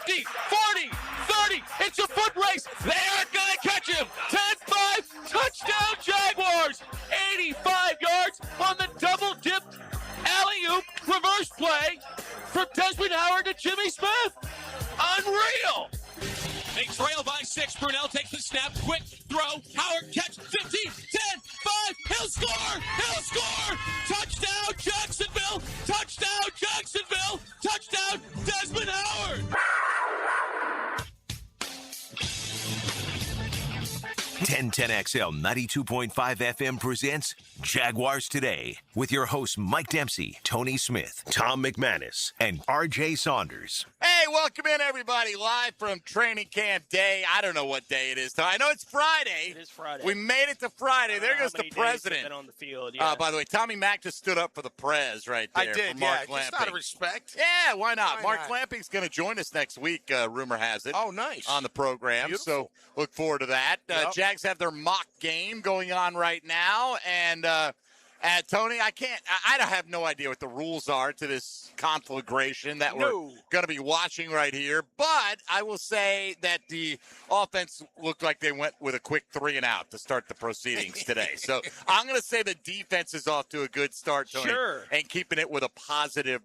50, 40, 30. It's a foot race. They aren't going to catch him. 10-5, touchdown Jaguars. 85 yards on the double-dipped alley-oop reverse play from Desmond Howard to Jimmy Smith. Unreal. They trail by 6. Brunell takes the snap. Quick throw. Howard catch. 15, 10, 5. He'll score. He'll score. Touchdown Jacksonville. Touchdown Jacksonville. Touchdown Desmond Howard. 1010XL 92.5 FM presents Jaguars Today with your hosts Mike Dempsey, Tony Smith, Tom McManus, and RJ Saunders. Hey, welcome in, everybody, live from training camp day. I don't know what day it is. I know it's Friday. It is Friday. We made it to Friday. There goes the president. Been on the field. Yeah. By the way, Tommy Mack just stood up for the prez right there. I did, for Mark yeah. Lamping. Just out of respect. Yeah, why not? Why Mark not? Lamping's going to join us next week, rumor has it. Oh, nice. On the program. Beautiful. So look forward to that. Yep. Jags have their mock game going on right now. And Tony, I have no idea what the rules are to this conflagration that we're going to be watching right here. But I will say that the offense looked like they went with a quick 3-and-out to start the proceedings today. So I'm going to say the defense is off to a good start, Tony. Sure. And keeping it with a positive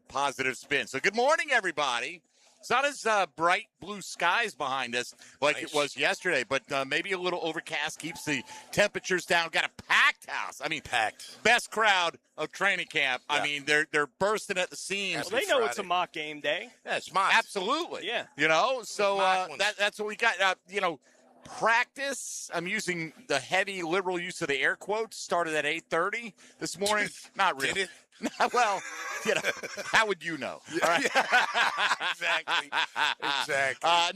spin. So good morning, everybody. It's not as bright blue skies behind us like it was yesterday, but maybe a little overcast keeps the temperatures down. Got a packed house. I mean, Packed. Best crowd of training camp. Yeah. I mean, they're bursting at the seams. Well, they know it's a mock game day. Yeah, it's mock. Absolutely. Yeah. You know, so that's what we got. Practice, I'm using the heavy liberal use of the air quotes, started at 8:30 this morning. Not really. Did it? Well, how would you know? All right. Exactly.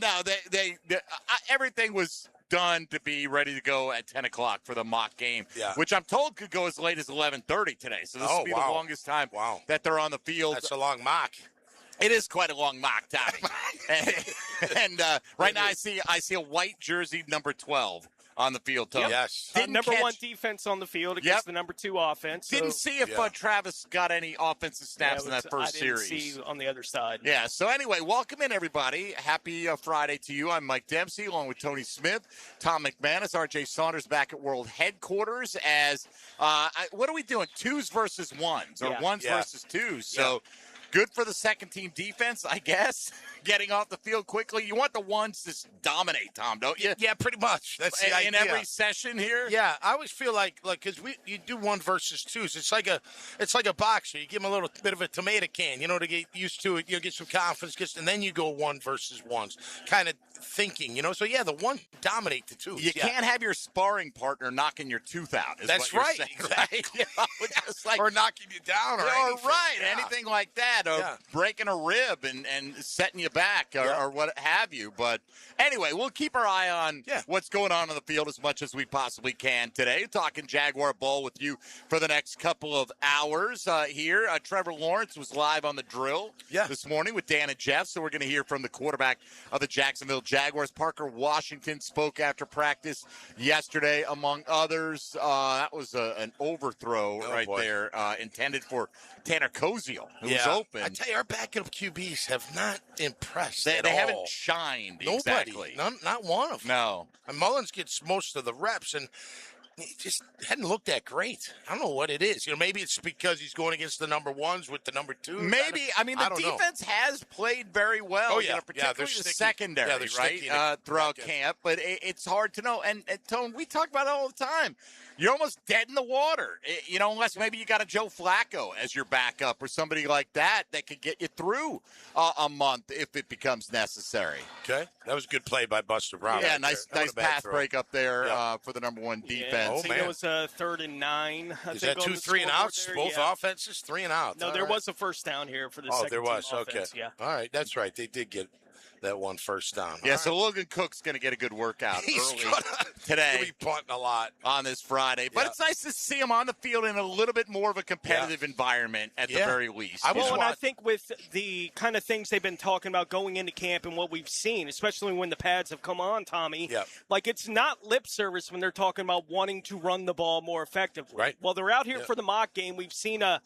No, they everything was done to be ready to go at 10 o'clock for the mock game, which I'm told could go as late as 11:30 today. So this will be the longest time that they're on the field. That's a long mock. It is quite a long mock, Tommy. and right now I see a white jersey, number 12, on the field, Tony. Yes. Number one defense on the field against the number 2 offense. Didn't see if Travis got any offensive snaps in that first series. I didn't see on the other side. Yeah, so anyway, welcome in, everybody. Happy Friday to you. I'm Mike Dempsey, along with Tony Smith, Tom McManus, RJ Saunders back at World Headquarters as, what are we doing, 2s versus 1s, or 1s versus 2s. So good for the second-team defense, I guess, getting off the field quickly. You want the 1s to dominate, Tom, don't you? Yeah, pretty much. That's the idea. In every session here? Yeah, I always feel like because you do 1 versus 2s. It's like a boxer. You give him a little bit of a tomato can, to get used to it. Get some confidence, and then you go 1 versus 1s, kind of thinking, So yeah, the 1 dominate the 2s. You can't have your sparring partner knocking your tooth out. That's what right. Saying, Exactly. right? Just like, or knocking you down, or anything. Anything like that. Or breaking a rib and setting you back or what have you. But anyway, we'll keep our eye on what's going on the field as much as we possibly can today. Talking Jaguar ball with you for the next couple of hours here. Trevor Lawrence was live on the drill this morning with Dan and Jeff, so we're going to hear from the quarterback of the Jacksonville Jaguars. Parker Washington spoke after practice yesterday, among others. That was an overthrow there intended for Tanner Koziel, who was open. I tell you, our backup QBs have not impressed They at all. haven't shined. Nobody. Exactly. Not one of them. No. And Mullins gets most of the reps, and he just hadn't looked that great. I don't know what it is. Maybe it's because he's going against the number 1s with the number 2s. Maybe. The defense has played very well. Oh, yeah. Particularly the secondary, right? Throughout camp. But it's hard to know. And Tone, we talk about it all the time. You're almost dead in the water, unless maybe you got a Joe Flacco as your backup or somebody like that could get you through a month if it becomes necessary. Okay. That was a good play by Buster Brown. Yeah, nice pass break up there for the number 1 defense. Yeah, I think it was 3rd and 9. Is that 2 3-and-outs? Both offenses, 3-and-out. No, there was a first down here for the second there was. team offense. Okay. All right, that's right. They did get that 1 first down. Yeah, so Logan Cook's going to get a good workout early today. He'll be punting a lot on this Friday. But it's nice to see him on the field in a little bit more of a competitive environment at the very least. I think with the kind of things they've been talking about going into camp and what we've seen, especially when the pads have come on, Tommy, like it's not lip service when they're talking about wanting to run the ball more effectively. Right. Well, they're out here for the mock game. We've seen a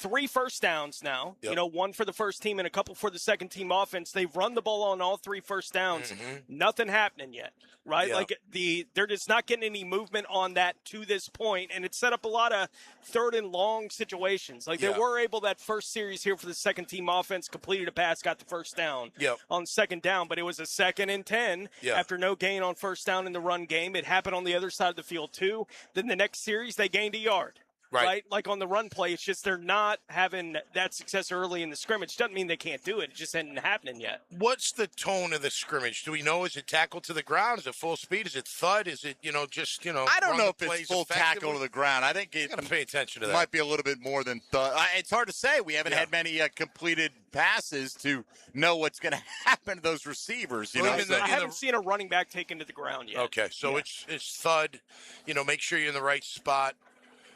3 first downs now. Yep. You know, 1 for the first team and a couple for the second team offense. They've run the ball on all 3 first downs. Nothing happening yet, right? Yep. Like they're just not getting any movement on that to this point, and it set up a lot of 3rd and long situations. Like they were able that first series here for the second team offense, completed a pass, got the first down on 2nd down, but it was a 2nd and 10 after no gain on first down in the run game. It happened on the other side of the field too. Then the next series they gained a yard. Right. Like on the run play, it's just they're not having that success early in the scrimmage. Doesn't mean they can't do it. It just isn't happening yet. What's the tone of the scrimmage? Do we know? Is it tackle to the ground? Is it full speed? Is it thud? Is it, just, I don't know if it's full tackle to the ground. I think you got to pay attention to that. Might be a little bit more than thud. It's hard to say. We haven't had many completed passes to know what's going to happen to those receivers. You know, I haven't seen a running back taken to the ground yet. Okay, so it's thud. Make sure you're in the right spot.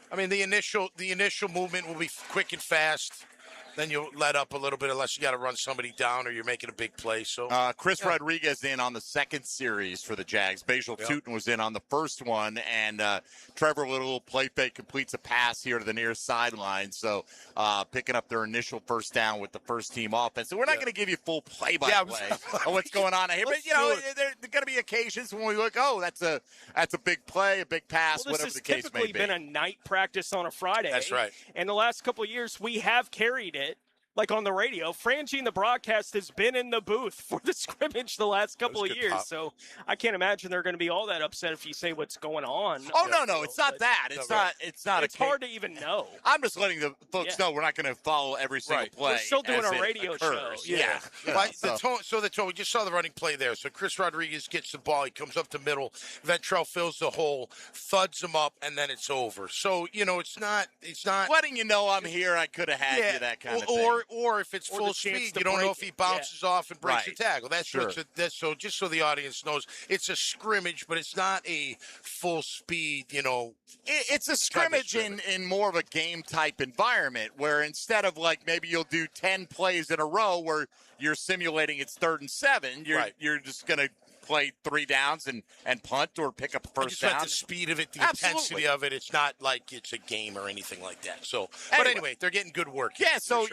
I mean, the initial movement will be quick and fast. Then you'll let up a little bit unless you got to run somebody down or you're making a big play. So Chris Rodriguez in on the second series for the Jags. Bajal Tootin was in on the first one, and Trevor with a little play fake completes a pass here to the near sideline. So picking up their initial first down with the first team offense. So we're not going to give you full play-by-play of what's going on here, but there are going to be occasions when we look, that's a big play, a big pass, whatever the case may be. This has typically been a night practice on a Friday. That's right. And the last couple of years, we have carried it. Like on the radio, Frangie in the broadcast has been in the booth for the scrimmage the last couple of years. So I can't imagine they're going to be all that upset if you say what's going on. Oh, no, it's not that. It's not. It's hard to even know. I'm just letting the folks know we're not going to follow every single play. We're still doing a radio show. Yeah. The tone, we just saw the running play there. So Chris Rodriguez gets the ball. He comes up the middle. Ventrell fills the hole, thuds him up, and then it's over. So, it's not. Letting you know I'm here, I could have had you, that kind of thing. Or if it's full speed, you don't know if he bounces off and breaks the tackle. That's so just so the audience knows, it's a scrimmage, but it's not a full speed, It's a scrimmage in more of a game type environment where instead of like maybe you'll do 10 plays in a row where you're simulating it's 3rd and 7, you're just going to play 3 downs and punt or pick up a first down. The speed of it, the intensity of it. It's not like it's a game or anything like that. So, but anyway, they're getting good work. Yeah, so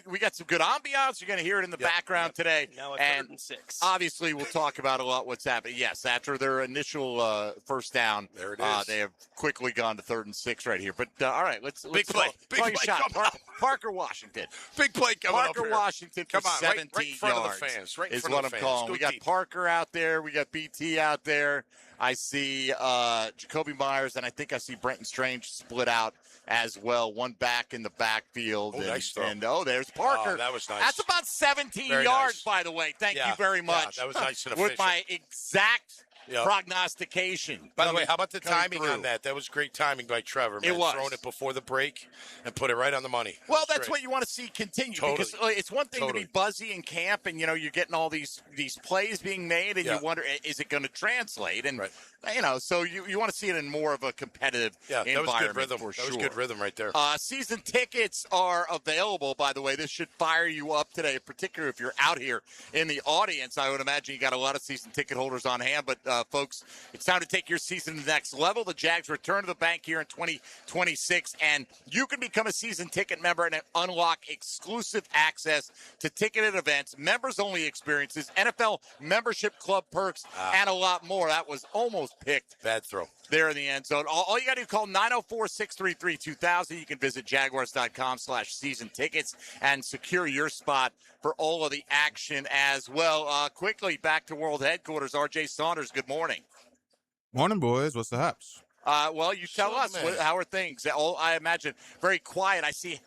we got some good ambiance. You're gonna hear it in the background today. Now at 3rd and 6. Obviously, we'll talk about a lot what's happening. Yes, after their initial first down, there it is. They have quickly gone to 3rd and 6 right here. But all right, let's big play. Parker Washington. Big play coming up here. Parker Washington for 17 right in front yards of the fans. Right in is front what of the I'm fans. calling. We got Parker out there. We got BT out there. I see Jacoby Myers, and I think I see Brenton Strange split out as well. One back in the backfield. Nice throw. And there's Parker. Oh, that was nice. That's about 17 yards, by the way. Thank you very much. That was nice and with efficient. my exact prognostication. By the way, how about the timing on that? That was great timing by Trevor, man. It was. Throwing it before the break and put it right on the money. Well, that's what you want to see continue. Because it's one thing to be buzzy in camp and, you're getting all these plays being made and you wonder, is it going to translate? And, so you want to see it in more of a competitive environment. That was good rhythm. For sure. That was good rhythm right there. Season tickets are available, by the way. This should fire you up today, particularly if you're out here in the audience. I would imagine you got a lot of season ticket holders on hand, but folks, it's time to take your season to the next level. The Jags return to the bank here in 2026, and you can become a season ticket member and unlock exclusive access to ticketed events, members-only experiences, NFL membership club perks, and a lot more. That was almost picked. Bad throw. There in the end zone. All you got to do is call 904-633-2000. You can visit jaguars.com/season tickets and secure your spot for all of the action as well. Quickly, back to World Headquarters. RJ Saunders, good morning. Morning, boys. What's the haps? Well, you tell us. How are things? I imagine very quiet. I see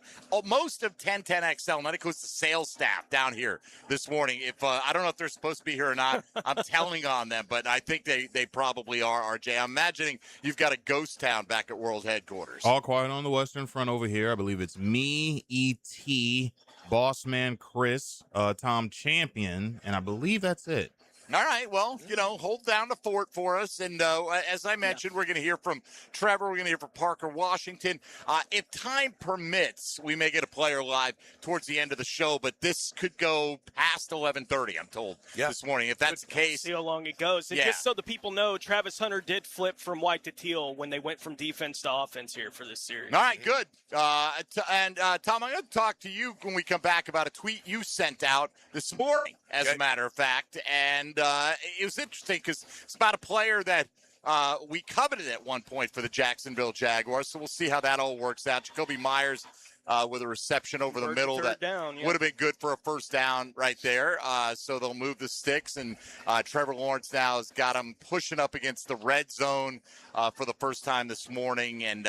most of 1010XL, not includes the sales staff down here this morning. If I don't know if they're supposed to be here or not, I'm telling on them, but I think they probably are, RJ. I'm imagining you've got a ghost town back at World Headquarters. All quiet on the Western Front over here. I believe it's me, E.T., Boss Man Chris, Tom Champion, and I believe that's it. All right. Well, hold down the fort for us. And as I mentioned, we're going to hear from Trevor. We're going to hear from Parker Washington. If time permits, we may get a player live towards the end of the show, but this could go past 11:30, I'm told, this morning. If that's the case. See how long it goes. And just so the people know, Travis Hunter did flip from white to teal when they went from defense to offense here for this series. All right, good. And Tom, I'm going to talk to you when we come back about a tweet you sent out this morning, as a matter of fact. And it was interesting because it's about a player that we coveted at one point for the Jacksonville Jaguars. So we'll see how that all works out. Jacoby Myers with a reception over the middle that would have been good for a first down right there. So they'll move the sticks. And Trevor Lawrence now has got him pushing up against the red zone for the first time this morning. And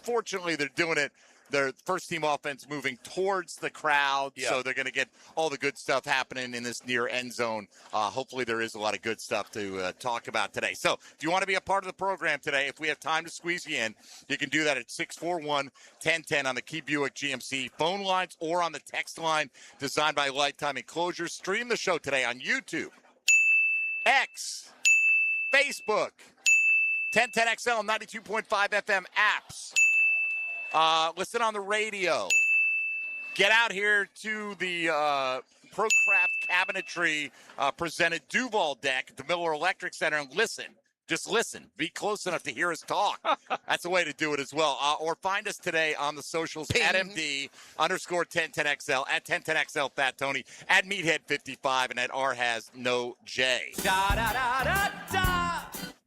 fortunately, they're doing it. Their first-team offense moving towards the crowd, so they're going to get all the good stuff happening in this near end zone. Hopefully there is a lot of good stuff to talk about today. So if you want to be a part of the program today, if we have time to squeeze you in, you can do that at 641-1010 on the Key Buick GMC phone lines or on the text line designed by Lifetime Enclosures. Stream the show today on YouTube, X, Facebook, 1010XL and 92.5 FM apps. Listen on the radio. Get out here to the ProCraft Cabinetry presented Duval deck at the Miller Electric Center and listen. Just listen. Be close enough to hear us talk. That's a way to do it as well. Or find us today on the socials at MD_1010XL, at 1010XL Fat Tony, at Meathead55, and at RHasNoJ.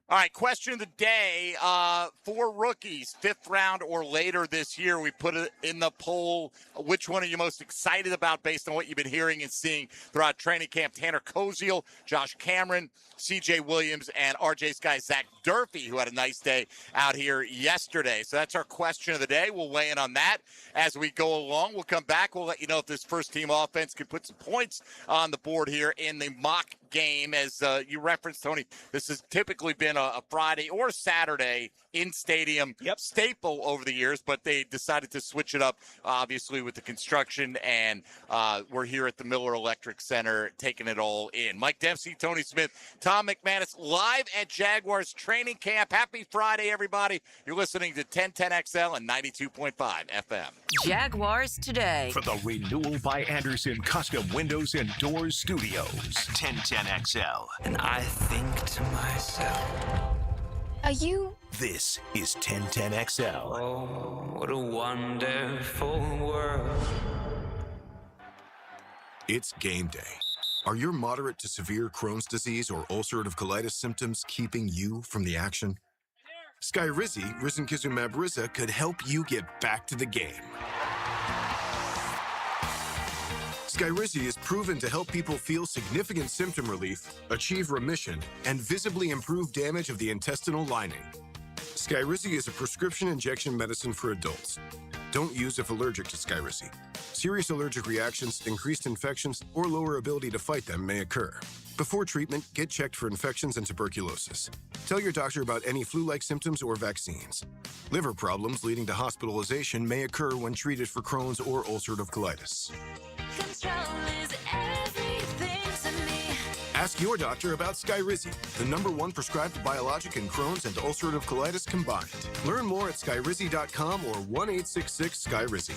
All right, question of the day. 4 rookies, 5th round or later this year. We put it in the poll. Which one are you most excited about based on what you've been hearing and seeing throughout training camp? Tanner Koziel, Josh Cameron, C.J. Williams, and RJ's guy Zach Durfee, who had a nice day out here yesterday. So that's our question of the day. We'll weigh in on that as we go along. We'll come back. We'll let you know if this first-team offense can put some points on the board here in the mock game. As you referenced, Tony, this has typically been a Friday or Saturday in-stadium staple over the years, but they decided to switch it up, obviously, with the construction, and we're here at the Miller Electric Center taking it all in. Mike Dempsey, Tony Smith, Tom McManus, live at Jaguars training camp. Happy Friday, everybody. You're listening to 1010XL and 92.5 FM. Jaguars Today. For the Renewal by Anderson Custom Windows and Doors Studios at 1010XL. And I think to myself, Are you? This is 1010XL. oh, what a wonderful world. It's game day. Are your moderate to severe Crohn's disease or ulcerative colitis symptoms keeping you from the action? Skyrizi, risankizumab Riza, could help you get back to the game. Skyrizi is proven to help people feel significant symptom relief, achieve remission, and visibly improve damage of the intestinal lining. Skyrizi is a prescription injection medicine for adults. Don't use if allergic to Skyrizi. Serious allergic reactions, increased infections, or lower ability to fight them may occur. Before treatment, get checked for infections and tuberculosis. Tell your doctor about any flu-like symptoms or vaccines. Liver problems leading to hospitalization may occur when treated for Crohn's or ulcerative colitis. Control is everything to me. Ask your doctor about Skyrizi, the #1 prescribed biologic in Crohn's and ulcerative colitis combined. Learn more at skyrizi.com or 1-866-SKYRIZI.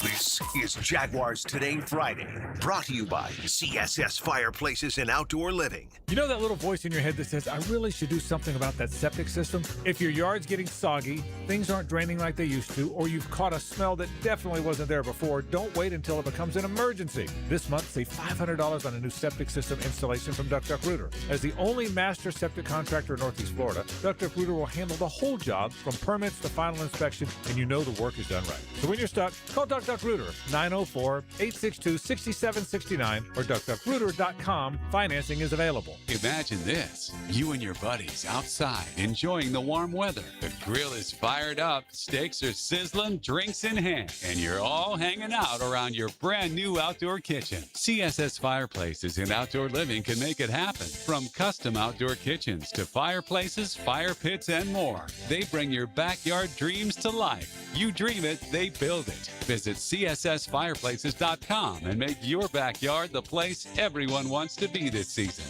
This is Jaguars Today Friday, brought to you by CSS Fireplaces and Outdoor Living. You know that little voice in your head that says, I really should do something about that septic system? If your yard's getting soggy, things aren't draining like they used to, or you've caught a smell that definitely wasn't there before, don't wait until it becomes an emergency. This month, save $500 on a new septic system installation from Duck Duck Rooter. As the only master septic contractor in Northeast Florida, Duck Duck Rooter will handle the whole job from permits to final inspection, and you know the work is done right. So when you're stuck, call Duck Duck Rooter, 904-862-6769 or duckduckrooter.com. Financing is available. Imagine this. You and your buddies outside enjoying the warm weather. The grill is fired up, steaks are sizzling, drinks in hand, and you're all hanging out around your brand new outdoor kitchen. CSS Fireplaces and Outdoor Living can make it happen. From custom outdoor kitchens to fireplaces, fire pits, and more. They bring your backyard dreams to life. You dream it, they build it. Visit CSSFireplaces.com and make your backyard the place everyone wants to be this season.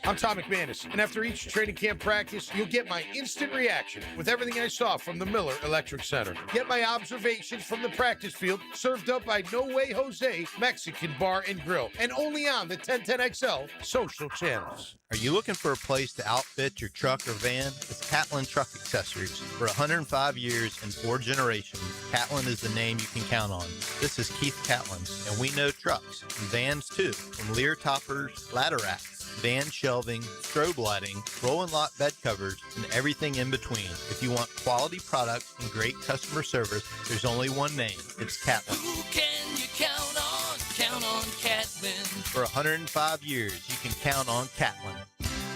I'm Tom McManus, and after each training camp practice, you'll get my instant reaction with everything I saw from the Miller Electric Center. Get my observations from the practice field, served up by No Way Jose Mexican Bar and Grill, and only on the 1010XL social channels. Are you looking for a place to outfit your truck or van? It's Catlin Truck Accessories. For 105 years and 4 generations, Catlin is the name you can count on. This is Keith Catlin, and we know trucks and vans too, from Lear toppers, ladder racks, van shelving, strobe lighting, roll and lock bed covers, and everything in between. If you want quality products and great customer service, there's only one name. It's Catlin. Who can you count on? Count on Catlin. For 105 years, you can count on Catlin.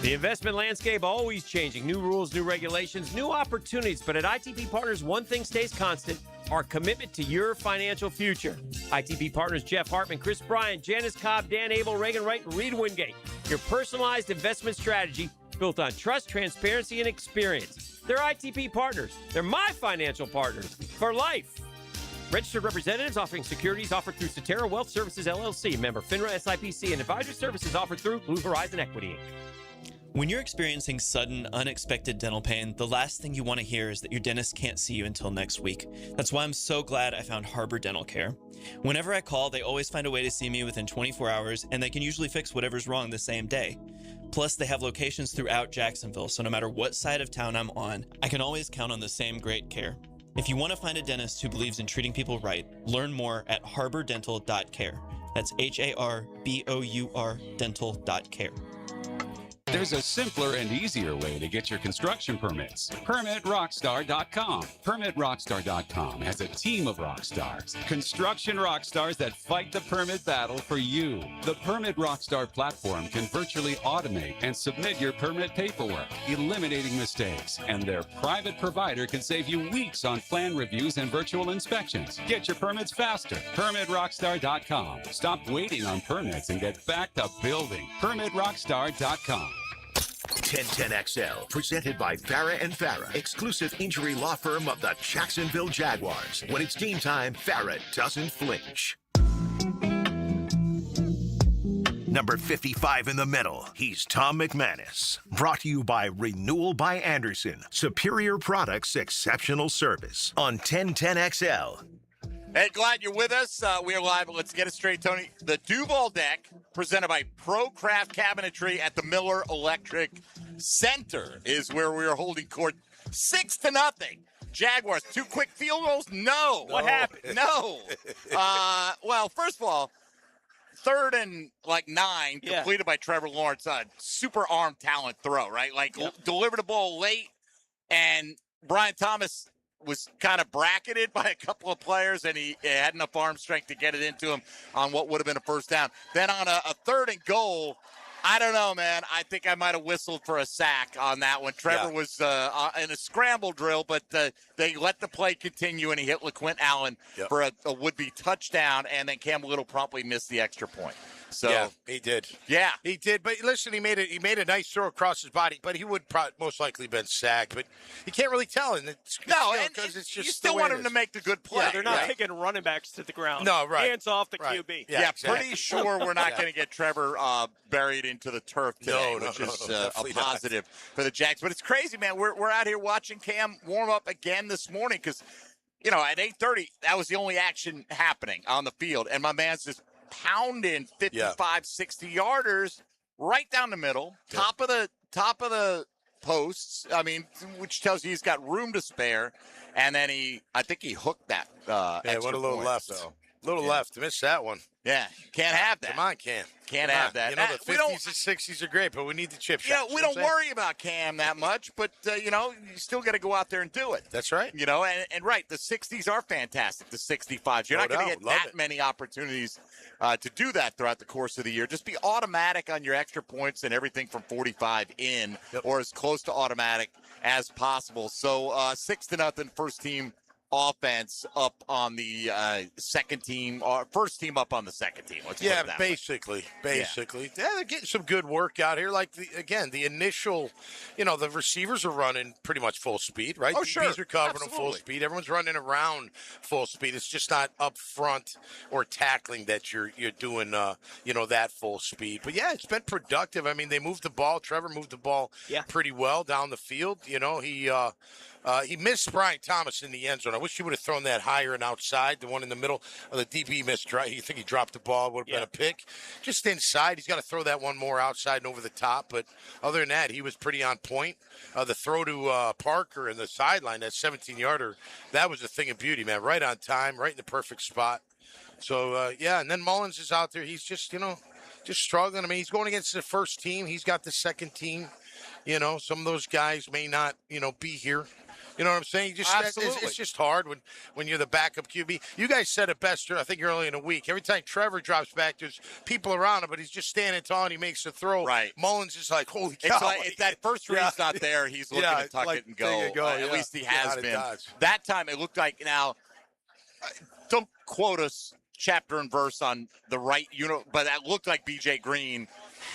The investment landscape always changing. New rules, new regulations, new opportunities. But at ITP Partners, one thing stays constant: our commitment to your financial future. ITP Partners Jeff Hartman, Chris Bryan, Janice Cobb, Dan Abel, Reagan Wright, and Reed Wingate. Your personalized investment strategy built on trust, transparency, and experience. They're ITP Partners. They're my financial partners for life. Registered representatives offering securities offered through Cetera Wealth Services, LLC. Member FINRA SIPC, and advisory services offered through Blue Horizon Equity Inc. When you're experiencing sudden, unexpected dental pain, the last thing you want to hear is that your dentist can't see you until next week. That's why I'm so glad I found Harbor Dental Care. Whenever I call, they always find a way to see me within 24 hours, and they can usually fix whatever's wrong the same day. Plus, they have locations throughout Jacksonville, so no matter what side of town I'm on, I can always count on the same great care. If you want to find a dentist who believes in treating people right, learn more at harbordental.care. That's HARBOUR dental.care. There's a simpler and easier way to get your construction permits. PermitRockstar.com. PermitRockstar.com has a team of rock stars, construction rock stars that fight the permit battle for you. The Permit Rockstar platform can virtually automate and submit your permit paperwork, eliminating mistakes, and their private provider can save you weeks on plan reviews and virtual inspections. Get your permits faster. PermitRockstar.com. Stop waiting on permits and get back to building. PermitRockstar.com. 1010XL, presented by Farah and Farah, exclusive injury law firm of the Jacksonville Jaguars. When it's game time, Farah doesn't flinch. Number 55 in the middle, he's Tom McManus. Brought to you by Renewal by Anderson. Superior products, exceptional service. On 1010XL. Hey, glad you're with us. We are live. Let's get it straight, Tony. The Duval Deck, presented by ProCraft Cabinetry at the Miller Electric Center, is where we are holding court 6-0. Jaguars, 2 quick field goals? No. What happened? No. Well, first of all, 3rd and 9, completed by Trevor Lawrence. Super arm talent throw, right? Delivered the ball late, and Brian Thomas was kind of bracketed by a couple of players, and he had enough arm strength to get it into him on what would have been a first down. Then on a 3rd and goal, I don't know, man. I think I might have whistled for a sack on that one. Trevor was in a scramble drill, but they let the play continue, and he hit LaQuint Allen for a would-be touchdown, and then Cam Little promptly missed the extra point. So yeah, he did. Yeah, he did. But listen, he made a nice throw across his body, but he would most likely been sacked. But you can't really tell. And because it's just you still want him to make the good play. Yeah, they're not taking running backs to the ground. No, right. Hands off the QB. Yeah, exactly. Pretty sure we're not going to get Trevor buried into the turf today, which is a positive for the Jags. But it's crazy, man. We're out here watching Cam warm up again this morning because, at 8:30, that was the only action happening on the field, and my man's just pounding 55, 60-yarders right down the middle, top of the posts. I mean, which tells you he's got room to spare. And then I think he hooked that. What a little point, left. So. Little left. Missed that one. Yeah, can't have that. Come on, Cam. Can't have that. The 50s and 60s are great, but we need the chip shots. We don't worry about Cam that much, but, you still got to go out there and do it. That's right. And right, the 60s are fantastic, the 65s. You're not going to get that many opportunities to do that throughout the course of the year. Just be automatic on your extra points and everything from 45 in, or as close to automatic as possible. So 6-0, first team offense up on the second team or first team up on the second team. Let's put it that basically. way. Yeah, they're getting some good work out here. Like, the initial, the receivers are running pretty much full speed, right? Oh, DBs sure. are covering them Absolutely. full speed. Everyone's running around full speed. It's just not up front or tackling that you're doing, that full speed. But, yeah, it's been productive. I mean, they moved the ball. Trevor moved the ball pretty well down the field. He missed Brian Thomas in the end zone. I wish he would have thrown that higher and outside. The one in the middle of the DB missed. You think he dropped the ball? Would have been a pick. Just inside. He's got to throw that one more outside and over the top. But other than that, he was pretty on point. The throw to Parker in the sideline, that 17-yarder, that was a thing of beauty, man. Right on time, right in the perfect spot. So, and then Mullins is out there. He's just, just struggling. I mean, he's going against the first team. He's got the second team. Some of those guys may not, be here. You know what I'm saying? It's just hard when you're the backup QB. You guys said it best, I think, early in the week. Every time Trevor drops back, there's people around him, but he's just standing tall and he makes the throw. Right. Mullins is like, holy cow. It's that first read's not there. He's looking to tuck it and go. There you go. At least he has been. That time it looked like, now, don't quote us chapter and verse on the right, but it looked like B.J. Green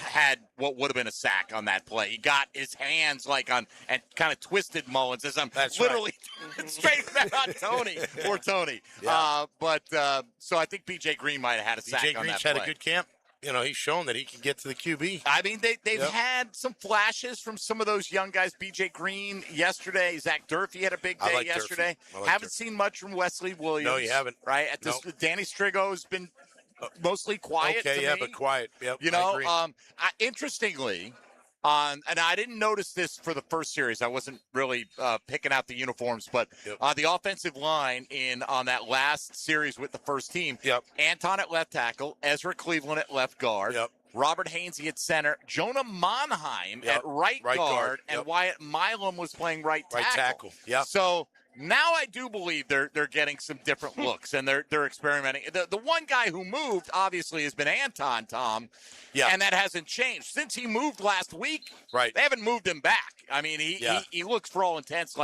had what would have been a sack on that play. He got his hands and kind of twisted Mullins as I'm literally straight back on Tony. Poor Tony. Yeah. So I think B.J. Green might have had a sack on that play. B.J. Green's had a good camp. He's shown that he can get to the QB. I mean, they've had some flashes from some of those young guys. B.J. Green yesterday. Zach Durfee had a big day yesterday. Haven't seen much from Wesley Williams. No, you haven't. Right? Danny Strigo's been mostly quiet to me. But quiet. Yep, interestingly, and I didn't notice this for the first series. I wasn't really picking out the uniforms, but the offensive line on that last series with the first team, Anton at left tackle, Ezra Cleveland at left guard, Robert Hainsey at center, Jonah Monheim at right guard, and Wyatt Milam was playing right tackle. So now I do believe they're getting some different looks, and they're experimenting. The one guy who moved, obviously, has been Anton, Tom, and that hasn't changed. Since he moved last week, they haven't moved him back. I mean, he looks, for all intents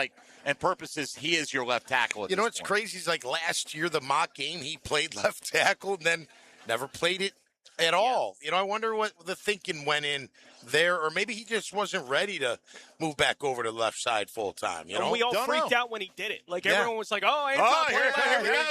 and purposes, he is your left tackle at this what's point. crazy is, like, last year, the mock game, he played left tackle and then never played it at all. I wonder what the thinking went in there, or maybe he just wasn't ready to move back over to the left side full time. And we all freaked out when he did it. Like, everyone was like, here we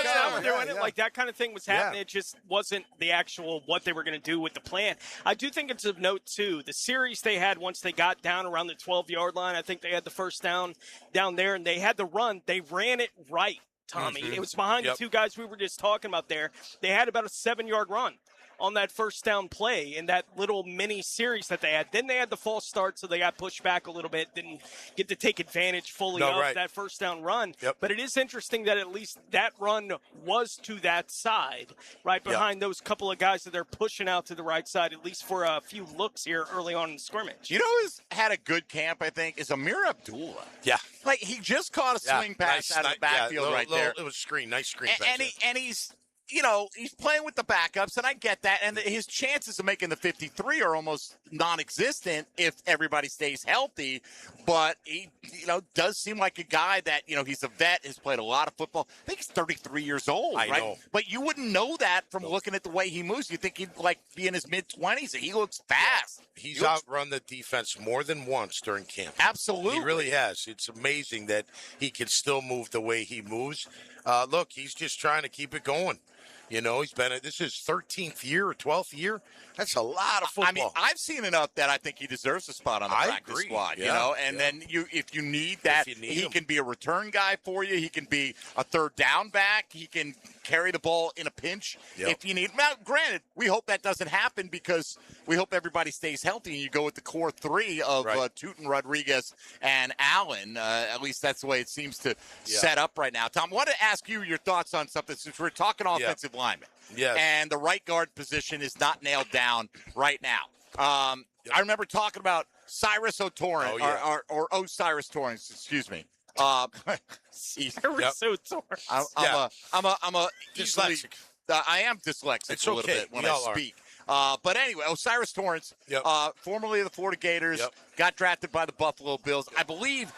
go. Like, that kind of thing was happening. It just wasn't the actual what they were going to do with the plan. I do think it's of note, too, the series they had once they got down around the 12-yard line. I think they had the first down there, and they had the run. They ran it right, Tommy. It was behind the two guys we were just talking about there. They had about a 7-yard run on that first down play in that little mini series that they had. Then they had the false start, so they got pushed back a little bit, didn't get to take advantage fully of that first down run. But it is interesting that at least that run was to that side, right behind those couple of guys that they're pushing out to the right side, at least for a few looks here early on in the scrimmage. Who's had a good camp, I think, is Amir Abdullah. Yeah. Like, he just caught a swing pass out of the backfield there. It was screen, nice screen pass. And he's he's playing with the backups, and I get that. And his chances of making the 53 are almost non-existent if everybody stays healthy. But he, does seem like a guy that, he's a vet, has played a lot of football. I think he's 33 years old, right? I know. But you wouldn't know that from looking at the way he moves. You think he'd, be in his mid-20s. He looks fast. He's outrun the defense more than once during camp. Absolutely. He really has. It's amazing that he can still move the way he moves. Look, he's just trying to keep it going. He's been this is his 13th year or 12th year. That's a lot of football. I mean, I've seen enough that I think he deserves a spot on the practice squad, then if you need that, he can be a return guy for you. He can be a third down back. He can carry the ball in a pinch if you need. Now, granted, we hope that doesn't happen because we hope everybody stays healthy and you go with the core three of Tootin, Rodriguez, and Allen. At least that's the way it seems to set up right now. Tom, I want to ask you your thoughts on something since we're talking offensive linemen. Yes. And the right guard position is not nailed down right now. I remember talking about Cyrus O'Torrent, or Osiris Torrance, excuse me. Cyrus O'Torrent. I'm a dyslexic. I am dyslexic a little bit when I speak. But anyway, Osiris Torrance, formerly of the Florida Gators, got drafted by the Buffalo Bills. I believe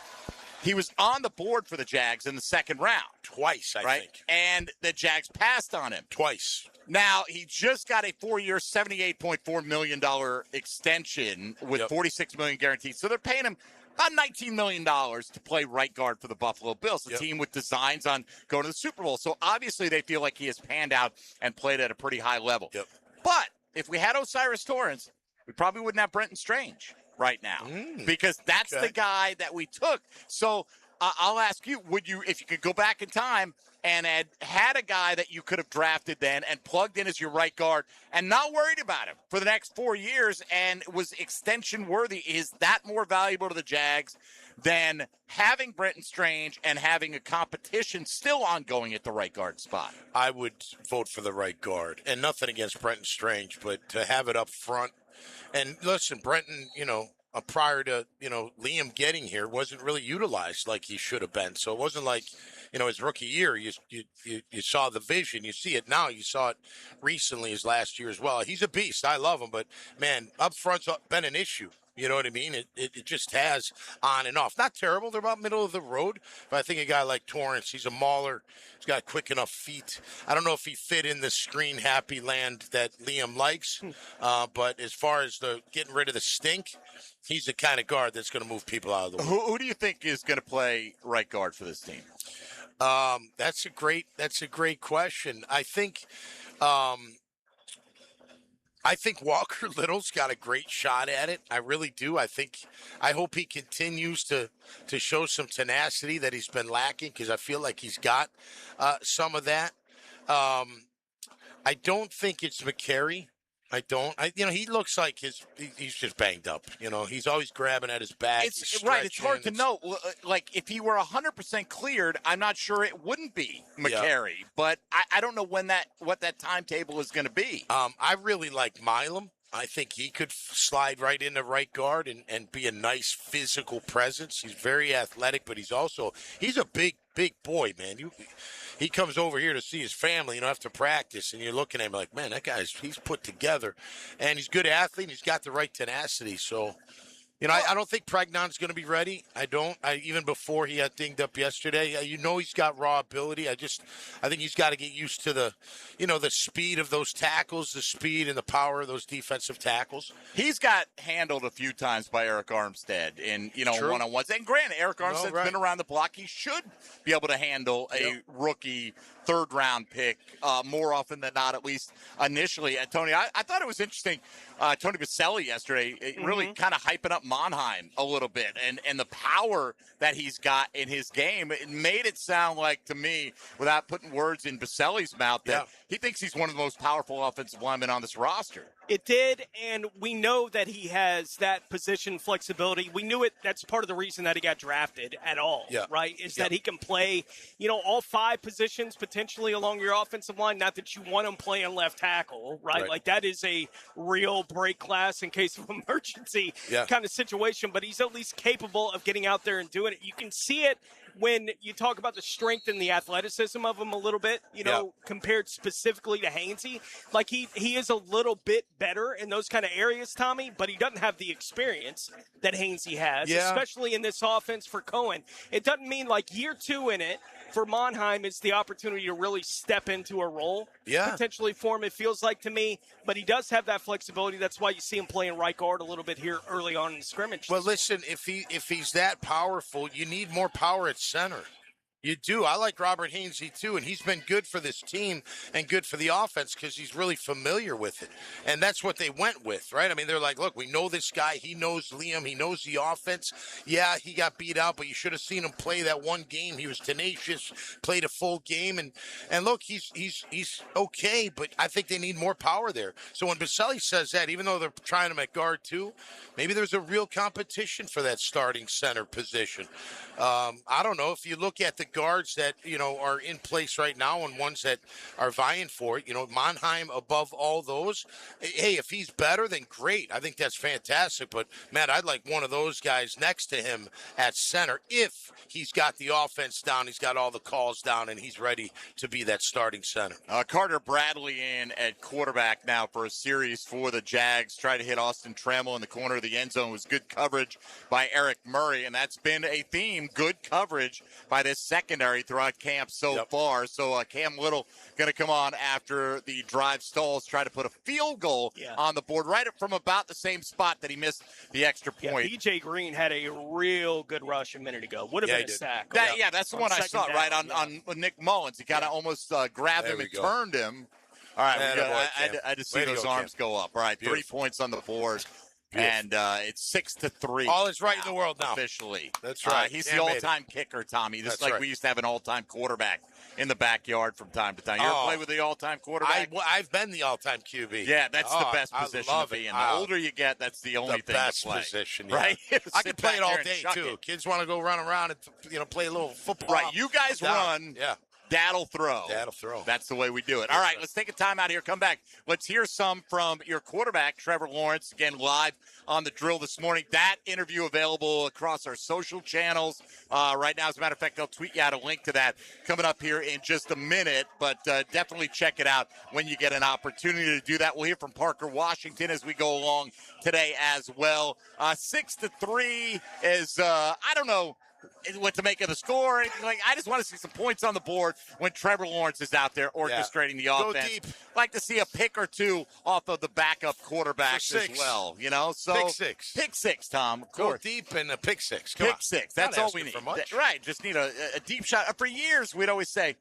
He was on the board for the Jags in the second round. Twice, I think. And the Jags passed on him. Twice. Now, he just got a 4-year, $78.4 million extension with $46 million guaranteed. So they're paying him about $19 million to play right guard for the Buffalo Bills, a team with designs on going to the Super Bowl. So obviously they feel like he has panned out and played at a pretty high level. But if we had Osiris Torrance, we probably wouldn't have Brenton Strange right now because that's the guy that we took. So I'll ask you, would you, if you could go back in time and had a guy that you could have drafted then and plugged in as your right guard and not worried about him for the next 4 years and was extension worthy, is that more valuable to the Jags than having Brenton Strange and having a competition still ongoing at the right guard spot? I would vote for the right guard, and nothing against Brenton Strange, but to have it up front. And listen, Brenton, prior to, Liam getting here, wasn't really utilized like he should have been. So it wasn't like, his rookie year, you saw the vision. You see it now. You saw it recently his last year as well. He's a beast. I love him. But, man, up front's been an issue. You know what I mean? It just has on and off. Not terrible. They're about middle of the road. But I think a guy like Torrance, he's a mauler. He's got quick enough feet. I don't know if he fit in the screen happy land that Liam likes. But as far as the getting rid of the stink, he's the kind of guard that's going to move people out of the way. Who do you think is going to play right guard for this team? That's a great question. I think Walker Little's got a great shot at it. I really do. I hope he continues to show some tenacity that he's been lacking, because I feel like he's got some of that. I don't think it's McCary. He looks like he's just banged up. He's always grabbing at his back. It's right. It's hard to know. Like, if he were 100% cleared, I'm not sure it wouldn't be McCary. Yeah. But I don't know what that timetable is going to be. I really like Milam. I think he could slide right into right guard and be a nice physical presence. He's very athletic, but he's a big boy, man. He comes over here to see his family, after practice, and you're looking at him like, man, he's put together, and he's a good athlete, and he's got the right tenacity. So, I don't think Pregnon's going to be ready. Even before he got dinged up yesterday, he's got raw ability. I think he's got to get used to the speed of those tackles, the speed and the power of those defensive tackles. He's got handled a few times by Eric Armstead in, one-on-ones. And granted, Eric Armstead's been around the block. He should be able to handle a rookie third-round pick more often than not, at least initially. Tony, I thought it was interesting. Tony Baselli yesterday really kind of hyping up Monheim a little bit and the power that he's got in his game. It made it sound like, to me, without putting words in Baselli's mouth, that he thinks he's one of the most powerful offensive linemen on this roster. It did, and we know that he has that position flexibility. We knew it. That's part of the reason that he got drafted at all, right, is that he can play, all 5 positions potentially along your offensive line. Not that you want him playing left tackle, right? Like, that is a real break glass in case of emergency kind of situation, but he's at least capable of getting out there and doing it. You can see it when you talk about the strength and the athleticism of him a little bit, compared specifically to Hainsey. Like, he is a little bit better in those kind of areas, Tommy, but he doesn't have the experience that Hainsey has, especially in this offense for Cohen. It doesn't mean, like, year 2 in it for Monheim is the opportunity to really step into a role potentially for him, it feels like to me. But he does have that flexibility. That's why you see him playing right guard a little bit here early on in the scrimmage. Well, listen, if he's that powerful, you need more power at center. You do. I like Robert Hainsey, too, and he's been good for this team and good for the offense because he's really familiar with it. And that's what they went with, right? I mean, they're like, look, we know this guy. He knows Liam. He knows the offense. Yeah, he got beat out, but you should have seen him play that one game. He was tenacious, played a full game. And look, he's okay, but I think they need more power there. So when Baselli says that, even though they're trying him at guard, too, maybe there's a real competition for that starting center position. I don't know. If you look at the great guards that, are in place right now and ones that are vying for it. Monheim above all those. Hey, if he's better, then great. I think that's fantastic. But, man, I'd like one of those guys next to him at center if he's got the offense down, he's got all the calls down, and he's ready to be that starting center. Carter Bradley in at quarterback now for a series for the Jags. Tried to hit Austin Trammell in the corner of the end zone. It was good coverage by Eric Murray, and that's been a theme, good coverage by this secondary throughout camp so far. So Cam Little going to come on after the drive stalls, try to put a field goal on the board right from about the same spot that he missed the extra point. B.J. Green had a real good rush a minute ago. Would have been a sack. That's the one I saw right on Nick Mullins. He kind of almost grabbed him and turned him. All right, I had to see those arms go up. All right, 3 points on the board. And it's 6-3. All is right in the world now. Officially. That's right. He's the all-time kicker, Tommy. Just like we used to have an all-time quarterback in the backyard from time to time. You ever play with the all-time quarterback? I've been the all-time QB. Yeah, that's the best position to be in. The older you get, that's the only thing to play. Position, right? I can play it all day, too. Kids want to go run around and play a little football. Right, you guys run. Yeah. That'll throw. That's the way we do it. All right, let's take a time out here. Come back. Let's hear some from your quarterback, Trevor Lawrence, again live on the drill this morning. That interview available across our social channels right now. As a matter of fact, I'll tweet you out a link to that coming up here in just a minute. But definitely check it out when you get an opportunity to do that. We'll hear from Parker Washington as we go along today as well. 6-3 is, I don't know what to make of the score or anything like. I just want to see some points on the board when Trevor Lawrence is out there orchestrating the offense. Go deep. Like to see a pick or two off of the backup quarterbacks as well. So pick six, Tom. Of course. Go deep and a pick six. Pick six. That's all we need. Right. Just need a deep shot. For years, we'd always say,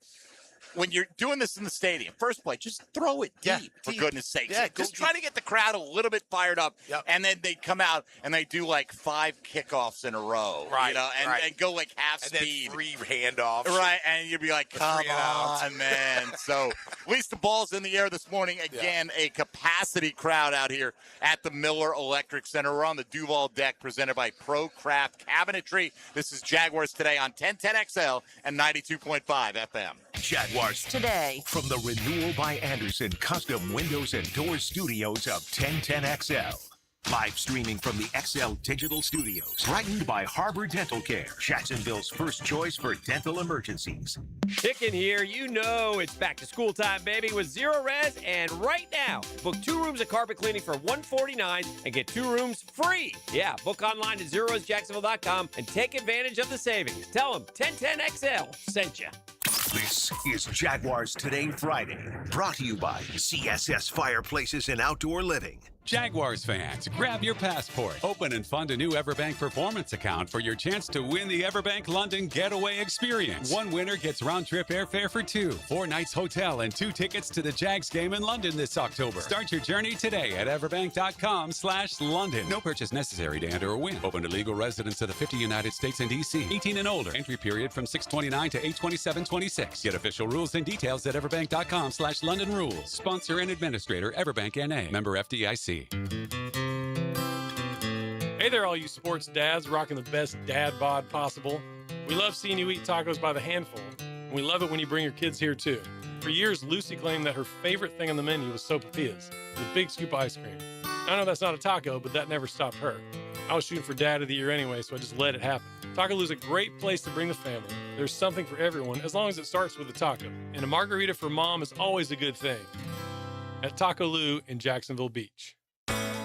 when you're doing this in the stadium, first play, just throw it deep, for goodness sake. Yeah, just try to get the crowd a little bit fired up, and then they come out and they do like 5 kickoffs in a row, and go like half speed. And then 3 handoffs. Right, and you'd be like, come on, man. So at least the ball's in the air this morning. Again, a capacity crowd out here at the Miller Electric Center. We're on the Duval deck presented by Pro Craft Cabinetry. This is Jaguars Today on 1010XL and 92.5 FM. Jaguars Today. From the Renewal by Anderson Custom Windows and Doors Studios of 1010XL. Live streaming from the XL Digital Studios. Brightened by Harbor Dental Care. Jacksonville's first choice for dental emergencies. Chicken here. You know it's back to school time, baby, with Zero Res. And right now, book 2 rooms of carpet cleaning for $149 and get 2 rooms free. Yeah, book online at ZeroResJacksonville.com and take advantage of the savings. Tell them 1010XL sent you. This is Jaguars Today Friday, brought to you by CSS Fireplaces and Outdoor Living. Jaguars fans, grab your passport. Open and fund a new Everbank Performance account for your chance to win the Everbank London Getaway Experience. One winner gets round-trip airfare for 2, 4 nights hotel, and 2 tickets to the Jags game in London this October. Start your journey today at everbank.com/London. No purchase necessary to enter or win. Open to legal residents of the 50 United States and D.C. 18 and older. Entry period from 6/29 to 8/27/26. Get official rules and details at everbank.com/London Rules. Sponsor and administrator, Everbank N.A. Member FDIC. Hey there, all you sports dads rocking the best dad bod possible. We love seeing you eat tacos by the handful, and we love it when you bring your kids here too. For years, Lucy claimed that her favorite thing on the menu was sopapillas, the big scoop ice cream. I know that's not a taco, but that never stopped her. I was shooting for Dad of the Year anyway, so I just let it happen. Taco-Lu's a great place to bring the family. There's something for everyone, as long as it starts with a taco. And a margarita for mom is always a good thing. At Taco Lu in Jacksonville Beach.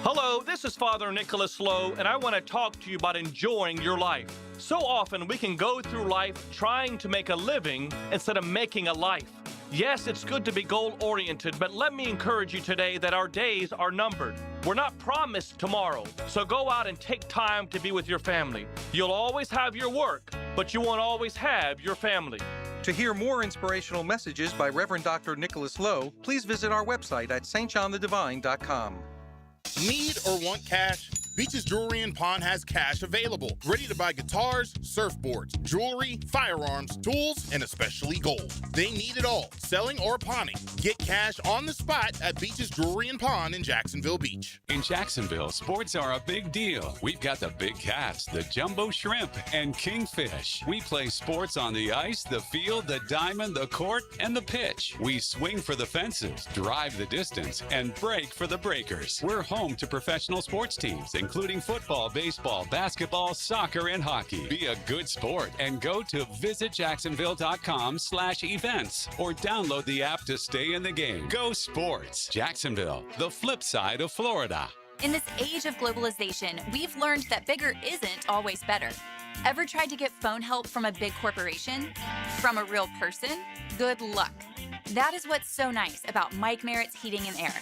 Hello, this is Father Nicholas Lowe, and I want to talk to you about enjoying your life. So often we can go through life trying to make a living instead of making a life. Yes, it's good to be goal-oriented, but let me encourage you today that our days are numbered. We're not promised tomorrow, so go out and take time to be with your family. You'll always have your work, but you won't always have your family. To hear more inspirational messages by Reverend Dr. Nicholas Lowe, please visit our website at stjohnthedivine.com. Need or want cash? Beach's Jewelry and Pawn has cash available, ready to buy guitars, surfboards, jewelry, firearms, tools, and especially gold. They need it all, selling or pawning. Get cash on the spot at Beach's Jewelry and Pawn in Jacksonville Beach. In Jacksonville, sports are a big deal. We've got the big cats, the jumbo shrimp, and kingfish. We play sports on the ice, the field, the diamond, the court, and the pitch. We swing for the fences, drive the distance, and break for the breakers. We're home to professional sports teams, including football, baseball, basketball, soccer, and hockey. Be a good sport and go to visitjacksonville.com/events or download the app to stay in the game. Go sports. Jacksonville, the flip side of Florida. In this age of globalization, we've learned that bigger isn't always better. Ever tried to get phone help from a big corporation? From a real person? Good luck. That is what's so nice about Mike Merritt's Heating and Air.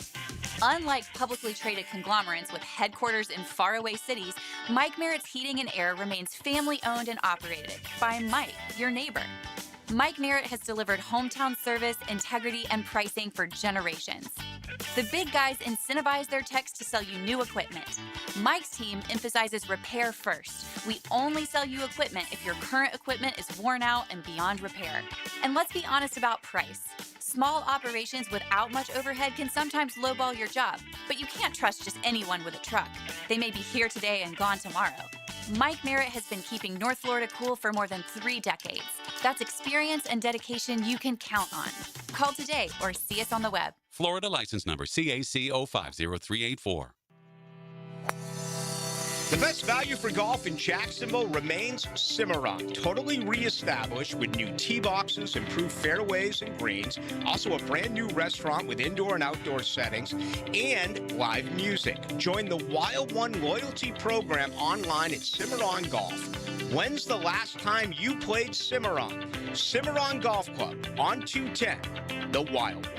Unlike publicly traded conglomerates with headquarters in faraway cities, Mike Merritt's Heating and Air remains family-owned and operated by Mike, your neighbor. Mike Merritt has delivered hometown service, integrity, and pricing for generations. The big guys incentivize their techs to sell you new equipment. Mike's team emphasizes repair first. We only sell you equipment if your current equipment is worn out and beyond repair. And let's be honest about price. Small operations without much overhead can sometimes lowball your job, but you can't trust just anyone with a truck. They may be here today and gone tomorrow. Mike Merritt has been keeping North Florida cool for more than 3 decades. That's experience and dedication you can count on. Call today or see us on the web. Florida license number CAC 050384. The best value for golf in Jacksonville remains Cimarron, totally reestablished with new tee boxes, improved fairways and greens, also a brand new restaurant with indoor and outdoor settings, and live music. Join the Wild One loyalty program online at Cimarron Golf. When's the last time you played Cimarron? Cimarron Golf Club on 210, the Wild One.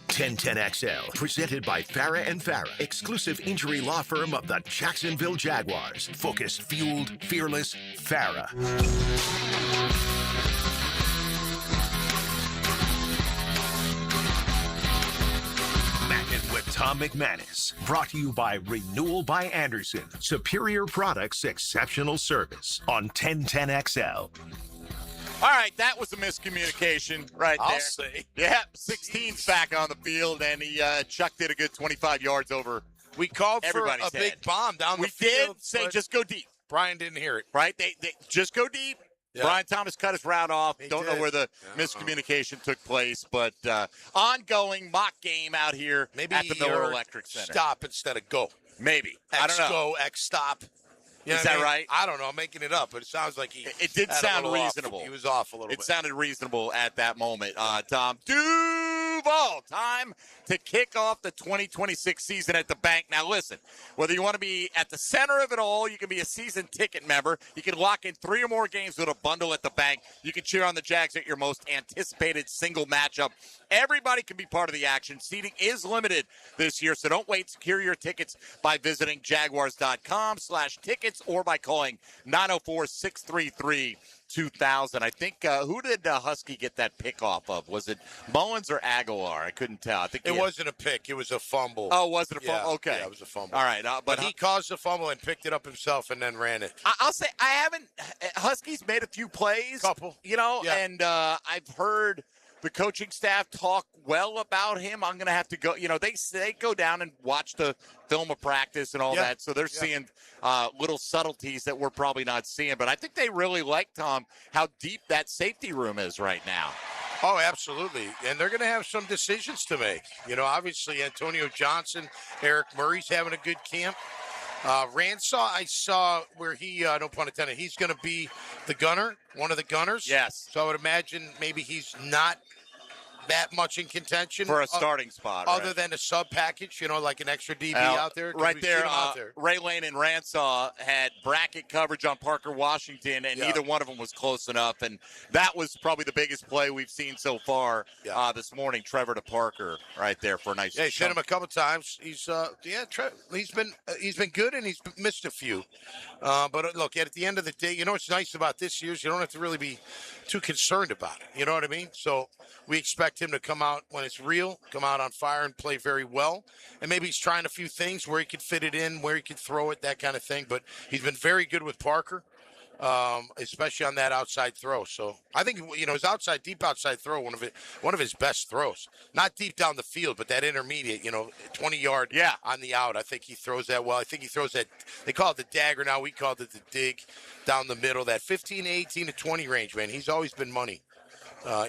1010XL, presented by Farah and Farah, exclusive injury law firm of the Jacksonville Jaguars. Focused, fueled, fearless, Farah. Mackin' with Tom McManus. Brought to you by Renewal by Anderson. Superior products, exceptional service. On 1010XL. All right, that was a miscommunication right there. I'll say. Yeah, 16's back on the field, and he chucked it a good 25 yards over. We called for a everybody's big head. bomb down the We field. did say just go deep. Brian didn't hear it. Right? They just go deep. Yeah. Brian Thomas cut his route off. He Don't did. know where the miscommunication took place, but ongoing mock game out here Maybe at the Miller you're Electric Center. Stop instead of go. Maybe. I don't know. Go, X stop. You know Is what I that mean? right? I don't know. I'm making it up, but it sounds like he. It did had a sound little off. reasonable. He was off a little bit. It sounded reasonable at that moment. Tom Duval, time to kick off the 2026 season at the bank. Now, listen, whether you want to be at the center of it all, you can be a season ticket member. You can lock in 3 or more games with a bundle at the bank. You can cheer on the Jags at your most anticipated single matchup. Everybody can be part of the action. Seating is limited this year, so don't wait. Secure your tickets by visiting jaguars.com/tickets or by calling 904-633-2000. I think, who did Husky get that pick off of? Was it Mullins or Aguilar? I couldn't tell. I think It wasn't a pick. It was a fumble. Oh, was it a fumble? Yeah, Okay. Yeah, it was a fumble. All right. But he caused the fumble and picked it up himself and then ran it. I'll say I haven't – Huskies made a few plays. Couple. You know, Yeah. and I've heard the coaching staff talk well about him. I'm going to have to go – you know, they go down and watch the film of practice and all that, so they're seeing little subtleties that we're probably not seeing. But I think they really like, Tom, how deep that safety room is right now. Oh, absolutely. And they're going to have some decisions to make. You know, obviously, Antonio Johnson, Eric Murray's having a good camp. Ransaw, I saw where he, no pun intended, he's going to be the gunner, one of the gunners. Yes. So I would imagine maybe he's not that much in contention. For a starting spot, Other right. than a sub package, you know, like an extra DB out there. 'cause Right we've there, seen 'em out there. Ray Lane and Ransaw had bracket coverage on Parker Washington, and neither one of them was close enough. And that was probably the biggest play we've seen so far this morning. Trevor to Parker right there for a nice Yeah, he's hit chunk. him a couple times. He's he's been good and he's missed a few. But look, at the end of the day, you know what's nice about this year is you don't have to really be too concerned about it. You know what I mean? So we expect expect him to come out when it's real, come out on fire and play very well. And maybe he's trying a few things where he could fit it in, where he could throw it, that kind of thing. But he's been very good with Parker, especially on that outside throw. So I think, his deep outside throw, one of his best throws. Not deep down the field, but that intermediate, 20-yard on the out. I think he throws that well. I think he throws that, they call it the dagger now. We called it the dig down the middle, that 15, 18 to 20 range, man. He's always been money.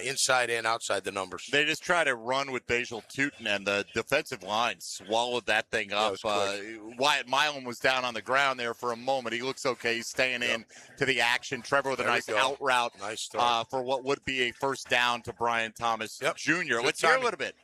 Inside and outside the numbers. They just try to run with Basil Tootin, and the defensive line swallowed that thing up. Wyatt Milam was down on the ground there for a moment. He looks okay. He's staying in to the action. Trevor with a nice out route for what would be a first down to Brian Thomas Jr. Let's hear a little bit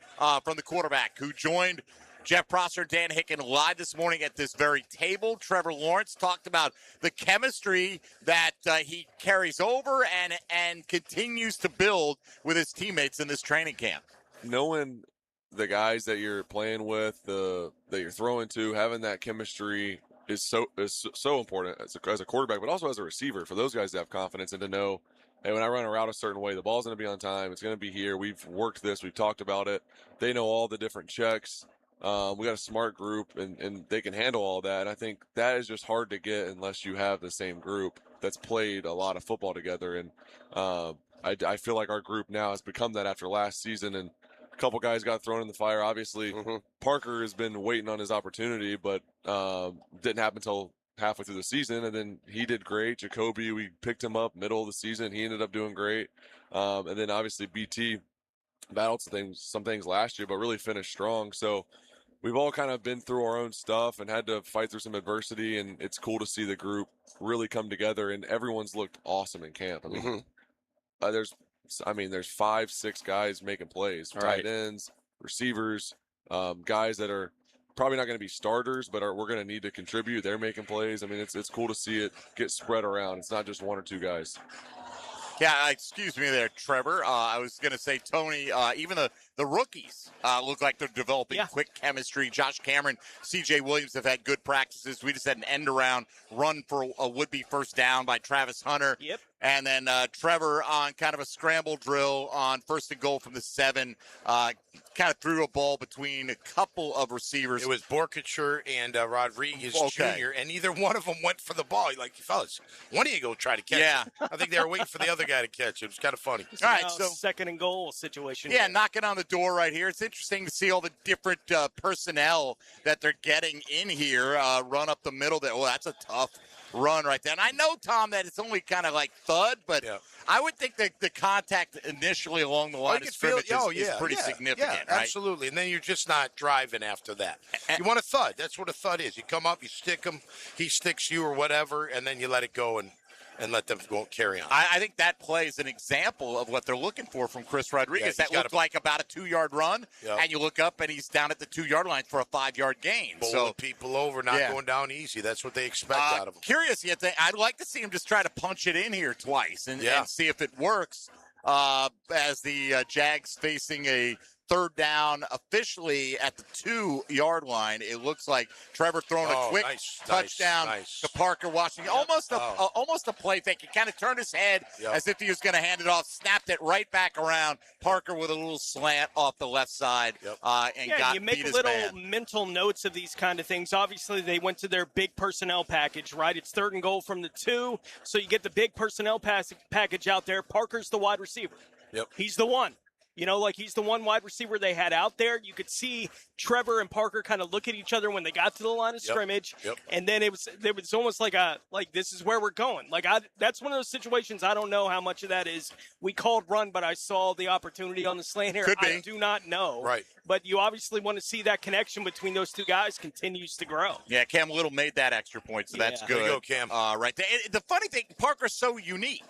from the quarterback who joined Jeff Prosser and Dan Hicken live this morning at this very table. Trevor Lawrence talked about the chemistry that he carries over and continues to build with his teammates in this training camp. Knowing the guys that you're playing with, that you're throwing to, having that chemistry is so important as a quarterback, but also as a receiver, for those guys to have confidence and to know, hey, when I run a route a certain way, the ball's going to be on time. It's going to be here. We've worked this. We've talked about it. They know all the different checks. We got a smart group, and they can handle all that. And I think that is just hard to get unless you have the same group that's played a lot of football together. And I feel like our group now has become that after last season. And a couple guys got thrown in the fire. Obviously, Parker has been waiting on his opportunity, but didn't happen until halfway through the season. And then he did great. Jacoby, we picked him up middle of the season. He ended up doing great. And then obviously BT battled some things last year, but really finished strong. So we've all kind of been through our own stuff and had to fight through some adversity, and it's cool to see the group really come together, and everyone's looked awesome in camp. I mean, there's 5-6 guys making plays, tight ends, receivers, guys that are probably not going to be starters, but we're going to need to contribute. They're making plays. I mean, it's cool to see it get spread around. It's not just one or two guys. Yeah, excuse me there, Trevor. I was going to say, Tony, even the rookies look like they're developing quick chemistry. Josh Cameron, C.J. Williams have had good practices. We just had an end-around run for a would-be first down by Travis Hunter. Yep. And then Trevor on kind of a scramble drill on first and goal from the 7, kind of threw a ball between a couple of receivers. It was Borkacher and Rodriguez Jr., and neither one of them went for the ball. Like, fellas, one of you go try to catch it. I think they were waiting for the other guy to catch it. It was kind of funny. All right, so second and goal situation. Yeah, knocking on the door right here. It's interesting to see all the different personnel that they're getting in here. Run up the middle there. Well, that's a tough run right there. And I know, Tom, that it's only kind of like thud, but I would think that the contact initially along the line of scrimmage is pretty significant, right? Absolutely. And then you're just not driving after that. You want a thud. That's what a thud is. You come up, you stick him, he sticks you or whatever, and then you let it go and let them go carry on. I think that play is an example of what they're looking for from Chris Rodriguez. That looked like about a 2-yard run, and you look up and he's down at the 2-yard line for a 5-yard gain. Bowling people over, not going down easy. That's what they expect out of him. Curious, I'd like to see him just try to punch it in here twice and see if it works as the Jags facing a third down officially at the 2-yard line. It looks like Trevor throwing a quick touchdown to Parker Washington. Almost a play fake. He kind of turned his head as if he was going to hand it off, snapped it right back around. Parker with a little slant off the left side and you make little mental notes of these kind of things. Obviously, they went to their big personnel package, right? It's third and goal from the 2, so you get the big personnel package out there. Parker's the wide receiver. He's the one. He's the one wide receiver they had out there. You could see Trevor and Parker kind of look at each other when they got to the line of scrimmage. And then it was almost like this is where we're going. That's one of those situations. I don't know how much of that is we called run, but I saw the opportunity on the slant here. I do not know. Right. But you obviously want to see that connection between those two guys continues to grow. Yeah, Cam Little made that extra point, so that's good. There you go, Cam. Right there. The funny thing, Parker's so unique.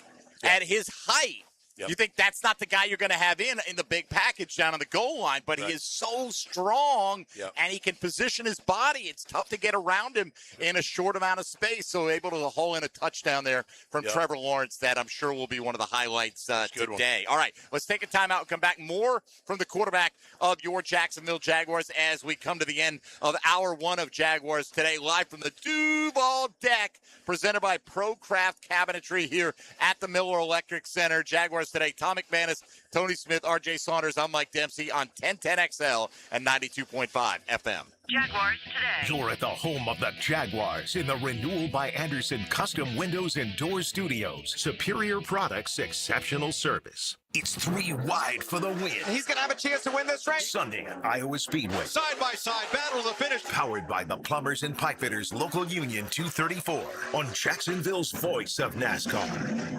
At his height, you think that's not the guy you're going to have in the big package down on the goal line, but he is so strong, and he can position his body. It's tough to get around him in a short amount of space, so able to haul in a touchdown there from Trevor Lawrence that I'm sure will be one of the highlights today. All right, let's take a timeout and come back. More from the quarterback of your Jacksonville Jaguars as we come to the end of Hour 1 of Jaguars today, live from the Duval Deck, presented by ProCraft Cabinetry here at the Miller Electric Center. Jaguars Jaguars today. Tom McManus, Tony Smith, RJ Saunders. I'm Mike Dempsey on 1010XL and 92.5 FM. Jaguars today. You're at the home of the Jaguars in the Renewal by Anderson Custom Windows and Doors Studios. Superior products, exceptional service. It's 3 wide for the win. He's going to have a chance to win this race. Sunday at Iowa Speedway. Side by side, battle to the finish. Powered by the Plumbers and Pipefitters Local Union 234 on Jacksonville's voice of NASCAR.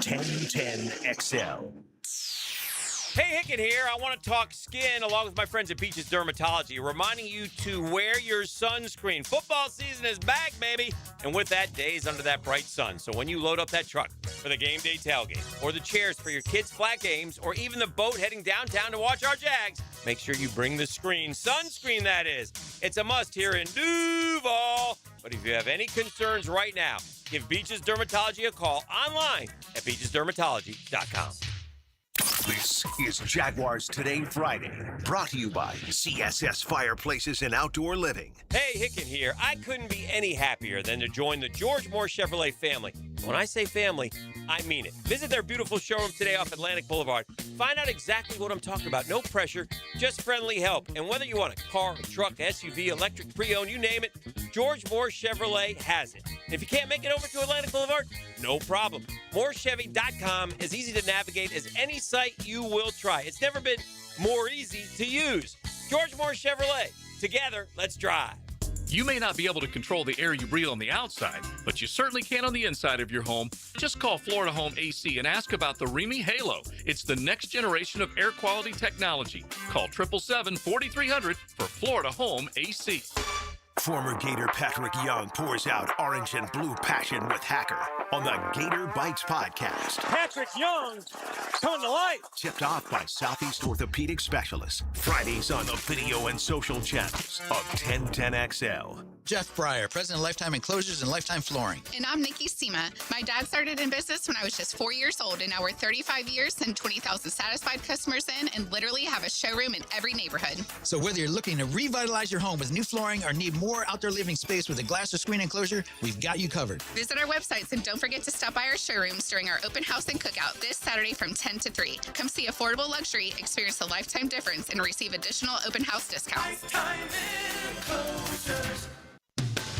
1010XL. Hey, Hicken here. I want to talk skin along with my friends at Beaches Dermatology, reminding you to wear your sunscreen. Football season is back, baby. And with that, days under that bright sun. So when you load up that truck for the game day tailgate, or the chairs for your kids' flag games, or even the boat heading downtown to watch our Jags, make sure you bring the screen. Sunscreen, that is. It's a must here in Duval. But if you have any concerns right now, give Beaches Dermatology a call online at beachesdermatology.com. This is Jaguars Today Friday, brought to you by CSS Fireplaces and Outdoor Living. Hey, Hicken here. I couldn't be any happier than to join the George Moore Chevrolet family. When I say family, I mean it. Visit their beautiful showroom today off Atlantic Boulevard. Find out exactly what I'm talking about. No pressure, just friendly help. And whether you want a car, a truck, SUV, electric, pre-owned, you name it, George Moore Chevrolet has it. If you can't make it over to Atlantic Boulevard, no problem. MooreChevy.com is easy to navigate as any site you will try. It's never been more easy to use. George Moore Chevrolet. Together, let's drive. You may not be able to control the air you breathe on the outside, but you certainly can on the inside of your home. Just call Florida Home AC and ask about the Remy Halo. It's the next generation of air quality technology. Call 777-4300 for Florida Home AC. Former Gator Patrick Young pours out orange and blue passion with Hacker on the Gator Bites podcast. Patrick Young, coming to life. Tipped off by Southeast Orthopedic Specialists. Fridays on the video and social channels of 1010XL. Jeff Breyer, president of Lifetime Enclosures and Lifetime Flooring. And I'm Nikki Sema. My dad started in business when I was just 4 years old, and now we're 35 years and 20,000 satisfied customers in, and literally have a showroom in every neighborhood. So whether you're looking to revitalize your home with new flooring or need more outdoor living space with a glass or screen enclosure, we've got you covered. Visit our websites and don't forget to stop by our showrooms during our open house and cookout this Saturday from 10 to 3. Come see affordable luxury, experience a lifetime difference, and receive additional open house discounts.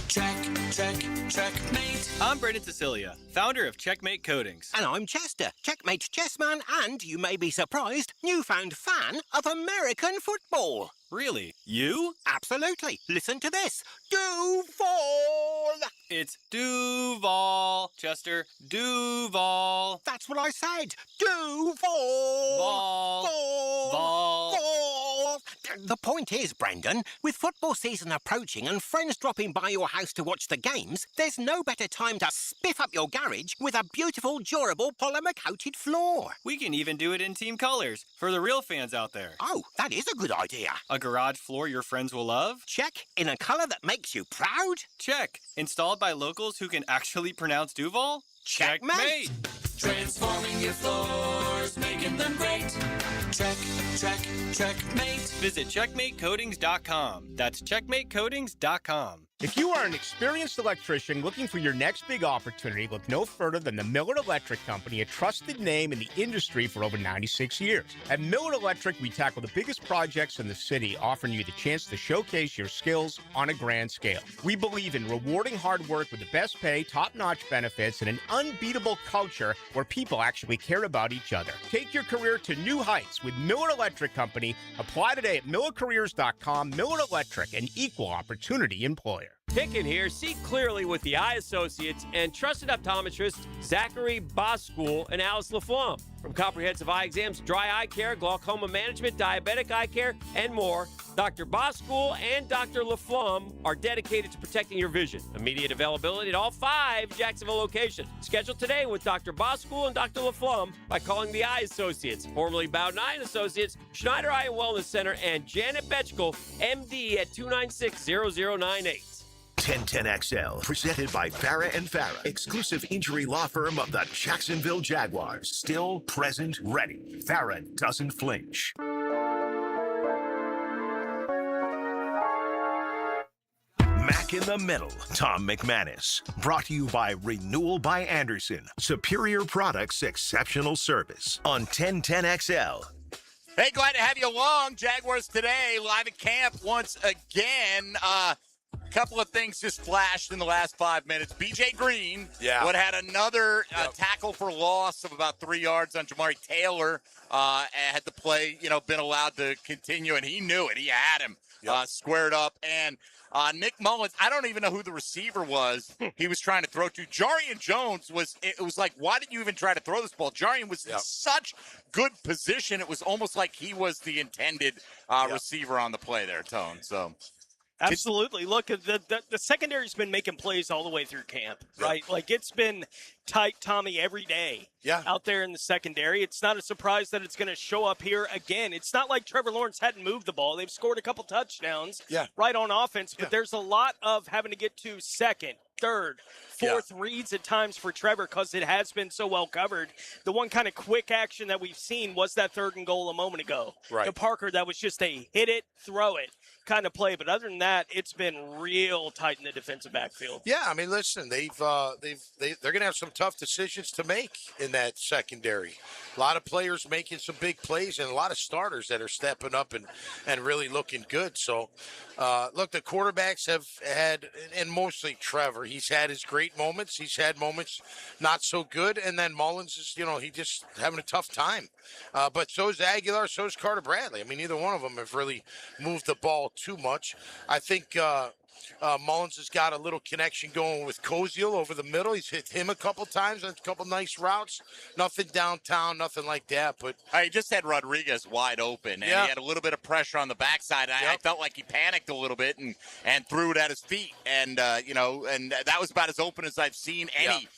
Checkmate. I'm Brendan Cecilia, founder of Checkmate Coatings. And I'm Chester, Checkmate's chessman, and, you may be surprised, newfound fan of American football. Really? You? Absolutely. Listen to this. Duval! It's Duval, Chester. Duval. That's what I said. Duval! Ball. Ball. Ball. The point is, Brendan, with football season approaching and friends dropping by your house to watch the games, there's no better time to spiff up your garage with a beautiful, durable, polymer-coated floor. We can even do it in team colors for the real fans out there. Oh, that is a good idea. A garage floor your friends will love? Check. In a color that makes you proud? Check. Installed by locals who can actually pronounce Duval? Checkmate. Transforming your floors, making them great. Checkmate. Visit checkmatecoatings.com. That's checkmatecoatings.com. If you are an experienced electrician looking for your next big opportunity, look no further than the Miller Electric Company, a trusted name in the industry for over 96 years. At Miller Electric, we tackle the biggest projects in the city, offering you the chance to showcase your skills on a grand scale. We believe in rewarding hard work with the best pay, top-notch benefits, and an unbeatable culture where people actually care about each other. Take your career to new heights with Miller Electric Company. Apply today at millercareers.com. Miller Electric, an equal opportunity employer. Hicken here. See clearly with the Eye Associates and trusted optometrists Zachary Boskool and Alice LaFlamme. From comprehensive eye exams, dry eye care, glaucoma management, diabetic eye care, and more, Dr. Boskool and Dr. LaFlamme are dedicated to protecting your vision. Immediate availability at all 5 Jacksonville locations. Schedule today with Dr. Boskool and Dr. LaFlamme by calling the Eye Associates, formerly Bowden Eye Associates, Schneider Eye and Wellness Center, and Janet Betchkel, MD at 296-0098. 1010XL, presented by Farah and Farah, exclusive injury law firm of the Jacksonville Jaguars. Still, present, ready. Farah doesn't flinch. Smack in the middle, Tom McManus. Brought to you by Renewal by Anderson. Superior products, exceptional service. On 1010XL. Hey, glad to have you along. Jaguars today, live at camp once again. Couple of things just flashed in the last 5 minutes. B.J. Green had another tackle for loss of about 3 yards on Jamari Taylor. Had the play, been allowed to continue, and he knew it. He had him squared up. And Nick Mullins, I don't even know who the receiver was he was trying to throw to. Jarian Jones it was like, why did you even try to throw this ball? Jarian was in such good position. It was almost like he was the intended receiver on the play there, Tone. So. Absolutely. Look, the secondary's been making plays all the way through camp, right? Like, it's been tight, Tommy, every day out there in the secondary. It's not a surprise that it's going to show up here again. It's not like Trevor Lawrence hadn't moved the ball. They've scored a couple touchdowns right on offense, but there's a lot of having to get to second, third, fourth reads at times for Trevor because it has been so well covered. The one kind of quick action that we've seen was that 3rd and goal a moment ago. Right. To Parker, that was just a hit it, throw it kind of play. But other than that, it's been real tight in the defensive backfield. Yeah, I mean, listen, they're going to have some tough decisions to make in that secondary. A lot of players making some big plays and a lot of starters that are stepping up and really looking good. So, look, the quarterbacks have had, and mostly Trevor, he's had his great moments. He's had moments not so good. And then Mullins is, he just having a tough time. But so is Aguilar, so is Carter Bradley. I mean, neither one of them have really moved the ball too much. I think Mullins has got a little connection going with Koziel over the middle. He's hit him a couple times on a couple nice routes. Nothing downtown, nothing like that. But I just had Rodriguez wide open, and he had a little bit of pressure on the backside. I felt like he panicked a little bit and threw it at his feet. And, and that was about as open as I've seen any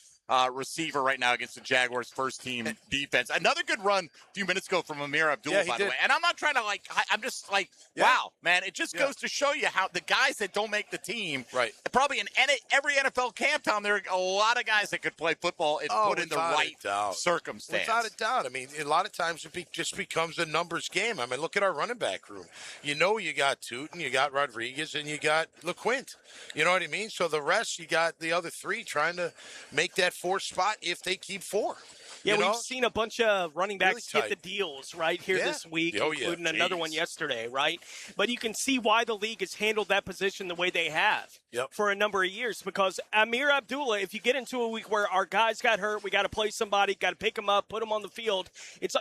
receiver right now against the Jaguars' first-team defense. Another good run a few minutes ago from Amir Abdullah, by the way. And I'm not trying to, I'm just like, wow, man, it just goes to show you how the guys that don't make the team, probably in every NFL camp, Tom, there are a lot of guys that could play football if put in the right circumstance. Without a doubt. I mean, a lot of times it just becomes a numbers game. I mean, look at our running back room. You got Tootin, you got Rodriguez, and you got LeQuint. You know what I mean? So the rest, you got the other 3 trying to make that 4th spot if they keep 4. Yeah, we've seen a bunch of running backs get the deals right here this week, including another one yesterday, right? But you can see why the league has handled that position the way they have for a number of years. Because Amir Abdullah, if you get into a week where our guys got hurt, we got to play somebody, got to pick them up, put them on the field.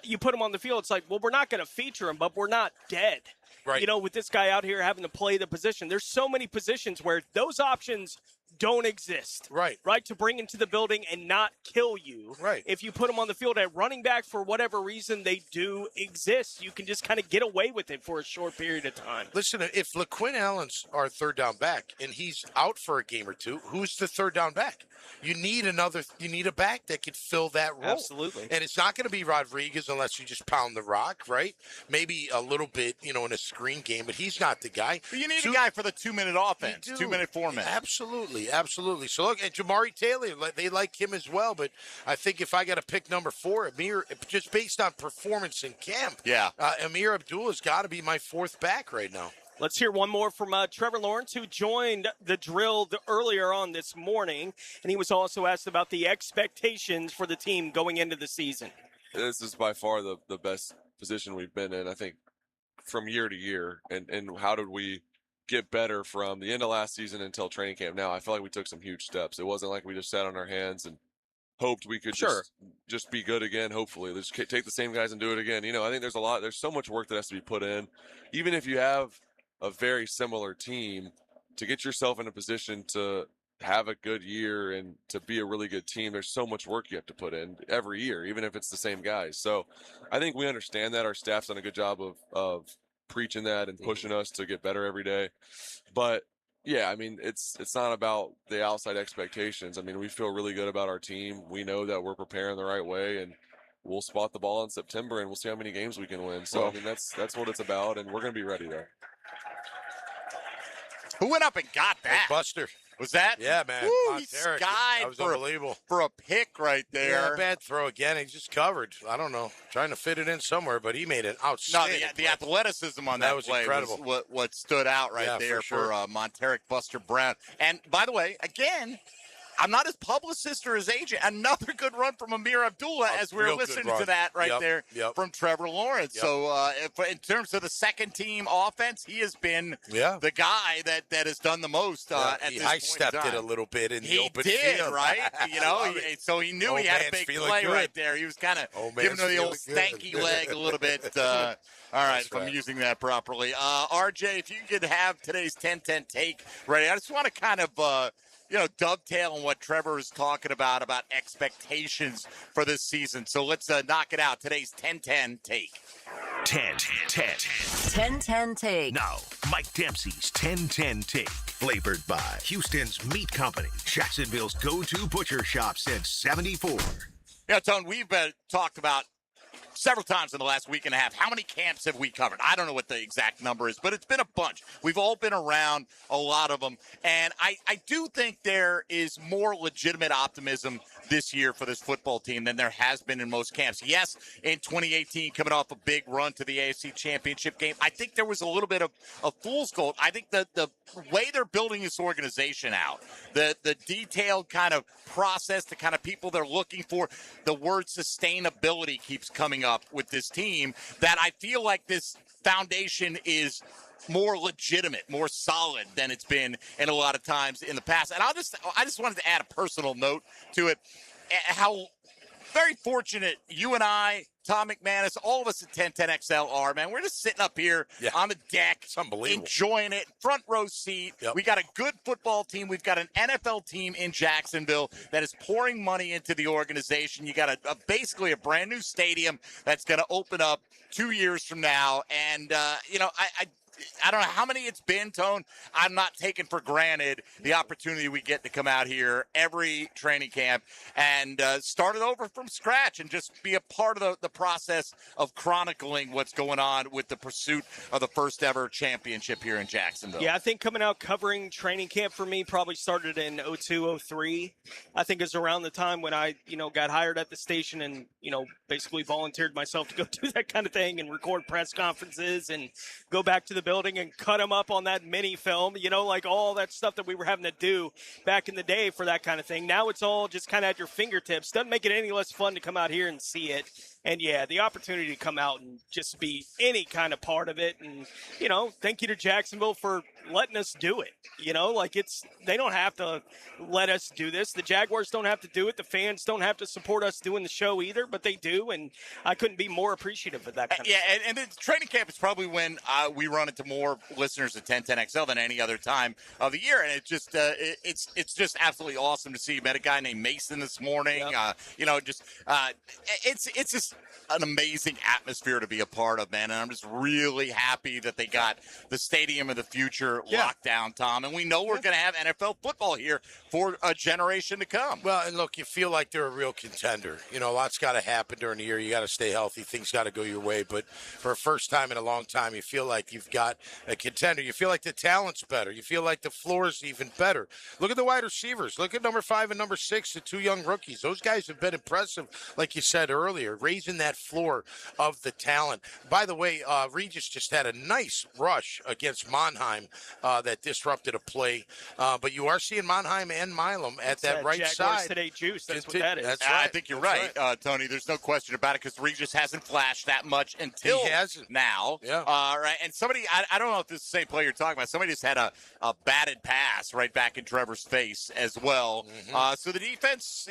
You put them on the field, it's like, well, we're not going to feature him, but we're not dead. Right. With this guy out here having to play the position. There's so many positions where those options don't exist. Right, to bring into the building and not kill you. Right. If you put them on the field at running back, for whatever reason, they do exist. You can just kind of get away with it for a short period of time. Listen, if LaQuinn Allen's our 3rd down back and he's out for a game or 2, who's the 3rd down back? You need a back that could fill that role. Absolutely. And it's not going to be Rodriguez unless you just pound the rock, right? Maybe a little bit, in a screen game, but he's not the guy. But you need a guy for the 2-minute offense, 2-minute format. Absolutely. So look, at Jamari Taylor, they like him as well, but I think if I got to pick number 4, Amir, just based on performance in camp, Amir Abdullah's got to be my 4th back right now. Let's hear one more from Trevor Lawrence, who joined the drill earlier on this morning, and he was also asked about the expectations for the team going into the season. This is by far the best position we've been in, I think, from year to year. And how did we get better from the end of last season until training camp now? I feel like we took some huge steps. It wasn't like we just sat on our hands and hoped we could just be good again. Hopefully, let's take the same guys and do it again. I think there's so much work that has to be put in. Even if you have a very similar team, to get yourself in a position to have a good year and to be a really good team, there's so much work you have to put in every year, even if it's the same guys. So I think we understand that. Our staff's done a good job of preaching that and pushing us to get better every day. But yeah, I mean, it's not about the outside expectations. I mean, we feel really good about our team. We know that we're preparing the right way, and we'll spot the ball in September, and we'll see how many games we can win. So, I mean, that's what it's about, and we're going to be ready there. Who went up and got that? Buster. Was that? Yeah, man. Woo, he Monteric, skied that was for, unbelievable. for a pick right there. Yeah, bad throw again. He just covered. I don't know. Trying to fit it in somewhere, but he made an outstanding the athleticism on that was play incredible. was what stood out right there for Monteric Buster Brown. And, by the way, again, I'm not his publicist or his agent. Another good run from Amir Abdullah as we were listening to that there from Trevor Lawrence. So in terms of the second-team offense, he has been the guy that has done the most at this point. I stepped it a little bit in the open field. He did, right? So he knew he had a big play good. right there. He was kind of giving him the old stanky leg a little bit. All right, if I'm using that properly. RJ, if you could have today's 10-10 take ready, I just want to kind of dovetail on what Trevor is talking about expectations for this season. So let's knock it out. Today's 10-10 take. 10-10 take. Now, Mike Dempsey's 10-10 take. Flavored by Houston's Meat Company, Jacksonville's go-to butcher shop since 74. Yeah, Tone, we've talked about several times in the last week and a half. How many camps have we covered? I don't know what the exact number is, but it's been a bunch. We've all been around a lot of them. And I do think there is more legitimate optimism this year for this football team than there has been in most camps. Yes, in 2018, coming off a big run to the AFC Championship game, I think there was a little bit of fool's gold. I think the way they're building this organization out, the detailed kind of process, the kind of people they're looking for, the word sustainability keeps coming up with this team, that I feel like this foundation is more legitimate, more solid than it's been in a lot of times in the past. And I just wanted to add a personal note to it. How very fortunate you and I, Tom McManus, all of us at 1010XL are, man. We're just sitting up here on the deck. It's unbelievable. Enjoying it, front row seat. We got a good football team. We've got an NFL team in Jacksonville that is pouring money into the organization. You got basically a brand new stadium that's going to open up 2 years from now. And, I don't know how many it's been, Tone. I'm not taking for granted the opportunity we get to come out here every training camp and start it over from scratch and just be a part of the process of chronicling what's going on with the pursuit of the first ever championship here in Jacksonville. Yeah, I think coming out covering training camp for me probably started in 02, 03. I think it's around the time when I, got hired at the station and, basically volunteered myself to go do that kind of thing and record press conferences and go back to the building and cut them up on that mini film, like all that stuff that we were having to do back in the day for that kind of thing. Now it's all just kind of at your fingertips. Doesn't make it any less fun to come out here and see it. And, yeah, the opportunity to come out and just be any kind of part of it. And, thank you to Jacksonville for letting us do it. They don't have to let us do this. The Jaguars don't have to do it. The fans don't have to support us doing the show either, but they do. And I couldn't be more appreciative of that kind of stuff. And the training camp is probably when we run into more listeners at 1010XL than any other time of the year. And it's just it's just absolutely awesome to see. Met a guy named Mason this morning. Yep. It's just an amazing atmosphere to be a part of, man. And I'm just really happy that they got the stadium of the future locked down, Tom. And we know we're going to have NFL football here for a generation to come. Well, and look, you feel like they're a real contender. A lot's got to happen during the year. You got to stay healthy. Things got to go your way. But for a first time in a long time, you feel like you've got a contender. You feel like the talent's better. You feel like the floor's even better. Look at the wide receivers. Look at number 5 and number 6, the 2 young rookies. Those guys have been impressive, like you said earlier, raising that floor of the talent. By the way, Regis just had a nice rush against Monheim that disrupted a play. But you are seeing Monheim and Milam at that right Jaguars side. Today juice. That's what that is. That's right. I think you're right, Tony. There's no question about it because Regis hasn't flashed that much until now. Yeah. Right. And somebody, I don't know if this is the same player you're talking about. Somebody just had a batted pass right back in Trevor's face as well. Mm-hmm. So the defense,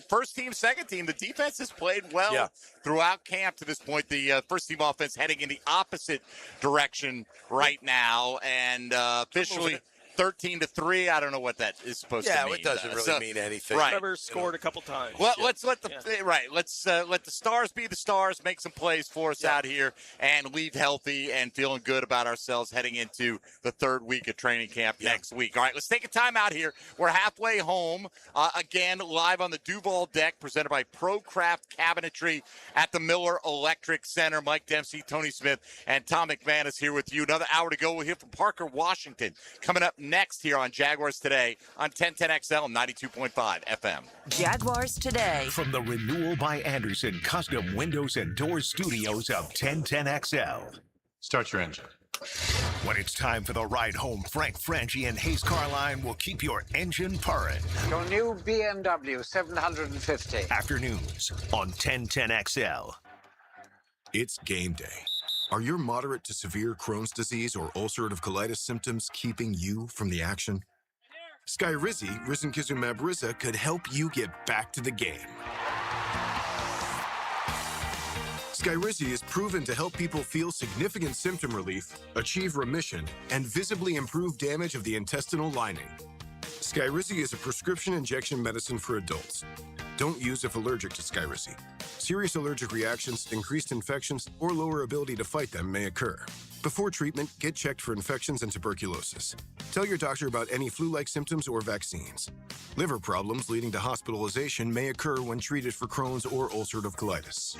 first team, second team, the defense has played well throughout camp to this point. The first team offense heading in the opposite direction right now, and officially 13-3. I don't know what that is supposed to mean. Yeah, it doesn't really mean anything. Right. Trevor scored a couple times. Well, let's let the let the stars be the stars, make some plays for us out here, and leave healthy and feeling good about ourselves heading into the third week of training camp next week. All right, let's take a time out here. We're halfway home. Again, live on the Duval deck, presented by ProCraft Cabinetry at the Miller Electric Center. Mike Dempsey, Tony Smith, and Tom McManus here with you. Another hour to go. We'll hear from Parker Washington coming up next here on Jaguars Today on 1010XL 92.5 FM. Jaguars Today. From the Renewal by Anderson Custom Windows and Doors Studios of 1010XL. Start your engine. When it's time for the ride home, Frank Franchi and Hayes Carline will keep your engine purring. Your new BMW 750. Afternoons on 1010XL. It's game day. Are your moderate to severe Crohn's disease or ulcerative colitis symptoms keeping you from the action? Skyrizi, risankizumab Riza, could help you get back to the game. Skyrizi is proven to help people feel significant symptom relief, achieve remission, and visibly improve damage of the intestinal lining. Skyrizi is a prescription injection medicine for adults. Don't use if allergic to Skyrizi. Serious allergic reactions, increased infections, or lower ability to fight them may occur. Before treatment, get checked for infections and tuberculosis. Tell your doctor about any flu-like symptoms or vaccines. Liver problems leading to hospitalization may occur when treated for Crohn's or ulcerative colitis.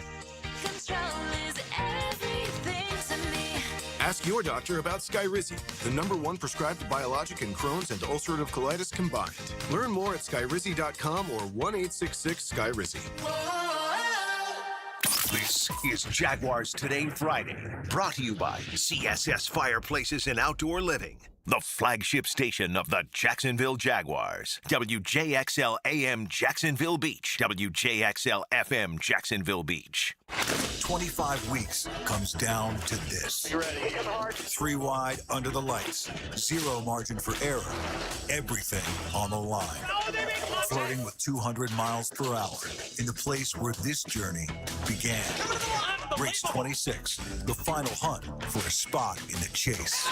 Ask your doctor about Skyrizi, the #1 prescribed biologic in Crohn's and ulcerative colitis combined. Learn more at skyrizi.com or 1-866-SKYRIZI. This is Jaguars Today Friday, brought to you by CSS Fireplaces and Outdoor Living, the flagship station of the Jacksonville Jaguars. WJXL AM Jacksonville Beach, WJXL FM Jacksonville Beach. 25 weeks comes down to this. You ready? 3 wide under the lights. 0 margin for error. Everything on the line. Flirting with 200 miles per hour in the place where this journey began. Race 26, the final hunt for a spot in the chase.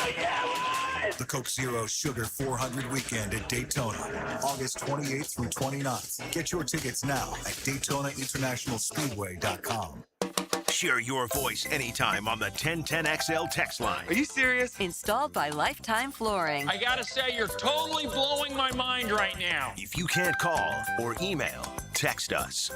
The Coke Zero Sugar 400 weekend at Daytona, August 28th through 29th. Get your tickets now at DaytonaInternationalSpeedway.com. Share your voice anytime on the 1010XL text line. Are you serious? Installed by Lifetime Flooring. I gotta say, you're totally blowing my mind right now. If you can't call or email, text us.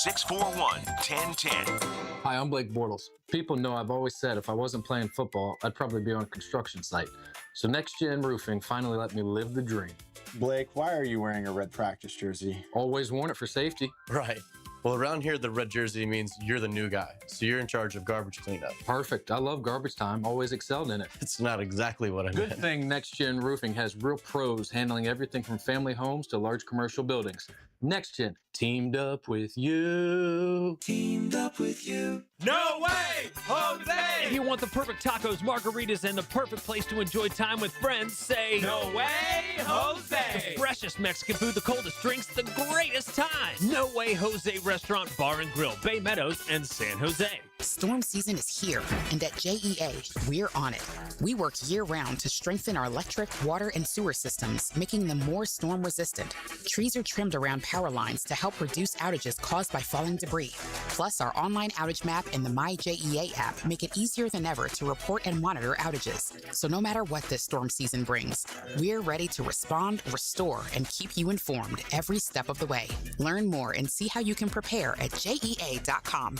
641-1010. Hi, I'm Blake Bortles. People know I've always said if I wasn't playing football, I'd probably be on a construction site. So Next Gen Roofing finally let me live the dream. Blake, why are you wearing a red practice jersey? Always worn it for safety. Right. Well, around here, the red jersey means you're the new guy, so you're in charge of garbage cleanup. Perfect. I love garbage time. Always excelled in it. It's not exactly what I meant. Good thing Next Gen Roofing has real pros handling everything from family homes to large commercial buildings. Next Gen, teamed up with you. Teamed up with you. No way, Jose! If you want the perfect tacos, margaritas, and the perfect place to enjoy time with friends, say No way, Jose! The freshest Mexican food, the coldest drinks, the greatest time. No Way Jose Restaurant, Bar and Grill, Bay Meadows, and San Jose. Storm season is here, and at JEA, we're on it. We work year-round to strengthen our electric, water, and sewer systems, making them more storm-resistant. Trees are trimmed around power lines to help reduce outages caused by falling debris. Plus, our online outage map and the MyJEA app make it easier than ever to report and monitor outages. So no matter what this storm season brings, we're ready to respond, restore, and keep you informed every step of the way. Learn more and see how you can prepare at JEA.com.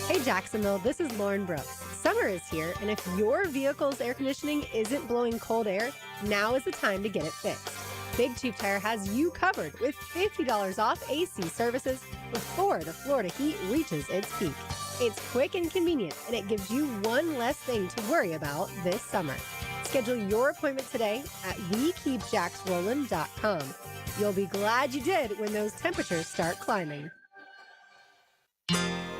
Hey Jacksonville, this is Lauren Brooks. Summer is here, and if your vehicle's air conditioning isn't blowing cold air, now is the time to get it fixed. Big Tube Tire has you covered with $50 off AC services before the Florida heat reaches its peak. It's quick and convenient, and it gives you one less thing to worry about this summer. Schedule your appointment today at WeKeepJacksRollin.com. You'll be glad you did when those temperatures start climbing.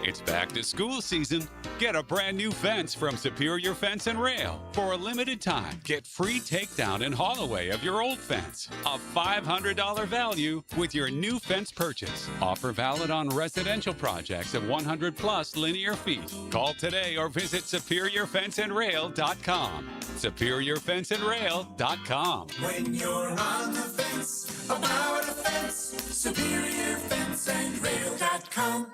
It's back to school season. Get a brand new fence from Superior Fence and Rail. For a limited time, get free takedown and haul away of your old fence. A $500 value with your new fence purchase. Offer valid on residential projects of 100 plus linear feet. Call today or visit SuperiorFenceandRail.com. SuperiorFenceandRail.com. When you're on the fence, about a fence, SuperiorFenceandRail.com.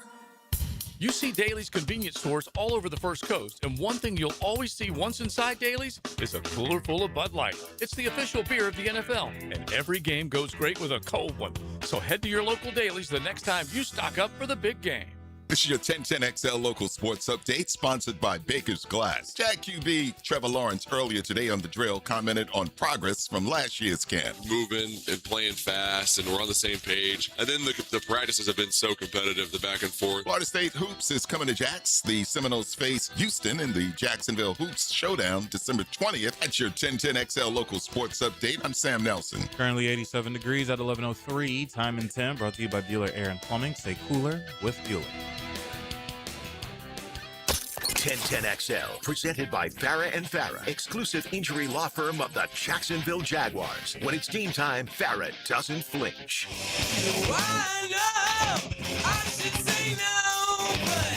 You see Daly's convenience stores all over the First Coast, and one thing you'll always see once inside Daly's is a cooler full of Bud Light. It's the official beer of the NFL, and every game goes great with a cold one. So head to your local Daly's the next time you stock up for the big game. This is your 1010XL local sports update, sponsored by Baker's Glass. Jag QB Trevor Lawrence earlier today on The Drill commented on progress from last year's camp. Moving and playing fast, and we're on the same page. And then the practices have been so competitive, the back and forth. Florida State Hoops is coming to Jax. The Seminoles face Houston in the Jacksonville Hoops Showdown December 20th. That's your 1010XL local sports update. I'm Sam Nelson. Currently 87 degrees at 11:03. Time and 10 brought to you by Bueller Air and Plumbing. Stay cooler with Bueller. 1010XL, presented by Farah and Farah, exclusive injury law firm of the Jacksonville Jaguars. When it's game time, Farah doesn't flinch. I know I should say no, but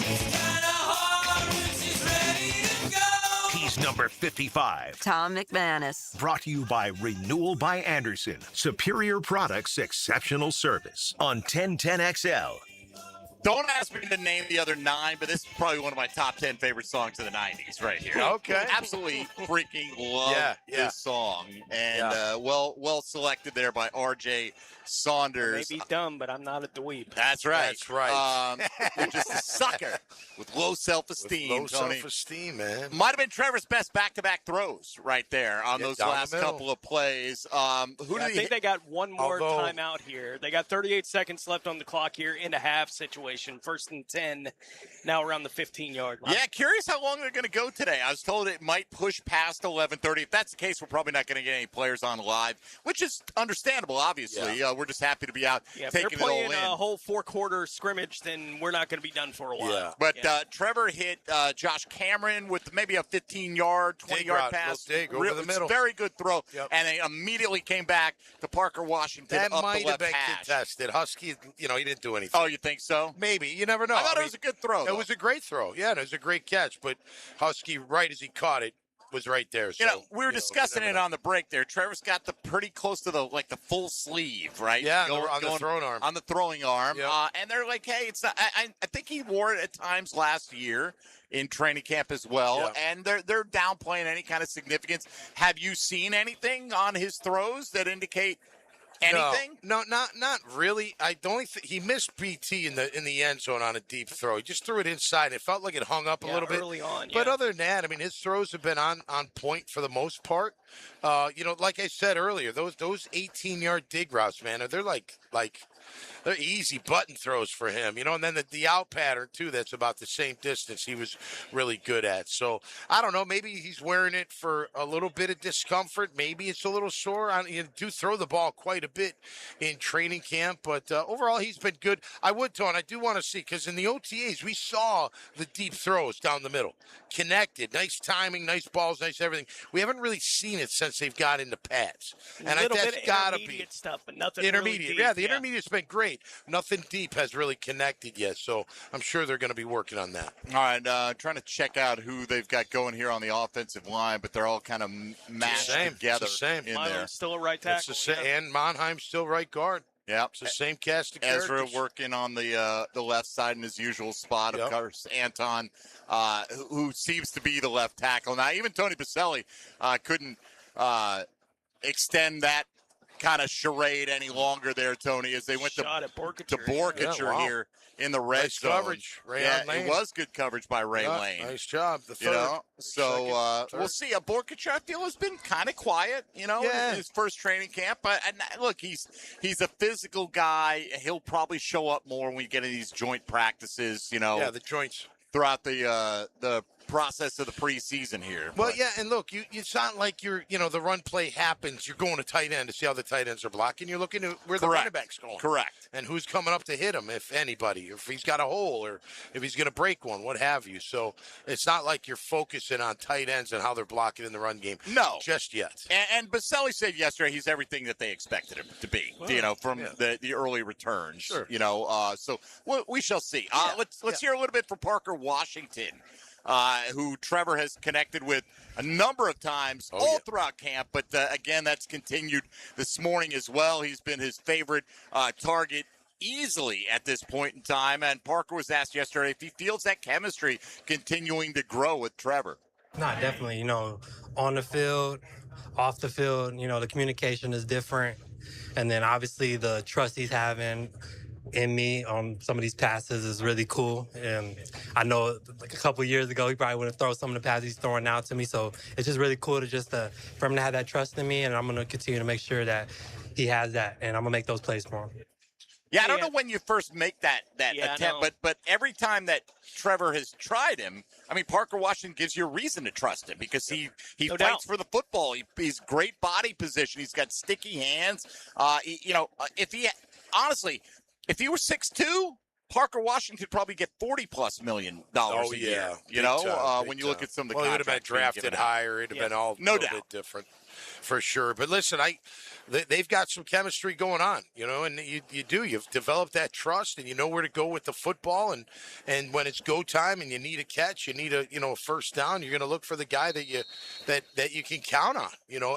it's kinda hard when she's ready to go. He's number 55. Tom McManus. Brought to you by Renewal by Anderson. Superior products, exceptional service. On 1010XL. Don't ask me to name the other 9, but this is probably one of my top 10 favorite songs of the 90s right here. Okay. Absolutely freaking love this song. And well selected there by R.J. Saunders. I may be dumb, but I'm not a dweeb. That's right. That's right. You're just a sucker with low self-esteem, Low Tony. self-esteem, man. Might have been Trevor's best back-to-back throws right there on those down the last middle. couple of plays. I think they got one more Although- timeout here. They got 38 seconds left on the clock here in a half situation. 1st and 10, now around the 15-yard line. Yeah, curious how long they're going to go today. I was told it might push past 11:30. If that's the case, we're probably not going to get any players on live, which is understandable, obviously. We're just happy to be out Yeah, if taking they're playing it all in. a whole 4-quarter scrimmage, then we're not going to be done for a while. Yeah. But Trevor hit Josh Cameron with maybe a 15-yard, 20-yard pass. Little dig over the middle. It's a very good throw. Yep. And they immediately came back to Parker Washington That up might the have left been hash. contested. Husky, he didn't do anything. Oh, you think so? Maybe. You never know. I thought it was a good throw, It though. was a great throw. Yeah, it was a great catch. But Husky, right as he caught it, was right there. So, we were discussing it on the break there. Trevor's got the pretty close to the full sleeve, right? Yeah, on the throwing arm. On the throwing arm. Yep. And they're like, hey, it's not. I think he wore it at times last year in training camp as well. Yeah. And they're downplaying any kind of significance. Have you seen anything on his throws that indicate anything? No, not really. He missed BT in the end zone on a deep throw. He just threw it inside. It felt like it hung up a little bit early on. But other than that, his throws have been on point for the most part. Like I said earlier, those 18-yard dig routes, man, they're like they're easy button throws for him, and then the out pattern too. That's about the same distance he was really good at. So I don't know. Maybe he's wearing it for a little bit of discomfort. Maybe it's a little sore. You do throw the ball quite a bit in training camp, but overall he's been good. I do want to see, because in the OTAs we saw the deep throws down the middle, connected, nice timing, nice balls, nice everything. We haven't really seen it since they've got into pads, and that's got to be stuff, but nothing intermediate. Really deep. Yeah, the intermediate's been great. Nothing deep has really connected yet, so I'm sure they're going to be working on that. All right, trying to check out who they've got going here on the offensive line, but they're all kind of mashed together It's the same. in there. Still a right tackle. And Monheim's still right guard. Yep. It's the same cast of Ezra characters. working on the left side in his usual spot. Of course, Anton, who seems to be the left tackle. Now, even Tony Baselli couldn't extend that kind of charade any longer there, Tony, as they went to Borkature here in the red nice zone. coverage. It was good coverage by Ray Lane. Nice job. The third. We'll see. Borkature, I feel, has been kind of quiet, in his first training camp. But look, he's a physical guy. He'll probably show up more when we get in these joint practices, Yeah, the joints. Throughout the process of the preseason here. Well, yeah, and look, it's not like the run play happens. You're going to tight end to see how the tight ends are blocking. You're looking at where the running back's going. Correct. And who's coming up to hit him, if anybody, if he's got a hole or if he's going to break one, what have you. So it's not like you're focusing on tight ends and how they're blocking in the run game. No. Just yet. And Baselli said yesterday he's everything that they expected him to be, from the early returns. Sure. So we shall see. Let's hear a little bit from Parker Washington, who Trevor has connected with a number of times throughout camp. But, again, that's continued this morning as well. He's been his favorite target easily at this point in time. And Parker was asked yesterday if he feels that chemistry continuing to grow with Trevor. No, definitely. On the field, off the field, the communication is different. And then obviously the trust he's having in me on some of these passes is really cool. And I know like a couple years ago, he probably wouldn't throw some of the passes he's throwing now to me. So it's just really cool to for him to have that trust in me. And I'm going to continue to make sure that he has that. And I'm going to make those plays for him. Yeah, I don't know when you first make that attempt, but every time that Trevor has tried him, I mean, Parker Washington gives you a reason to trust him because he fights for the football. He's great body position. He's got sticky hands. If he were 6'2", Parker Washington probably get $40+ million a year. When you look at some of the he would have been contracts drafted higher. It'd have been all no a doubt bit different. For sure. But listen, they've got some chemistry going on, and you've developed that trust and you know where to go with the football. And when it's go time and you need a catch, you need a first down, you're going to look for the guy that you can count on,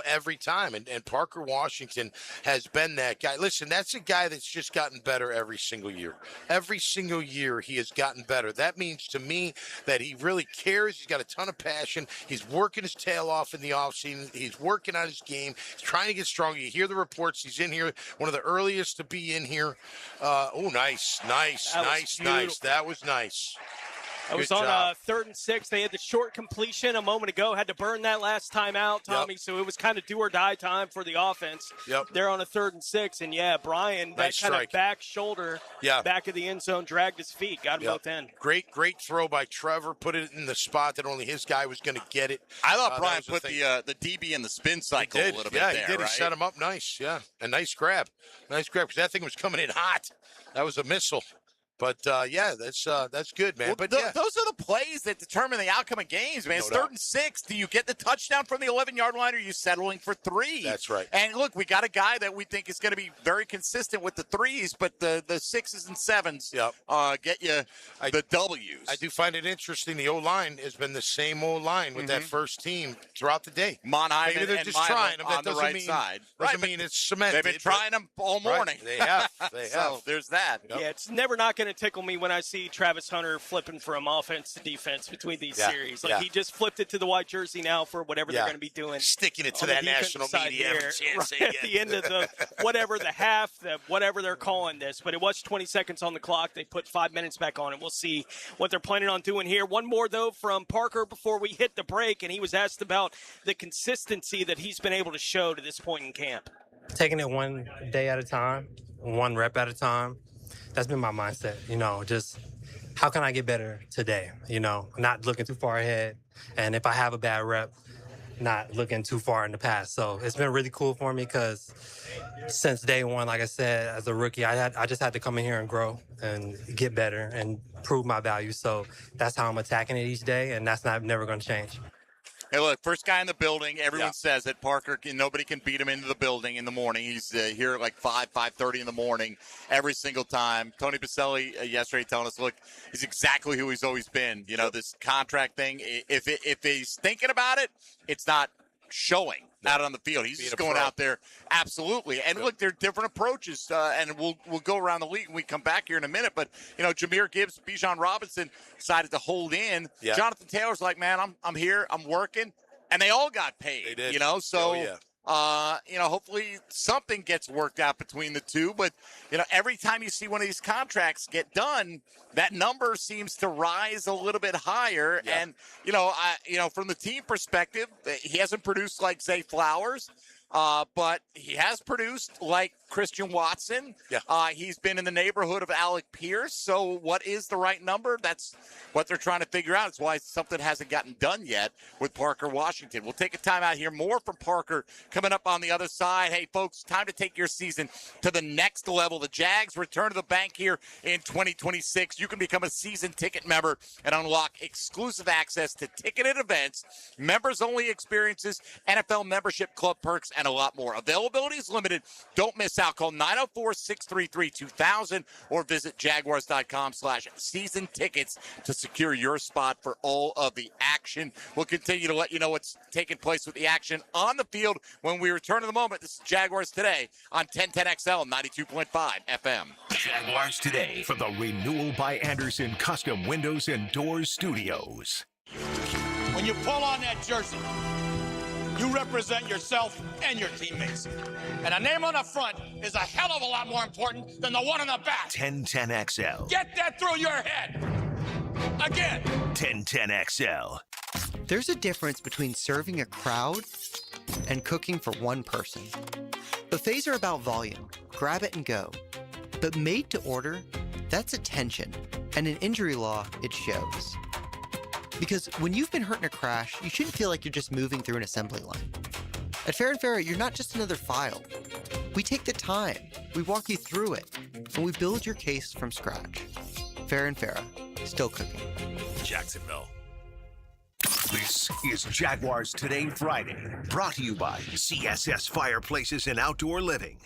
every time. And Parker Washington has been that guy. Listen, that's a guy that's just gotten better every single year. Every single year he has gotten better. That means to me that he really cares. He's got a ton of passion. He's working his tail off in the offseason. He's working on his game. He's trying to get stronger. You hear the reports. He's in here, one of the earliest to be in here. Nice. That was nice. I was on 3rd and 6. They had the short completion a moment ago. Had to burn that last time out, Tommy. Yep. So it was kind of do or die time for the offense. Yep. They're on a 3rd and 6. And, Brian, nice that kind strike. of back shoulder, back of the end zone, dragged his feet, got him both in. Great throw by Trevor. Put it in the spot that only his guy was going to get it. I thought Brian put the DB in the spin cycle a little bit there. Yeah, he did. Right? He set him up nice. Yeah, a nice grab. Because that thing was coming in hot. That was a missile. But, that's good, man. Well, but those are the plays that determine the outcome of games, man. It's 3rd and 6. Do you get the touchdown from the 11-yard line, or are you settling for 3? That's right. And, look, we got a guy that we think is going to be very consistent with the 3s, but the 6s and 7s get you the W's. I do find it interesting. The O-line has been the same O-line with that first team throughout the day. Monheim Maybe they're and just Milo trying them. on the right side. Doesn't mean it's cemented. They've been trying them all morning. Right. They have. So there's that. Yep. Yeah, it's never not going to tickle me when I see Travis Hunter flipping from offense to defense between these series. Like he just flipped it to the white jersey now for whatever they're going to be doing. Sticking it to that national media. Right at the end of the half, whatever they're calling this. But it was 20 seconds on the clock. They put 5 minutes back on it. We'll see what they're planning on doing here. One more, though, from Parker before we hit the break, and he was asked about the consistency that he's been able to show to this point in camp. Taking it one day at a time, one rep at a time. That's been my mindset, just how can I get better today, not looking too far ahead. And if I have a bad rep, not looking too far in the past. So it's been really cool for me because since day one, like I said, as a rookie, I just had to come in here and grow and get better and prove my value. So that's how I'm attacking it each day, and that's never going to change. Hey, look, first guy in the building. Everyone says that Parker, nobody can beat him into the building in the morning. He's here at like 5:30 in the morning every single time. Tony Baselli yesterday telling us, look, he's exactly who he's always been. This contract thing, if he's thinking about it, it's not showing out on the field. He's just going out there. Absolutely. And look, there are different approaches, and we'll go around the league when we come back here in a minute. But, Jahmyr Gibbs, Bijan Robinson decided to hold in. Yeah. Jonathan Taylor's like, man, I'm here. I'm working. And they all got paid, they did. So, hopefully something gets worked out between the two. But, every time you see one of these contracts get done, that number seems to rise a little bit higher. Yeah. And, from the team perspective, he hasn't produced like Zay Flowers, but he has produced like Christian Watson. Yeah. He's been in the neighborhood of Alec Pierce. So what is the right number? That's what they're trying to figure out. It's why something hasn't gotten done yet with Parker Washington. We'll take a time out here. More from Parker coming up on the other side. Hey, folks, time to take your season to the next level. The Jags return to the bank here in 2026. You can become a season ticket member and unlock exclusive access to ticketed events, members-only experiences, NFL membership club perks, and a lot more. Availability is limited. Don't miss out. Call 904-633-2000 or visit jaguars.com/season tickets to secure your spot for all of the action. We'll continue to let you know what's taking place with the action on the field when we return to the moment. This is Jaguars Today on 1010XL 92.5 FM. Jaguars Today from the Renewal by Anderson Custom Windows and Doors Studios. When you pull on that jersey, you represent yourself and your teammates. And a name on the front is a hell of a lot more important than the one on the back. 1010XL. Get that through your head. Again. 1010XL. There's a difference between serving a crowd and cooking for one person. Buffets are about volume, grab it and go. But made to order, that's attention. And in injury law, it shows. Because when you've been hurt in a crash, you shouldn't feel like you're just moving through an assembly line. At Fair and Fair, you're not just another file. We take the time, we walk you through it, and we build your case from scratch. Fair and Fair, still cooking. Jacksonville. This is Jaguars Today Friday, brought to you by CSS Fireplaces and Outdoor Living.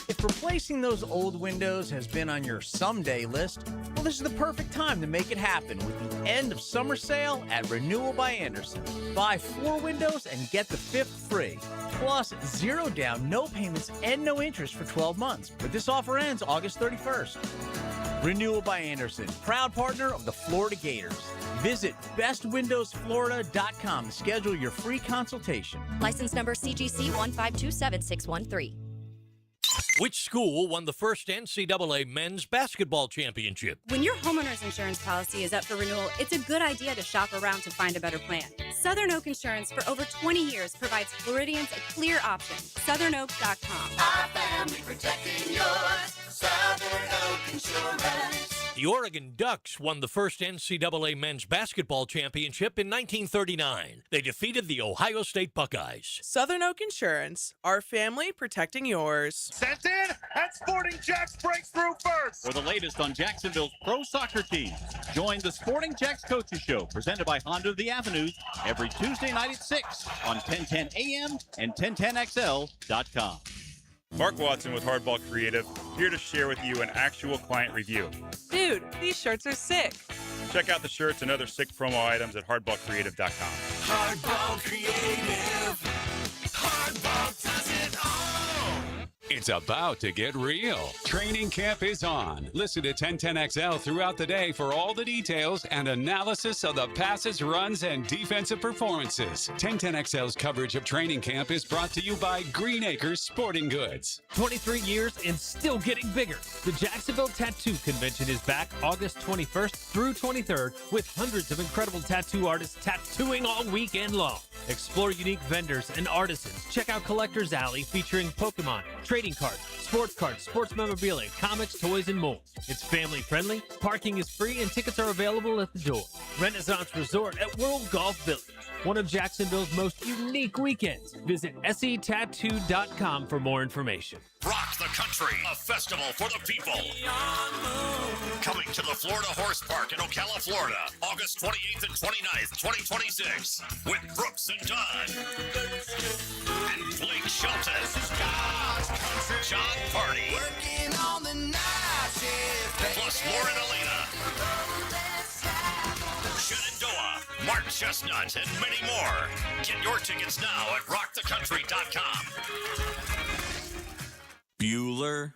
If replacing those old windows has been on your someday list, well, this is the perfect time to make it happen with the end of summer sale at Renewal by Anderson. Buy 4 windows and get the 5th free. Plus, 0 down, no payments, and no interest for 12 months. But this offer ends August 31st. Renewal by Anderson, proud partner of the Florida Gators. Visit bestwindowsflorida.com to schedule your free consultation. License number CGC 1527613. Which school won the first NCAA men's basketball championship? When your homeowner's insurance policy is up for renewal, it's a good idea to shop around to find a better plan. Southern Oak Insurance for over 20 years provides Floridians a clear option. SouthernOak.com. Our family protecting yours. Southern Oak Insurance. The Oregon Ducks won the first NCAA men's basketball championship in 1939. They defeated the Ohio State Buckeyes. Southern Oak Insurance, our family protecting yours. Sent in, and Sporting Jacks breaks through first. For the latest on Jacksonville's pro soccer team, join the Sporting Jacks Coaches Show, presented by Honda of the Avenues, every Tuesday night at 6 on 1010 AM and 1010XL.com. Mark Watson with Hardball Creative, here to share with you an actual client review. Dude, these shirts are sick. Check out the shirts and other sick promo items at hardballcreative.com. Hardball Creative. Hardball does it all. It's about to get real. Training camp is on. Listen to 1010XL throughout the day for all the details and analysis of the passes, runs, and defensive performances. 1010XL's coverage of training camp is brought to you by Green Acres Sporting Goods. 23 years and still getting bigger. The Jacksonville Tattoo Convention is back August 21st through 23rd with hundreds of incredible tattoo artists tattooing all weekend long. Explore unique vendors and artisans. Check out Collector's Alley featuring Pokemon, trading cards, sports memorabilia, comics, toys, and more. It's family friendly, parking is free, and tickets are available at the door. Renaissance Resort at World Golf Village, one of Jacksonville's most unique weekends. Visit setattoo.com for more information. Rock the Country, a festival for the people. Coming to the Florida Horse Park in Ocala, Florida, August 28th and 29th, 2026, with Brooks and Dunn and Blake Shelton, John Party, Working on the night shift. plus Lauren Alina, Shenandoah, Mark Chestnut, and many more. Get your tickets now at rockthecountry.com. Bueller.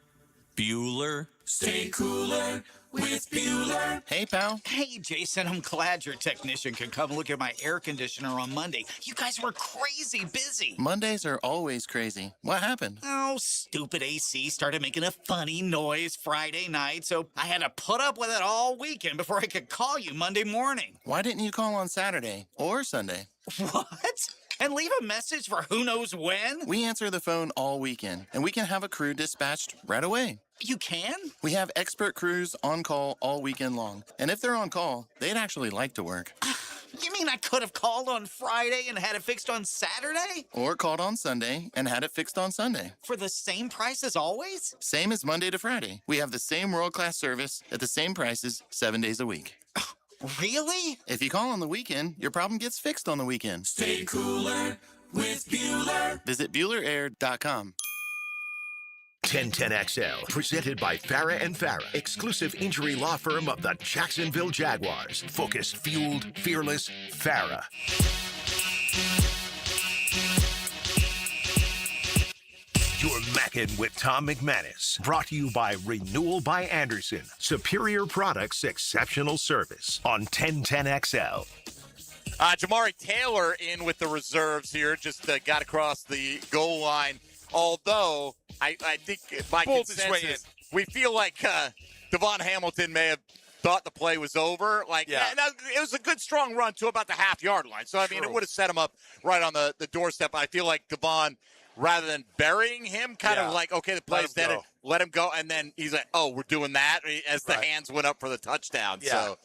Stay cooler with Bueller. Hey, pal. Hey, Jason, I'm glad your technician can come look at my air conditioner on Monday. You guys were crazy busy. Mondays are always crazy. What happened? Oh, stupid AC started making a funny noise Friday night, so I had to put up with it all weekend before I could call you Monday morning. Why didn't you call on Saturday or Sunday? What? And leave a message for who knows when? We answer the phone all weekend, and we can have a crew dispatched right away. You can? We have expert crews on call all weekend long. And if they're on call, they'd actually like to work. You mean I could have called on Friday and had it fixed on Saturday? Or called on Sunday and had it fixed on Sunday. For the same price as always? Same as Monday to Friday. We have the same world-class service at the same prices 7 days a week. Really? If you call on the weekend, your problem gets fixed on the weekend. Stay cooler with Bueller. Visit BuellerAir.com. 1010XL, presented by Farah and Farah, exclusive injury law firm of the Jacksonville Jaguars. Focused, fueled, fearless, Farah. You're Mackin' with Tom McManus. Brought to you by Renewal by Anderson. Superior products, exceptional service on 1010XL. Jamari Taylor in with the reserves here. Just got across the goal line. Although, I think by consensus, we feel like Devon Hamilton may have thought the play was over. It was a good, strong run to about the half-yard line. So, I mean, it would have set him up right on the doorstep. I feel like Devon, rather than burying him, kind of like, okay, the play's dead, let him go. And then he's like, oh, we're doing that as the hands went up for the touchdown. Yeah,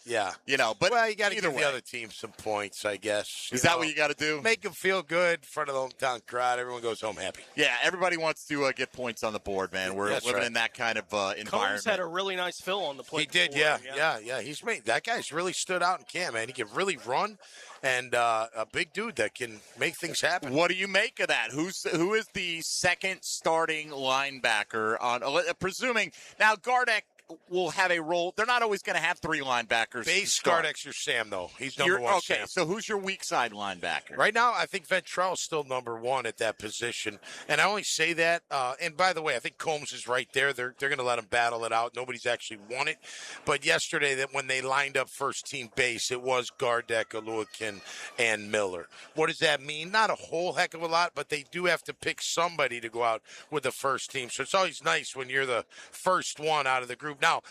so, but you got to give the other team some points, I guess. Is that what you got to do? Make them feel good in front of the hometown crowd. Everyone goes home happy. Yeah, everybody wants to get points on the board, man. We're living in that kind of environment. Combs had a really nice fill on the play. He did, yeah. He's made that guy's really stood out in camp, man. He can really run, and a big dude that can make things happen. What do you make of that? Who is the second starting linebacker on? Presuming now Gardeck will have a role. They're not always going to have three linebackers. Base Gardeck's your Sam, though. He's number one. Okay, Sam. so who's your weak side linebacker? Right now, I think Ventrell's still number one at that position. And I only say that. And by the way, I think Combs is right there. They're going to let him battle it out. Nobody's actually won it. But yesterday, when they lined up first team base, it was Gardeck, Aluakin, and Miller. What does that mean? Not a whole heck of a lot, but they do have to pick somebody to go out with the first team. So it's always nice when you're the first one out of the group. Now,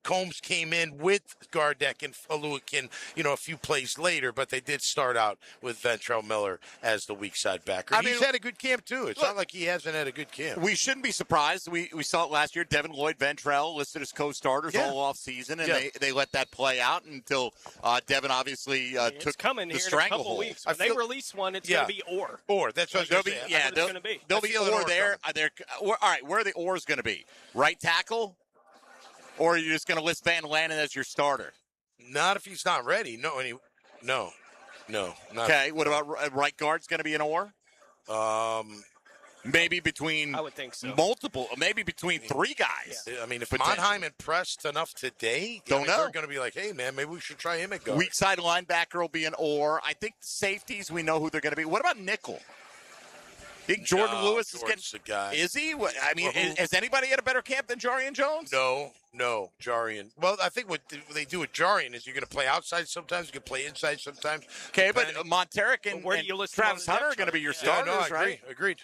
Combs came in with Gardeck and Aluakin, a few plays later, but they did start out with Ventrell Miller as the weak side backer. He's had a good camp, too. It's not like he hasn't had a good camp. We shouldn't be surprised. We saw it last year. Devin Lloyd, Ventrell listed as co-starters all off season, and they let that play out until Devin obviously took the stranglehold. Weeks. When they release one, it's going to be Orr. Orr, that's what there'll be. Yeah, there'll be Orr there. All right, where are the Orrs going to be? Right tackle? Or are you just going to list Van Lanen as your starter? Not if he's not ready. No. Okay, what about right guard's going to be an Orr? Maybe between I would think so. Maybe between three guys. Yeah. I mean, if Monheim impressed enough today, know. They're going to be like, hey, man, maybe we should try him at guard. Weak side linebacker will be an Orr. I think the safeties, we know who they're going to be. What about nickel? You think Jordan Lewis is getting the guy? Is he? I mean, has anybody had a better camp than Jarian Jones? No, Jarian. Well, I think what they do with Jarian is you're going to play outside sometimes, you can play inside sometimes. Okay, but Monteric and Travis Hunter are going to be your starters, right? Agreed.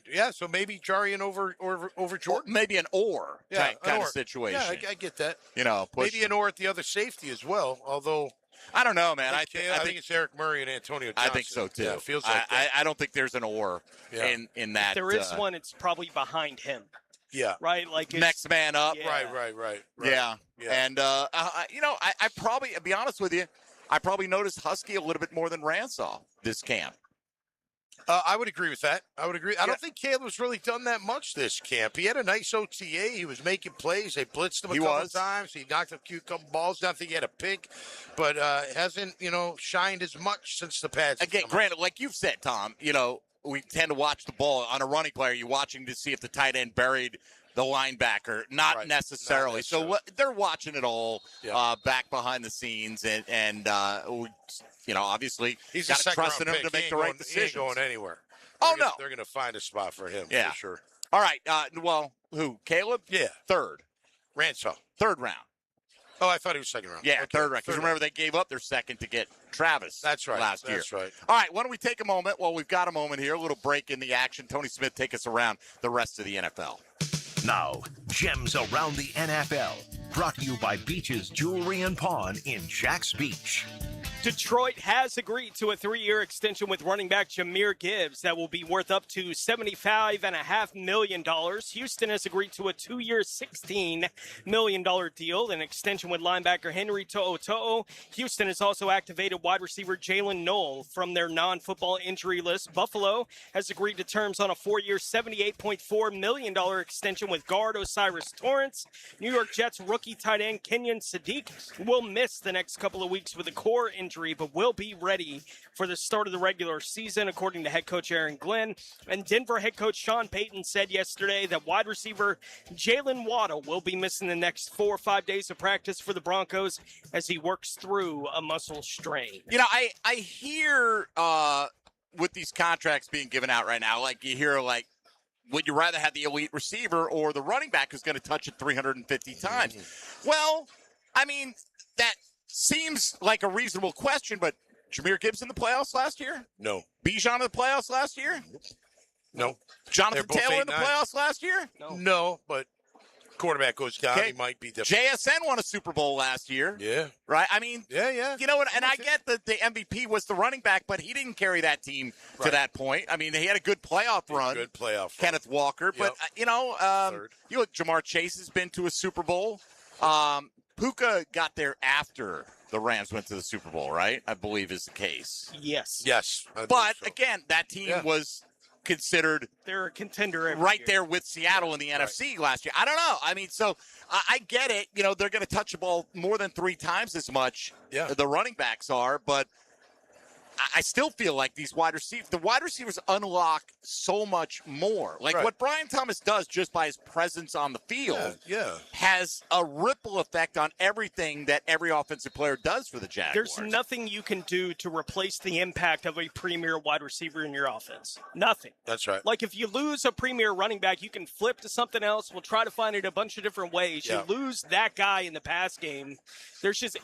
Yeah, so maybe Jarian over Jordan. Maybe an Orr kind of situation. Yeah, I get that. Maybe an Orr at the other safety as well, although I don't know, man. I think it's Eric Murray and Antonio Johnson. I think so, too. Yeah, it feels like that. I don't think there's an Orr in that. If there is one, it's probably behind him. Yeah. Right? Like next man up. Yeah. Right. Yeah. And, I probably, to be honest with you, I probably noticed Husky a little bit more than Ransaw this camp. I would agree with that. I don't think Caleb's really done that much this camp. He had a nice OTA. He was making plays. They blitzed him a couple of times. He knocked a couple balls. Not that he had a pick, but hasn't, shined as much since the pads. Again, granted, like you've said, Tom, we tend to watch the ball on a running player. You're watching to see if the tight end buried the linebacker, not necessarily. So they're watching it all back behind the scenes, and obviously he's got to trust in him to make the right decisions. He ain't going anywhere. They're going to find a spot for him for sure. All right. Who? Caleb? Yeah. Third. Ransaw. Third round. Oh, I thought he was second round. Yeah, third round. Because remember, they gave up their second to get Travis. That's right. Last year. That's right. All right. Why don't we take a moment? Well, we've got a moment here. A little break in the action. Tony Smith, take us around the rest of the NFL. Now, gems around the NFL. Brought to you by Beach's Jewelry and Pawn in Jax Beach. Detroit has agreed to a 3-year extension with running back Jahmyr Gibbs that will be worth up to $75.5 million. Houston has agreed to a 2-year, $16 million deal, an extension with linebacker Henry To'o. Houston has also activated wide receiver Jalen Noel from their non-football injury list. Buffalo has agreed to terms on a 4-year, $78.4 million extension with guard Osiris Torrance. New York Jets rookie tight end Kenyon Sadiq will miss the next couple of weeks with a core injury, but will be ready for the start of the regular season, according to head coach Aaron Glenn. And Denver head coach Sean Payton said yesterday that wide receiver Jalen Waddle will be missing the next 4 or 5 days of practice for the Broncos as he works through a muscle strain. I hear with these contracts being given out right now, like you hear would you rather have the elite receiver or the running back who's going to touch it 350 times? Well, I mean, that seems like a reasonable question, but Jahmyr Gibbs in the playoffs last year? No. Bijan in the playoffs last year? No. Jonathan They're both Taylor in the 8-9. playoffs last year? No, but quarterback goes down. He might be different. JSN won a Super Bowl last year. Yeah. Right? I mean, yeah. You know what? And I get that the MVP was the running back, but he didn't carry that team to that point. I mean, he had a good playoff run. Good playoff run. Kenneth Walker. But, you look, Jamar Chase has been to a Super Bowl. Puka got there after the Rams went to the Super Bowl, right? I believe is the case. Yes. Yes. But, again, that team was considered they're a contender right there with Seattle in the NFC last year. I don't know. I mean, so I get it. You know, they're going to touch the ball more than 3 times as much. The running backs are, but I still feel like the wide receivers unlock so much more. Like what Brian Thomas does just by his presence on the field has a ripple effect on everything that every offensive player does for the Jaguars. There's nothing you can do to replace the impact of a premier wide receiver in your offense. Nothing. That's right. Like if you lose a premier running back, you can flip to something else. We'll try to find it a bunch of different ways. You lose that guy in the pass game.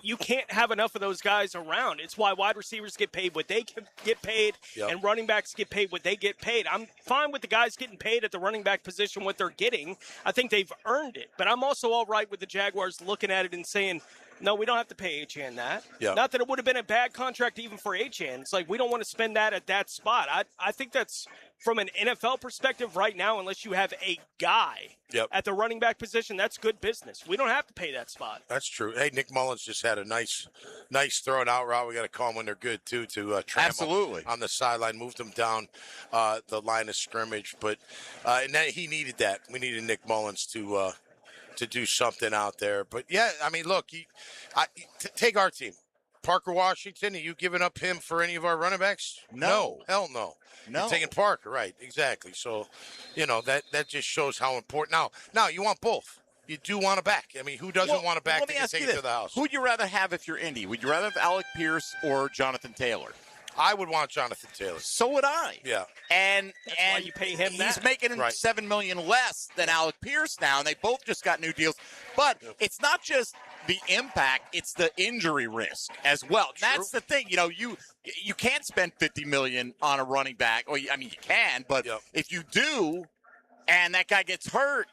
You can't have enough of those guys around. It's why wide receivers get paid what they get paid and running backs get paid what they get paid. I'm fine with the guys getting paid at the running back position what they're getting. I think they've earned it. But I'm also all right with the Jaguars looking at it and saying, no, we don't have to pay Achane that. Not that it would have been a bad contract even for Achane. It's like we don't want to spend that at that spot. I think that's from an NFL perspective right now, unless you have a guy at the running back position, that's good business. We don't have to pay that spot. That's true. Hey, Nick Mullins just had a nice thrown out route. We got to call them when they're good, too, to Trammell on the sideline. Moved them down the line of scrimmage. But and that, he needed that. We needed Nick Mullins to do something out there. But, yeah, I mean, look, take our team. Parker Washington, are you giving up him for any of our running backs? No. Hell no. You're taking Parker, right, exactly. So, that just shows how important. Now you want both. You do want a back. I mean, who doesn't want a back that can take it to the house? Who would you rather have if you're Indy? Would you rather have Alec Pierce or Jonathan Taylor? I would want Jonathan Taylor. So would I. Yeah. And why you pay him he's making $7 million less than Alec Pierce now, and they both just got new deals. But it's not just the impact, it's the injury risk as well. That's the thing. You can't spend $50 million on a running back. Well, I mean, you can, but if you do and that guy gets hurt,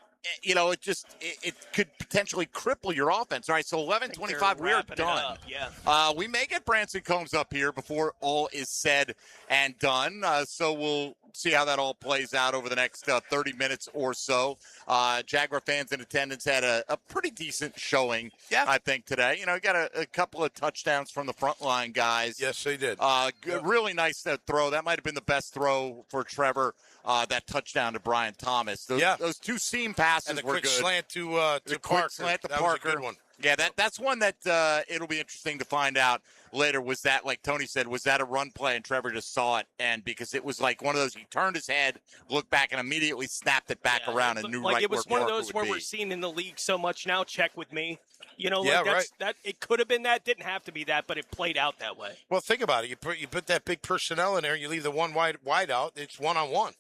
it could potentially cripple your offense. All right, so 11:25, we are done. We may get Branson Combs up here before all is said and done. So we'll see how that all plays out over the next 30 minutes or so. Jaguar fans in attendance had a pretty decent showing, I think, today. Got a couple of touchdowns from the frontline guys. Yes, they did. Really nice throw. That might have been the best throw for Trevor. That touchdown to Brian Thomas. Those two seam passes and the were quick good. slant to the Parker. Quick slant to that Parker. was a good one. Yeah, that's one that it'll be interesting to find out later. Was that, like Tony said, was that a run play and Trevor just saw it? And because it was like one of those, he turned his head, looked back, and immediately snapped it back around and knew right where Parker would be. It was one of those where we're seeing in the league so much now. Check with me. That it could have been that, didn't have to be that, but it played out that way. Well, think about it. You put that big personnel in there, you leave the one wide out. It's 1-on-1.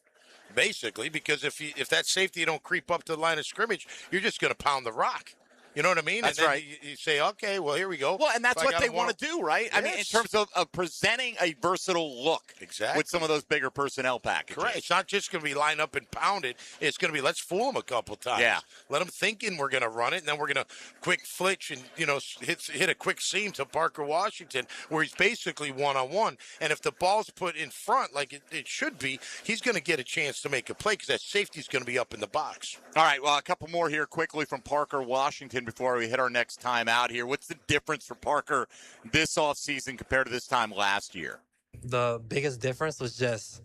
Basically, because if that safety don't creep up to the line of scrimmage, you're just going to pound the rock. You know what I mean? That's and then right. You say, okay, well, here we go. Well, and that's what they want to do, right? Yes. I mean, in terms of presenting a versatile look with some of those bigger personnel packages. Correct. It's not just going to be line up and pound it. It's going to be let's fool them a couple times. Yeah. Let them thinking we're going to run it, and then we're going to quick flitch and, hit a quick seam to Parker Washington where he's basically one-on-one. And if the ball's put in front like it should be, he's going to get a chance to make a play because that safety's going to be up in the box. All right, well, a couple more here quickly from Parker Washington before we hit our next time out here. What's the difference for Parker this offseason compared to this time last year? The biggest difference was just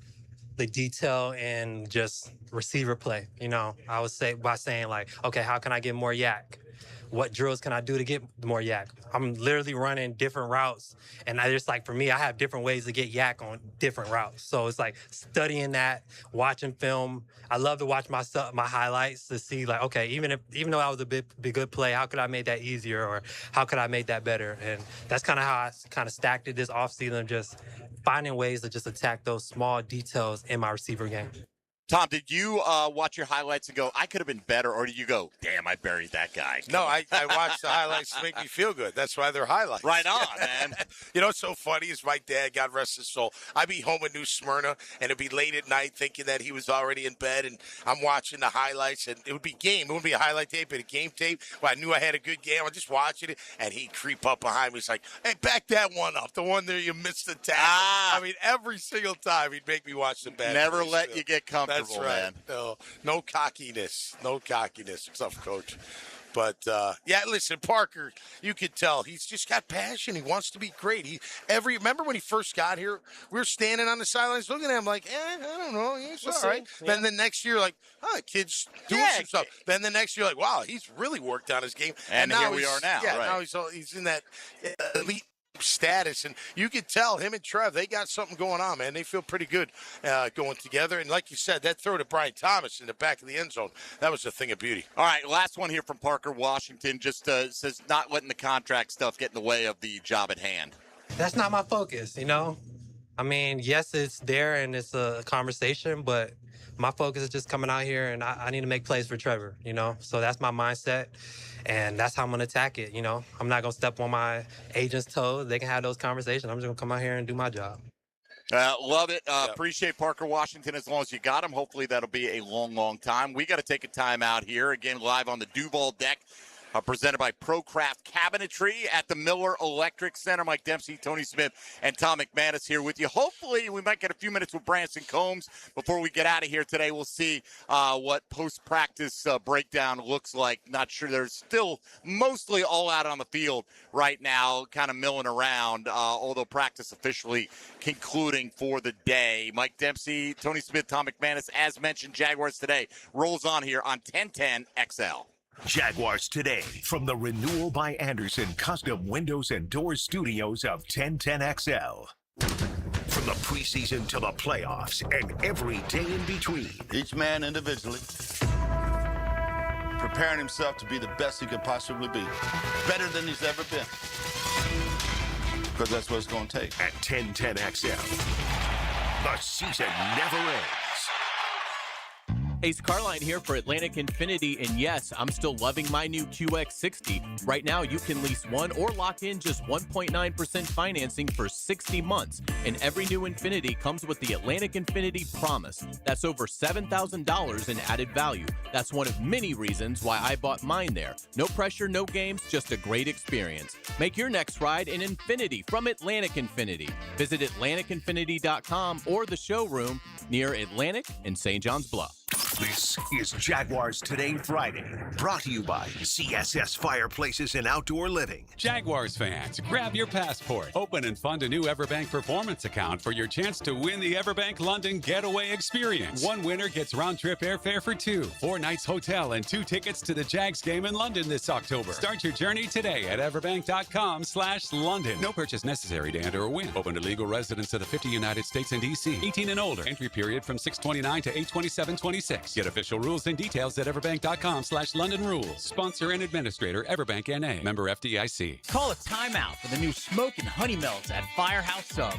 the detail and just receiver play. I would say by saying like, okay, how can I get more yak? What drills can I do to get more yak? I'm literally running different routes. And for me, I have different ways to get yak on different routes. So it's like studying that, watching film. I love to watch my highlights to see like, okay, even though that was a big good play, how could I make that easier or how could I make that better? And that's kind of how I kind of stacked it this offseason, just finding ways to just attack those small details in my receiver game. Tom, did you watch your highlights and go, I could have been better, or did you go, damn, I buried that guy? No, I watched the highlights to make me feel good. That's why they're highlights. Right on, man. You know what's so funny is my dad, God rest his soul, I'd be home in New Smyrna, and it'd be late at night thinking that he was already in bed, and I'm watching the highlights, and it would be game. It wouldn't be a highlight tape, but a game tape. Well, I knew I had a good game. I'm just watching it, and he'd creep up behind me. He's like, hey, back that one up, the one there you missed the tackle. I mean, every single time he'd make me watch the bad. Never let you get comfortable, That's right. man. No cockiness. No cockiness. Tough coach. But, yeah, listen, Parker, you could tell he's just got passion. He wants to be great. Remember when he first got here, we were standing on the sidelines looking at him like, I don't know, he's all right. Yeah. Then the next year, like, kid's doing some stuff. Then the next year, like, wow, he's really worked on his game. And now here we are now. Yeah, right. now he's in that elite status, and you could tell him and Trev, they got something going on, man. They feel pretty good going together. And like you said, that throw to Brian Thomas in the back of the end zone, that was a thing of beauty. All right, last one here from Parker Washington. Just says not letting the contract stuff get in the way of the job at hand. That's not my focus, you know? I mean, yes, it's there and it's a conversation, but my focus is just coming out here and I need to make plays for Trevor, you know? So that's my mindset. And that's how I'm going to attack it, you know? I'm not going to step on my agent's toes. They can have those conversations. I'm just going to come out here and do my job. Love it. Appreciate Parker Washington as long as you got him. Hopefully that'll be a long, long time. We got to take a time out here. Again, live on the Duval deck. Presented by ProCraft Cabinetry at the Miller Electric Center. Mike Dempsey, Tony Smith, and Tom McManus here with you. Hopefully, we might get a few minutes with Branson Combs before we get out of here today. We'll see what post-practice breakdown looks like. Not sure. They're still mostly all out on the field right now, kind of milling around, although practice officially concluding for the day. Mike Dempsey, Tony Smith, Tom McManus, as mentioned, Jaguars Today rolls on here on 1010 XL. Jaguars Today from the Renewal by Anderson Custom Windows and Doors Studios of 1010XL. From the preseason to the playoffs and every day in between. Each man individually preparing himself to be the best he could possibly be. Better than he's ever been. Because that's what it's going to take. At 1010XL, the season never ends. Ace Carline here for Atlantic Infinity, and yes, I'm still loving my new QX60. Right now, you can lease one or lock in just 1.9% financing for 60 months, and every new Infinity comes with the Atlantic Infinity Promise. That's over $7,000 in added value. That's one of many reasons why I bought mine there. No pressure, no games, just a great experience. Make your next ride an Infinity from Atlantic Infinity. Visit AtlanticInfinity.com or the showroom near Atlantic and St. John's Bluff. This is Jaguars Today Friday, brought to you by CSS Fireplaces and Outdoor Living. Jaguars fans, grab your passport. Open and fund a new Everbank Performance account for your chance to win the Everbank London Getaway Experience. One winner gets round-trip airfare for two, 4 nights hotel, and 2 tickets to the Jags game in London this October. Start your journey today at everbank.com/London. No purchase necessary to enter or win. Open to legal residents of the 50 United States and D.C. 18 and older. Entry period from 6/29 to 8/27/26. Get official rules and details at everbank.com/London Rules. Sponsor and administrator, Everbank N.A. Member FDIC. Call a timeout for the new Smoke and Honey Melts at Firehouse Subs.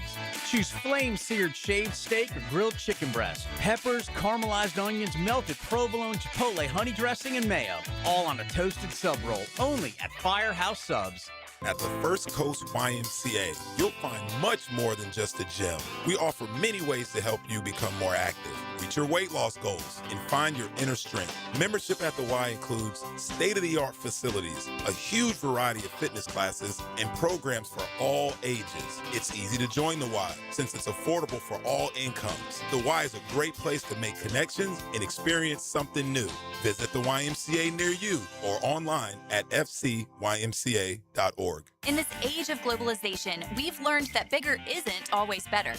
Choose flame-seared shaved steak or grilled chicken breast. Peppers, caramelized onions, melted provolone, chipotle, honey dressing, and mayo. All on a toasted sub roll. Only at Firehouse Subs. At the First Coast YMCA, you'll find much more than just a gym. We offer many ways to help you become more active, reach your weight loss goals, and find your inner strength. Membership at the Y includes state-of-the-art facilities, a huge variety of fitness classes, and programs for all ages. It's easy to join the Y since it's affordable for all incomes. The Y is a great place to make connections and experience something new. Visit the YMCA near you or online at fcymca.org. In this age of globalization, we've learned that bigger isn't always better.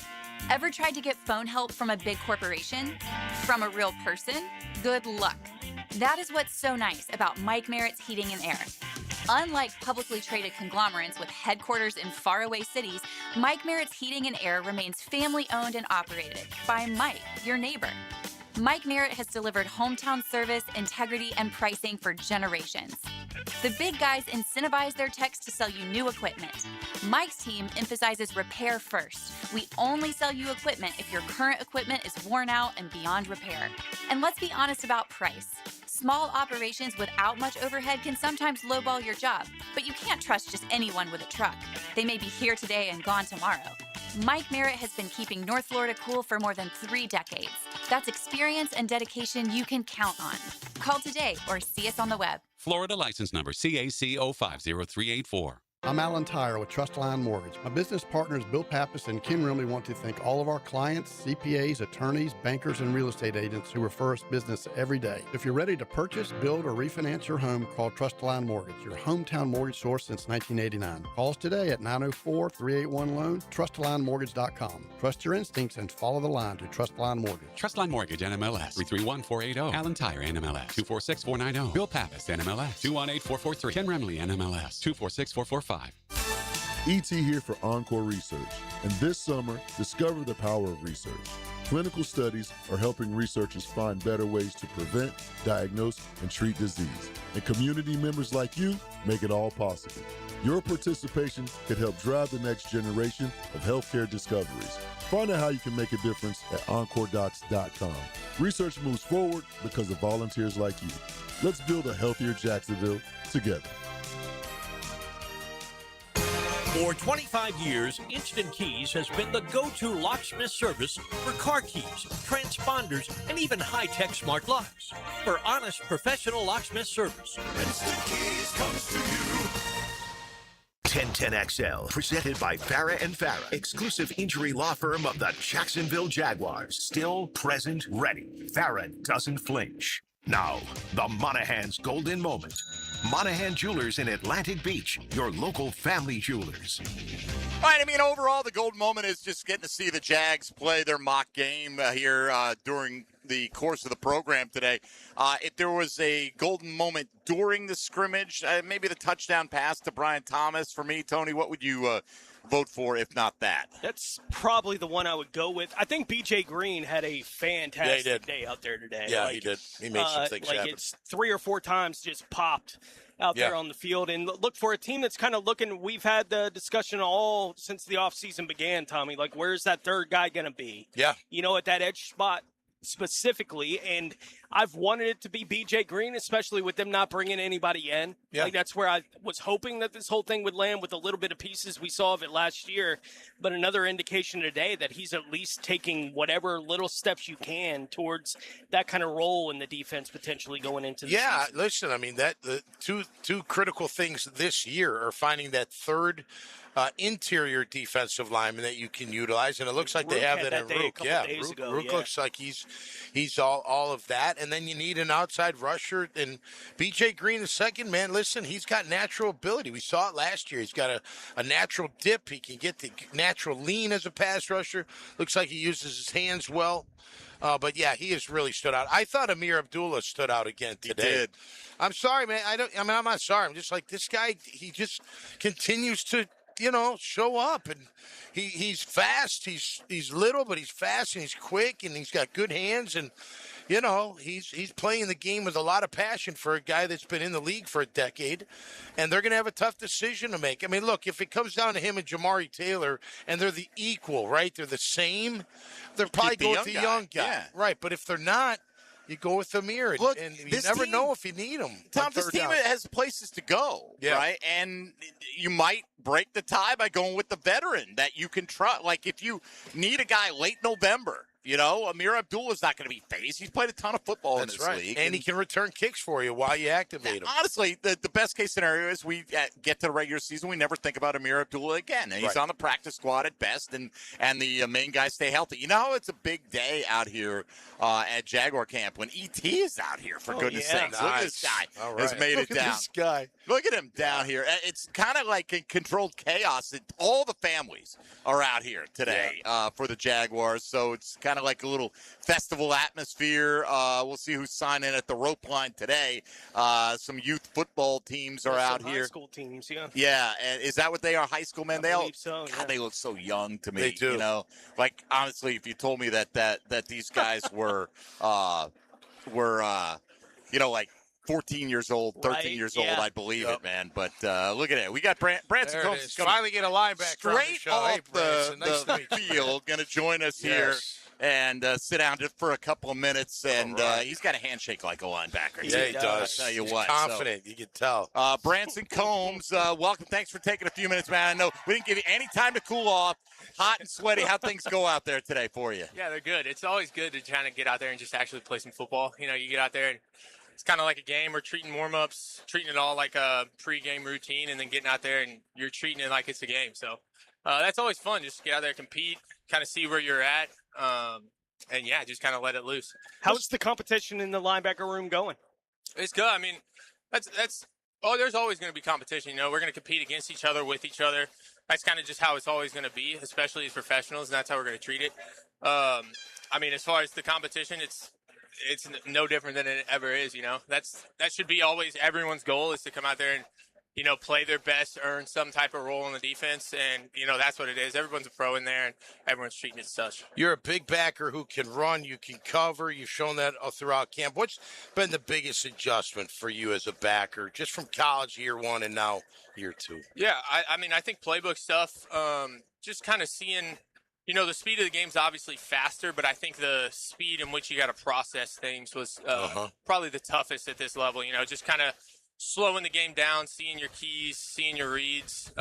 Ever tried to get phone help from a big corporation? From a real person? Good luck. That is what's so nice about Mike Merritt's Heating and Air. Unlike publicly traded conglomerates with headquarters in faraway cities, Mike Merritt's Heating and Air remains family-owned and operated by Mike, your neighbor. Mike Merritt has delivered hometown service, integrity, and pricing for generations. The big guys incentivize their techs to sell you new equipment. Mike's team emphasizes repair first. We only sell you equipment if your current equipment is worn out and beyond repair. And let's be honest about price. Small operations without much overhead can sometimes lowball your job, but you can't trust just anyone with a truck. They may be here today and gone tomorrow. Mike Merritt has been keeping North Florida cool for more than 3 decades. That's experience and dedication you can count on. Call today or see us on the web. Florida license number CAC 050384. I'm Alan Tyre with Trustline Mortgage. My business partners Bill Pappas and Ken Rimley want to thank all of our clients, CPAs, attorneys, bankers, and real estate agents who refer us business every day. If you're ready to purchase, build, or refinance your home, call Trustline Mortgage, your hometown mortgage source since 1989. Call us today at 904-381-LOAN, trustlinemortgage.com. Trust your instincts and follow the line to Trustline Mortgage. Trustline Mortgage, NMLS 331480. Alan Tyre, NMLS 246490. Bill Pappas, NMLS 218443. Ken Rimley, NMLS 246445. ET here for Encore Research. And this summer, discover the power of research. Clinical studies are helping researchers find better ways to prevent, diagnose, and treat disease. And community members like you make it all possible. Your participation could help drive the next generation of healthcare discoveries. Find out how you can make a difference at EncoreDocs.com. Research moves forward because of volunteers like you. Let's build a healthier Jacksonville together. For 25 years, Instant Keys has been the go-to locksmith service for car keys, transponders, and even high-tech smart locks. For honest, professional locksmith service, Instant Keys comes to you. 1010XL, presented by Farah and Farah, exclusive injury law firm of the Jacksonville Jaguars. Still present, ready. Farah doesn't flinch. Now, the Monahan's golden moment. Monahan Jewelers in Atlantic Beach, your local family jewelers. All right, I mean, overall, the golden moment is just getting to see the Jags play their mock game here during the course of the program today. If there was a golden moment during the scrimmage, maybe the touchdown pass to Brian Thomas. For me, Tony, what would you vote for if not that? That's probably the one I would go with. I think B.J. Green had a fantastic day out there today. Yeah, he did. He made some things happen. It's 3 or 4 times just popped out there on the field. And look, for a team that's kind of looking, we've had the discussion all since the offseason began, Tommy. Like, where's that third guy going to be? Yeah. You know, at that edge spot specifically, and I've wanted it to be B.J. Green, especially with them not bringing anybody in. Yeah. Like, that's where I was hoping that this whole thing would land with a little bit of pieces we saw of it last year. But another indication today that he's at least taking whatever little steps you can towards that kind of role in the defense potentially going into the season. Listen, I mean, the two critical things this year are finding that third interior defensive lineman that you can utilize, and it looks like they have that in Rook. Yeah, Rook looks like he's all of that, and then you need an outside rusher. And B.J. Green, the second man, listen, he's got natural ability. We saw it last year. He's got a natural dip. He can get the natural lean as a pass rusher. Looks like he uses his hands well. But yeah, he has really stood out. I thought Amir Abdullah stood out again today. He did. I'm sorry, man. I'm not sorry. I'm just like, this guy, he just continues to, show up, and he's fast. He's little, but he's fast, and he's quick, and he's got good hands, and he's playing the game with a lot of passion for a guy that's been in the league for a decade, and they're going to have a tough decision to make. I mean, look, if it comes down to him and Jamari Taylor, and they're the equal, right? They're the same. They're probably going with the young guy, yeah. Right? But if they're not, you go with Amir, and you never know if you need him. Tom, this team has places to go, right? And you might break the tie by going with the veteran that you can trust. Like, if you need a guy late November, Amir Abdullah's not going to be phased. He's played a ton of football in this league. And he can return kicks for you while you activate him. Honestly, the best case scenario is we get to the regular season, we never think about Amir Abdullah again. And he's on the practice squad at best, and the main guys stay healthy. You know how it's a big day out here at Jaguar camp when ET is out here, for goodness sakes. Look at this guy. Has made it down. Look at this guy. Look at him down here. It's kind of like in controlled chaos. All the families are out here today for the Jaguars, so it's kind of of like a little festival atmosphere. We'll see who's signing at the rope line today. Some youth football teams are out here. High school teams, yeah. Yeah, and is that what they are? High school men? I believe so. God, they look so young to me. They do. You know, like honestly, if you told me that these guys were like 14 years old, 13 Right, years yeah. old, I'd believe it, man. But look at it. We got Branson There it Combs is. coming Finally get a linebacker on the straight show. off Hey, Branson, nice to meet you. field, going to join us here Yes. and sit down just for a couple of minutes. And right. he's got a handshake like a linebacker. Yeah, he does. I'll tell you He's what. confident. You can tell. Branson Combs, welcome. Thanks for taking a few minutes, man. I know we didn't give you any time to cool off. Hot and sweaty. How'd things go out there today for you? Yeah, they're good. It's always good to kind of get out there and just actually play some football. You know, you get out there and it's kind of like a game. We're treating warm-ups, treating it all like a pre-game routine, and then getting out there and you're treating it like it's a game. So that's always fun, just to get out there, compete, kind of see where you're at, and, yeah, just kind of let it loose. How's the competition in the linebacker room going? It's good. I mean, there's always going to be competition. You know, we're going to compete against each other, with each other. That's kind of just how it's always going to be, especially as professionals, and that's how we're going to treat it. I mean, as far as the competition, it's no different than it ever is. You know, that should be always everyone's goal, is to come out there and, you know, play their best, earn some type of role in the defense, and, you know, that's what it is. Everyone's a pro in there, and everyone's treating it as such. You're a big backer who can run, you can cover. You've shown that throughout camp. What's been the biggest adjustment for you as a backer, just from college year one and now year two? Yeah, I mean, I think playbook stuff, just kind of seeing, you know, the speed of the game's obviously faster, but I think the speed in which you got to process things was probably the toughest at this level. You know, just kind of slowing the game down, seeing your keys, seeing your reads.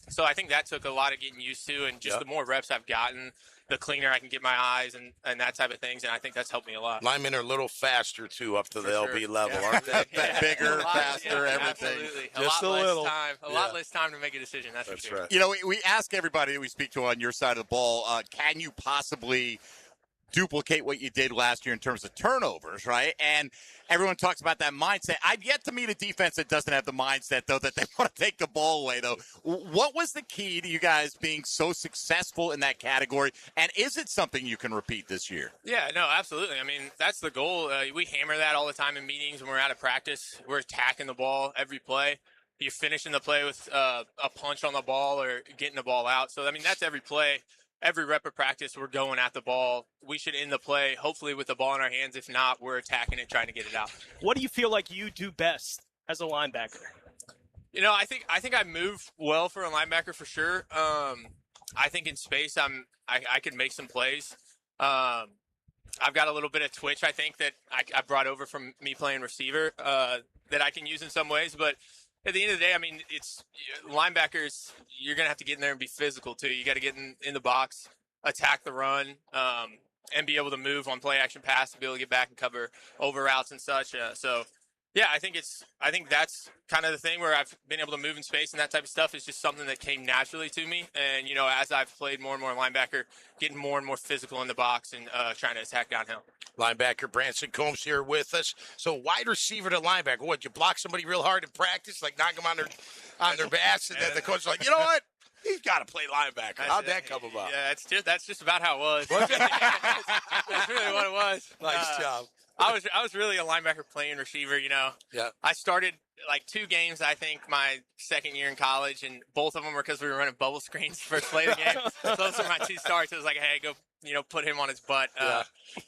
So I think that took a lot of getting used to, and just the more reps I've gotten, the cleaner I can get my eyes and that type of things, and I think that's helped me a lot. Linemen are a little faster, too, up to the For LB sure. level, Yeah. aren't they? Yeah. Bigger, A lot, faster, everything. Absolutely. Just a little. A lot less time to make a decision, that's for sure. Right. You know, we ask everybody that we speak to on your side of the ball, can you possibly duplicate what you did last year in terms of turnovers, right? And everyone talks about that mindset. I've yet to meet a defense that doesn't have the mindset, though, that they want to take the ball away, though. What was the key to you guys being so successful in that category, and is it something you can repeat this year? Yeah, no, absolutely. I mean, that's the goal. We hammer that all the time in meetings when we're out of practice. We're attacking the ball every play. You're finishing the play with a punch on the ball or getting the ball out. So, I mean, that's every play. Every rep of practice, we're going at the ball. We should end the play, hopefully, with the ball in our hands. If not, we're attacking it, trying to get it out. What do you feel like you do best as a linebacker? You know, I think I move well for a linebacker for sure. I think in space, I can make some plays. I've got a little bit of twitch, I think, that I brought over from me playing receiver that I can use in some ways. But at the end of the day, I mean, it's linebackers, you're going to have to get in there and be physical, too. You got to get in the box, attack the run, and be able to move on play-action pass to be able to get back and cover over routes and such. So, yeah, I think that's kind of the thing where I've been able to move in space, and that type of stuff is just something that came naturally to me. And, you know, as I've played more and more linebacker, getting more and more physical in the box and trying to attack downhill. Linebacker Branson Combs here with us. So wide receiver to linebacker. What, you block somebody real hard in practice, like knock them on their bats, and then the coach is like, you know what? He's got to play linebacker. How'd that come about? Yeah, that's just about how it was. That's really what it was. Nice job. I was really a linebacker playing receiver, you know. Yeah. I started like 2 games, I think, my second year in college, and both of them were because we were running bubble screens first play of the game. So those were my 2 starts. It was like, hey, go, you know, put him on his butt.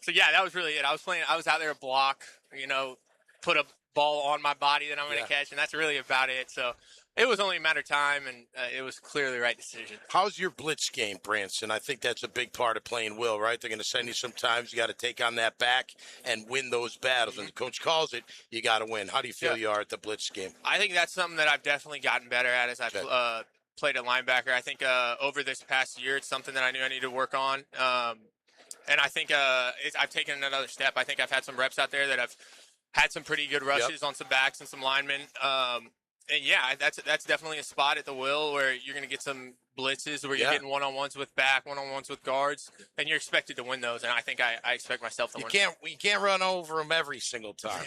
So yeah, that was really it. I was out there to block, you know, put a ball on my body that I'm going to catch, and that's really about it. So it was only a matter of time, and it was clearly the right decision. How's your blitz game, Branson? I think that's a big part of playing Will, right? They're going to send you sometimes. You got to take on that back and win those battles. And the coach calls it, you got to win. How do you feel you are at the blitz game? I think that's something that I've definitely gotten better at as I've played at linebacker. I think over this past year, it's something that I knew I needed to work on. And I think I've taken another step. I think I've had some reps out there that I've had some pretty good rushes on some backs and some linemen. And yeah, that's definitely a spot at the will where you're going to get some blitzes where you're getting one-on-ones with back, one-on-ones with guards, then you're expected to win those. And I think I expect myself to win. You can't run over them every single time.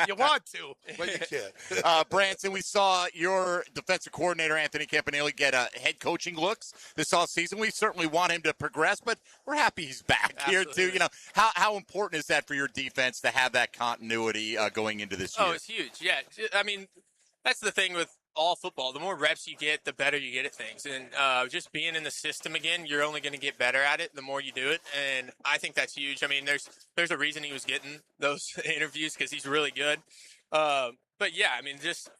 You want to, but you can't. Branson, we saw your defensive coordinator, Anthony Campanelli, get head coaching looks this offseason. We certainly want him to progress, but we're happy he's back here too. You know, how important is that for your defense to have that continuity going into this year? Oh, it's huge. Yeah. I mean, that's the thing with all football. The more reps you get, the better you get at things. And just being in the system again, you're only going to get better at it the more you do it. And I think that's huge. I mean, there's a reason he was getting those interviews because he's really good. But yeah, I mean, just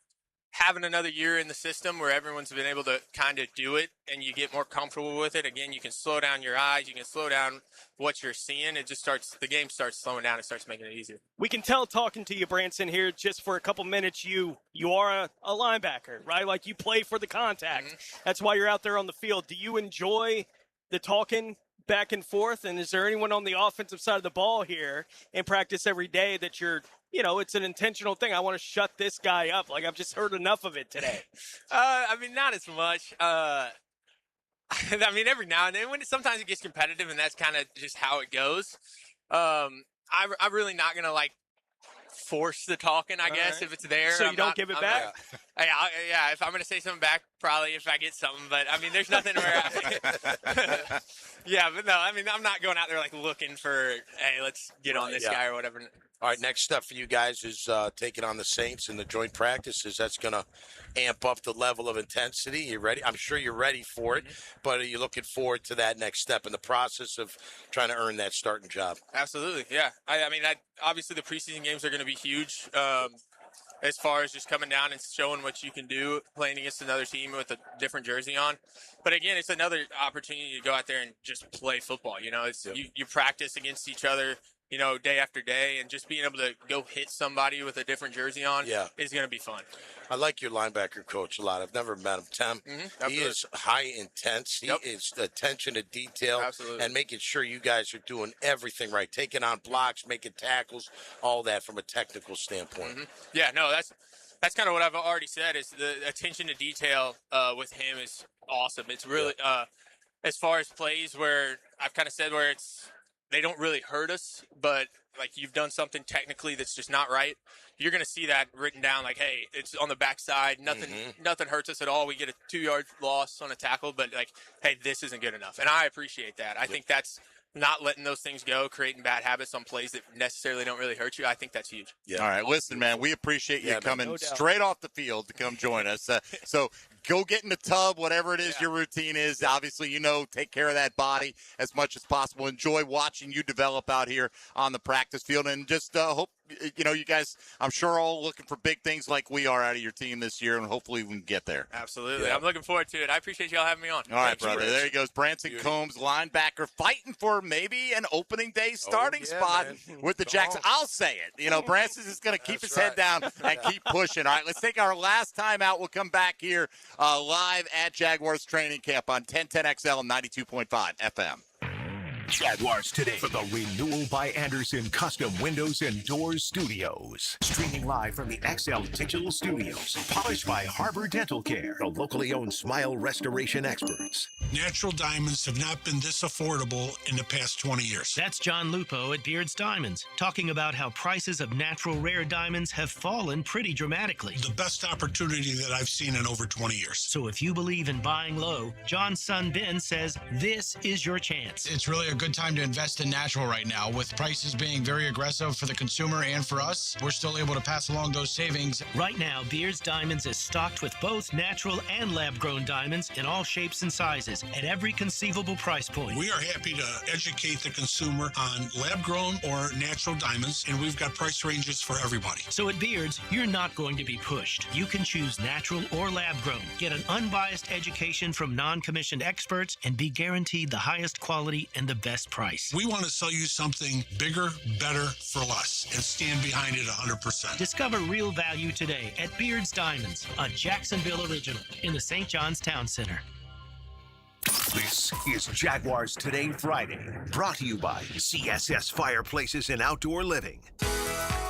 having another year in the system where everyone's been able to kind of do it and you get more comfortable with it. Again, you can slow down your eyes. You can slow down what you're seeing. The game starts slowing down. It starts making it easier. We can tell talking to you, Branson, here just for a couple minutes, you are a linebacker, right? Like you play for the contact. Mm-hmm. That's why you're out there on the field. Do you enjoy the talking back and forth? And is there anyone on the offensive side of the ball here in practice every day that it's an intentional thing? I want to shut this guy up. Like, I've just heard enough of it today. I mean, not as much. I mean, every now and then, sometimes it gets competitive, and that's kind of just how it goes. I'm really not going to, force the talking, I guess, if it's there. So you don't give it back? Yeah, if I'm going to say something back, probably if I get something. But, I mean, there's nothing where yeah, but no, I mean, I'm not going out there, looking for, hey, let's get on this guy or whatever. All right, next step for you guys is taking on the Saints in the joint practices. That's going to amp up the level of intensity. You ready? I'm sure you're ready for it, but are you looking forward to that next step in the process of trying to earn that starting job? Absolutely, yeah. I mean, obviously the preseason games are going to be huge as far as just coming down and showing what you can do playing against another team with a different jersey on. But again, it's another opportunity to go out there and just play football. You know, you practice against each other, day after day, and just being able to go hit somebody with a different jersey on is going to be fun. I like your linebacker coach a lot. I've never met him, Tim. He is high intense. He is attention to detail and making sure you guys are doing everything right, taking on blocks, making tackles, all that from a technical standpoint. Yeah, no, that's kind of what I've already said is the attention to detail with him is awesome. It's really as far as plays where I've kind of said where they don't really hurt us, but you've done something technically that's just not right. You're going to see that written down hey, it's on the backside. Nothing hurts us at all. We get a 2-yard loss on a tackle, but hey, this isn't good enough. And I appreciate that. I think that's not letting those things go, creating bad habits on plays that necessarily don't really hurt you. I think that's huge. Yeah. All right. Listen, man, we appreciate you coming straight off the field to come join us. So go get in the tub, whatever it is your routine is. Obviously, take care of that body as much as possible. Enjoy watching you develop out here on the practice field, and just hope, you guys, I'm sure, all looking for big things like we are out of your team this year, and hopefully we can get there. Absolutely. I'm looking forward to it. I appreciate y'all having me on. All right, brother. There he goes. Branson Combs, linebacker, fighting for maybe an opening day starting spot with the Jags. I'll say it. Branson is going to keep his head down and keep pushing. All right, let's take our last time out. We'll come back here live at Jaguars training camp on 1010XL and 92.5 FM. Jaguars Today for the Renewal by Anderson Custom Windows and Doors Studios. Streaming live from the XL Digital Studios. Polished by Harbor Dental Care, the locally owned smile restoration experts. Natural diamonds have not been this affordable in the past 20 years. That's John Lupo at Beards Diamonds, talking about how prices of natural rare diamonds have fallen pretty dramatically. The best opportunity that I've seen in over 20 years. So if you believe in buying low, John's son Ben says this is your chance. It's really a good time to invest in natural right now. With prices being very aggressive for the consumer and for us, we're still able to pass along those savings. Right now, Beards Diamonds is stocked with both natural and lab-grown diamonds in all shapes and sizes at every conceivable price point. We are happy to educate the consumer on lab-grown or natural diamonds, and we've got price ranges for everybody. So at Beards, you're not going to be pushed. You can choose natural or lab-grown. Get an unbiased education from non-commissioned experts and be guaranteed the highest quality and the best price. We want to sell you something bigger, better, for less, and stand behind it 100%. Discover real value today at Beards Diamonds, a Jacksonville original in the St. John's Town Center. This is Jaguars Today Friday, brought to you by CSS Fireplaces and Outdoor Living.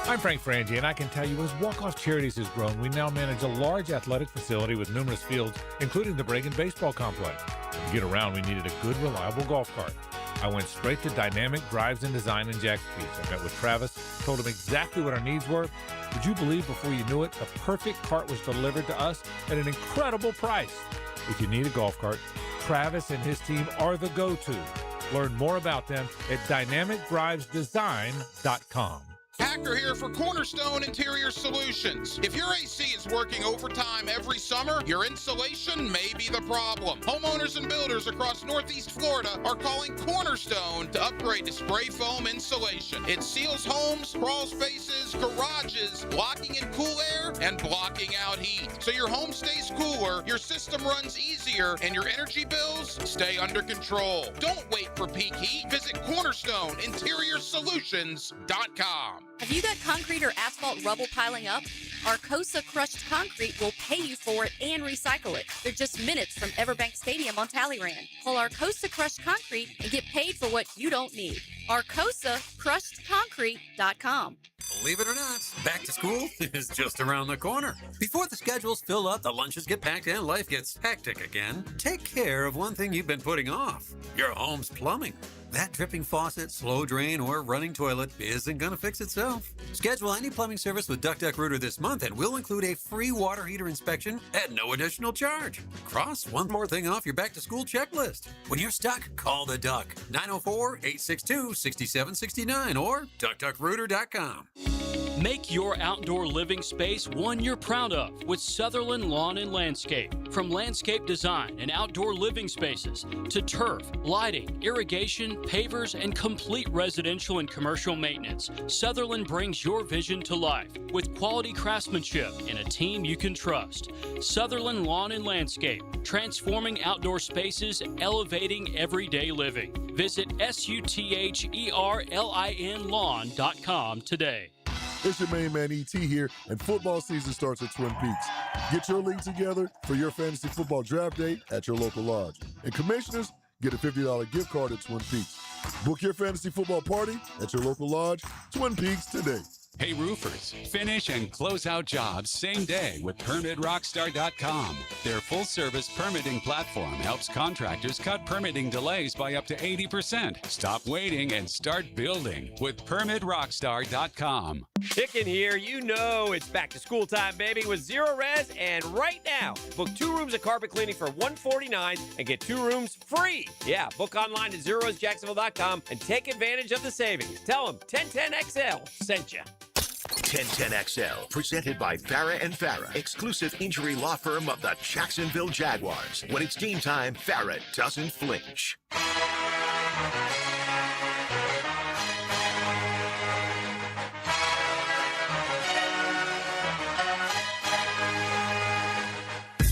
I'm Frank Frangie, and I can tell you as Walk-Off Charities has grown, we now manage a large athletic facility with numerous fields, including the Bregan Baseball Complex. To get around, we needed a good, reliable golf cart. I went straight to Dynamic Drives and Design in Jacksonville. I met with Travis, told him exactly what our needs were. Would you believe before you knew it, the perfect cart was delivered to us at an incredible price? If you need a golf cart, Travis and his team are the go-to. Learn more about them at dynamicdrivesdesign.com. Hacker here for Cornerstone Interior Solutions. If your AC is working overtime every summer, your insulation may be the problem. Homeowners and builders across Northeast Florida are calling Cornerstone to upgrade to spray foam insulation. It seals homes, crawl spaces, garages, blocking in cool air and blocking out heat. So your home stays cooler, your system runs easier, and your energy bills stay under control. Don't wait for peak heat. Visit CornerstoneInteriorSolutions.com. Have you got concrete or asphalt rubble piling up? Arcosa Crushed Concrete will pay you for it and recycle it. They're just minutes from Everbank Stadium on Talleyrand. Call Arcosa Crushed Concrete and get paid for what you don't need. ArcosaCrushedConcrete.com. Believe it or not, back to school is just around the corner. Before the schedules fill up, the lunches get packed, and life gets hectic again, take care of one thing you've been putting off: your home's plumbing. That dripping faucet, slow drain, or running toilet isn't going to fix itself. Schedule any plumbing service with Duck Rooter this month, and we'll include a free water heater inspection at no additional charge. Cross one more thing off your back-to-school checklist. When you're stuck, call the Duck. 904-862-6769 or duckduckrooter.com. Make your outdoor living space one you're proud of with Sutherland Lawn and Landscape. From landscape design and outdoor living spaces to turf, lighting, irrigation, pavers, and complete residential and commercial maintenance, Sutherland brings your vision to life with quality craftsmanship and a team you can trust. Sutherland Lawn and Landscape, transforming outdoor spaces, elevating everyday living. Visit SUTHERLIN lawn.com today. It's your main man E.T. here, and football season starts at Twin Peaks. Get your league together for your fantasy football draft day at your local lodge. And commissioners, get a $50 gift card at Twin Peaks. Book your fantasy football party at your local lodge, Twin Peaks, today. Hey roofers, finish and close out jobs same day with PermitRockstar.com. Their full-service permitting platform helps contractors cut permitting delays by up to 80%. Stop waiting and start building with PermitRockstar.com. Chicken here, you know it's back to school time, baby, with Zero Res, and right now, book 2 rooms of carpet cleaning for $149 and get 2 rooms free. Yeah, book online at ZeroResJacksonville.com and take advantage of the savings. Tell them 1010XL sent you. 1010XL, presented by Farah and Farah, exclusive injury law firm of the Jacksonville Jaguars. When it's team time, Farah doesn't flinch.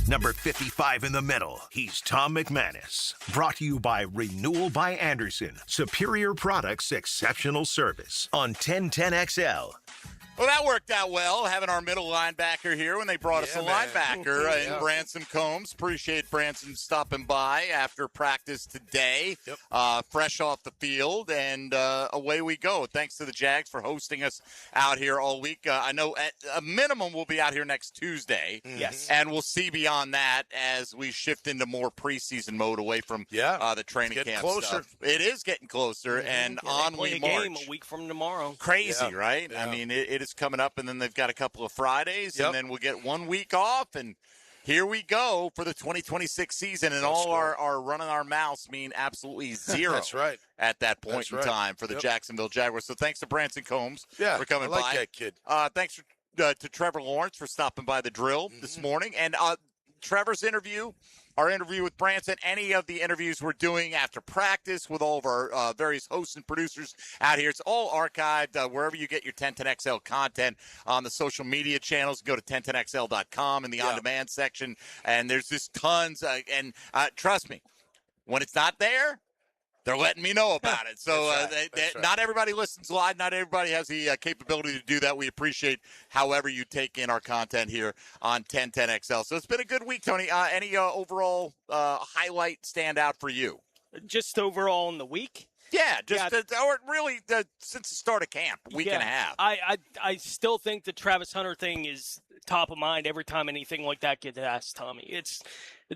Number 55 in the middle, he's Tom McManus. Brought to you by Renewal by Anderson. Superior products, exceptional service. On 1010XL. Well, that worked out well, having our middle linebacker here when they brought us a linebacker in Branson Combs. Appreciate Branson stopping by after practice today, fresh off the field, and away we go. Thanks to the Jags for hosting us out here all week. I know at a minimum we'll be out here next Tuesday. Yes. And we'll see beyond that as we shift into more preseason mode away from the training camp closer. stuff. It is getting closer, and on we march. Game a week from tomorrow. Crazy, right? I mean, it is coming up, and then they've got a couple of Fridays, and then we'll get 1 week off, and here we go for the 2026 season, and all our running our mouths mean absolutely zero. That's right. At that point in time for the Jacksonville Jaguars. So thanks to Branson Combs for coming I like by. that kid. Thanks to Trevor Lawrence for stopping by the drill this morning, and Trevor's interview. Our interview with Branson, any of the interviews we're doing after practice with all of our various hosts and producers out here, it's all archived wherever you get your 1010XL content on the social media channels. Go to 1010XL.com in the on-demand section, and there's just tons. And trust me, when it's not there, they're letting me know about it. So not everybody listens live. Not everybody has the capability to do that. We appreciate however you take in our content here on 1010XL. So it's been a good week, Tony. Any overall highlight stand out for you? Just overall in the week? Or really since the start of camp, week and a half. I still think the Travis Hunter thing is top of mind every time anything like that gets asked, Tommy. It's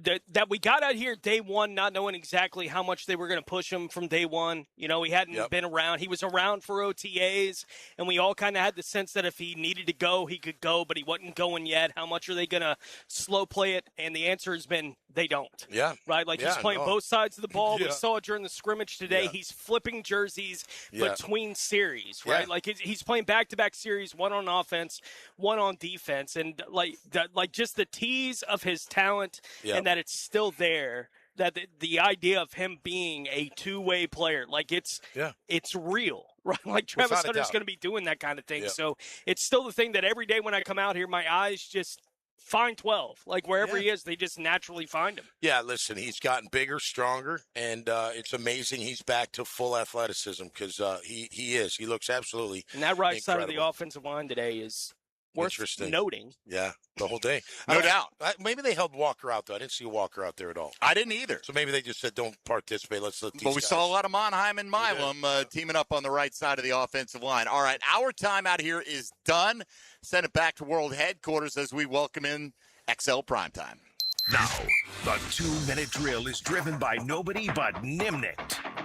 that we got out here day one not knowing exactly how much they were going to push him from day one. He hadn't been around. He was around for OTAs, and we all kind of had the sense that if he needed to go, he could go, but he wasn't going yet. How much are they going to slow play it? And the answer has been they don't. Yeah. Right? He's playing both sides of the ball. We saw it during the scrimmage today. He's flipping jerseys between series, right? He's playing back-to-back series, one on offense, one on defense. And, just the tease of his talent and that it's still there, that the idea of him being a two-way player, it's real, right? Travis Hunter's going to be doing that kind of thing. So it's still the thing that every day when I come out here, my eyes just find 12. Wherever he is, they just naturally find him. Yeah, listen, he's gotten bigger, stronger, and it's amazing he's back to full athleticism because he is. He looks absolutely And that right side of the offensive line today is worth noting. Yeah, the whole day. No doubt. Maybe they held Walker out, though. I didn't see Walker out there at all. I didn't either. So maybe they just said, don't participate. Let's let these But we guys. saw a lot of Monheim and Milam teaming up on the right side of the offensive line. All right, our time out here is done. Send it back to World Headquarters as we welcome in XL Primetime. Now, the 2-minute drill is driven by nobody but Nimnik.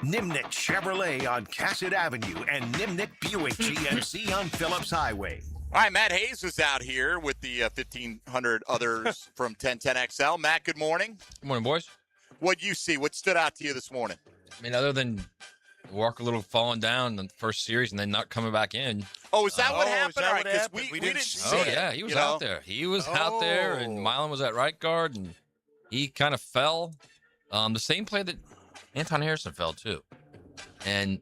Nimnik Chevrolet on Cassett Avenue and Nimnik Buick GMC on Phillips Highway. All right, Matt Hayes was out here with the 1,500 others from 1010XL. Matt, good morning. Good morning, boys. What'd you see? What stood out to you this morning? I mean, other than Walker Little falling down in the first series and then not coming back in. Oh, is that what happened? All right, because we didn't see it. Oh, yeah, he was out there. He was out there, and Milan was at right guard, and he kind of fell. The same play that Anton Harrison fell, too. And,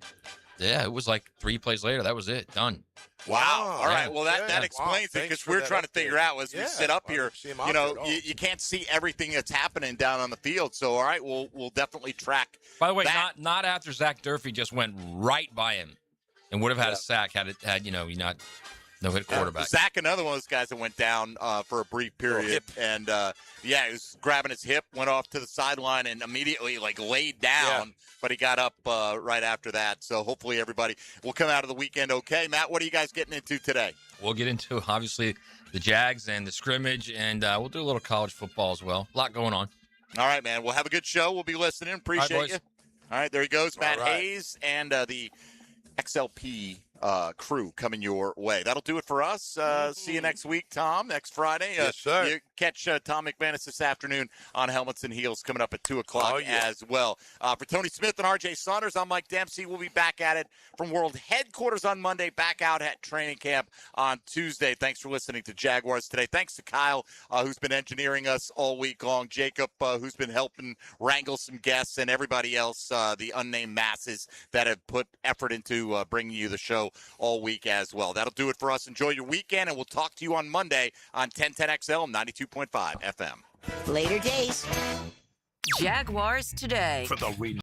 it was like 3 plays later. That was it. Done. Wow. All right. Well, that explains it because we're trying to figure out as we sit up here, you can't see everything that's happening down on the field. So, all right, we'll definitely track. By the way, not after Zach Durfee just went right by him and would have had a sack had not no-hit quarterback. Zach, another one of those guys that went down for a brief period. And, he was grabbing his hip, went off to the sideline, and immediately, laid down. Yeah. But he got up right after that. So hopefully everybody will come out of the weekend okay. Matt, what are you guys getting into today? We'll get into, obviously, the Jags and the scrimmage, and we'll do a little college football as well. A lot going on. All right, man. We'll have a good show. We'll be listening. Appreciate you. All right, there he goes, Matt Hayes and the XLP crew coming your way. That'll do it for us. See you next week, Tom, next Friday. Yes, sir. You catch Tom McManus this afternoon on Helmets and Heels coming up at 2 o'clock as well. For Tony Smith and RJ Saunders, I'm Mike Dempsey. We'll be back at it from World Headquarters on Monday, back out at training camp on Tuesday. Thanks for listening to Jaguars Today. Thanks to Kyle, who's been engineering us all week long, Jacob, who's been helping wrangle some guests, and everybody else, the unnamed masses that have put effort into bringing you the show all week as well. That'll do it for us. Enjoy your weekend, and we'll talk to you on Monday on 1010XL 92.5 FM. Later days. Jaguars Today. For the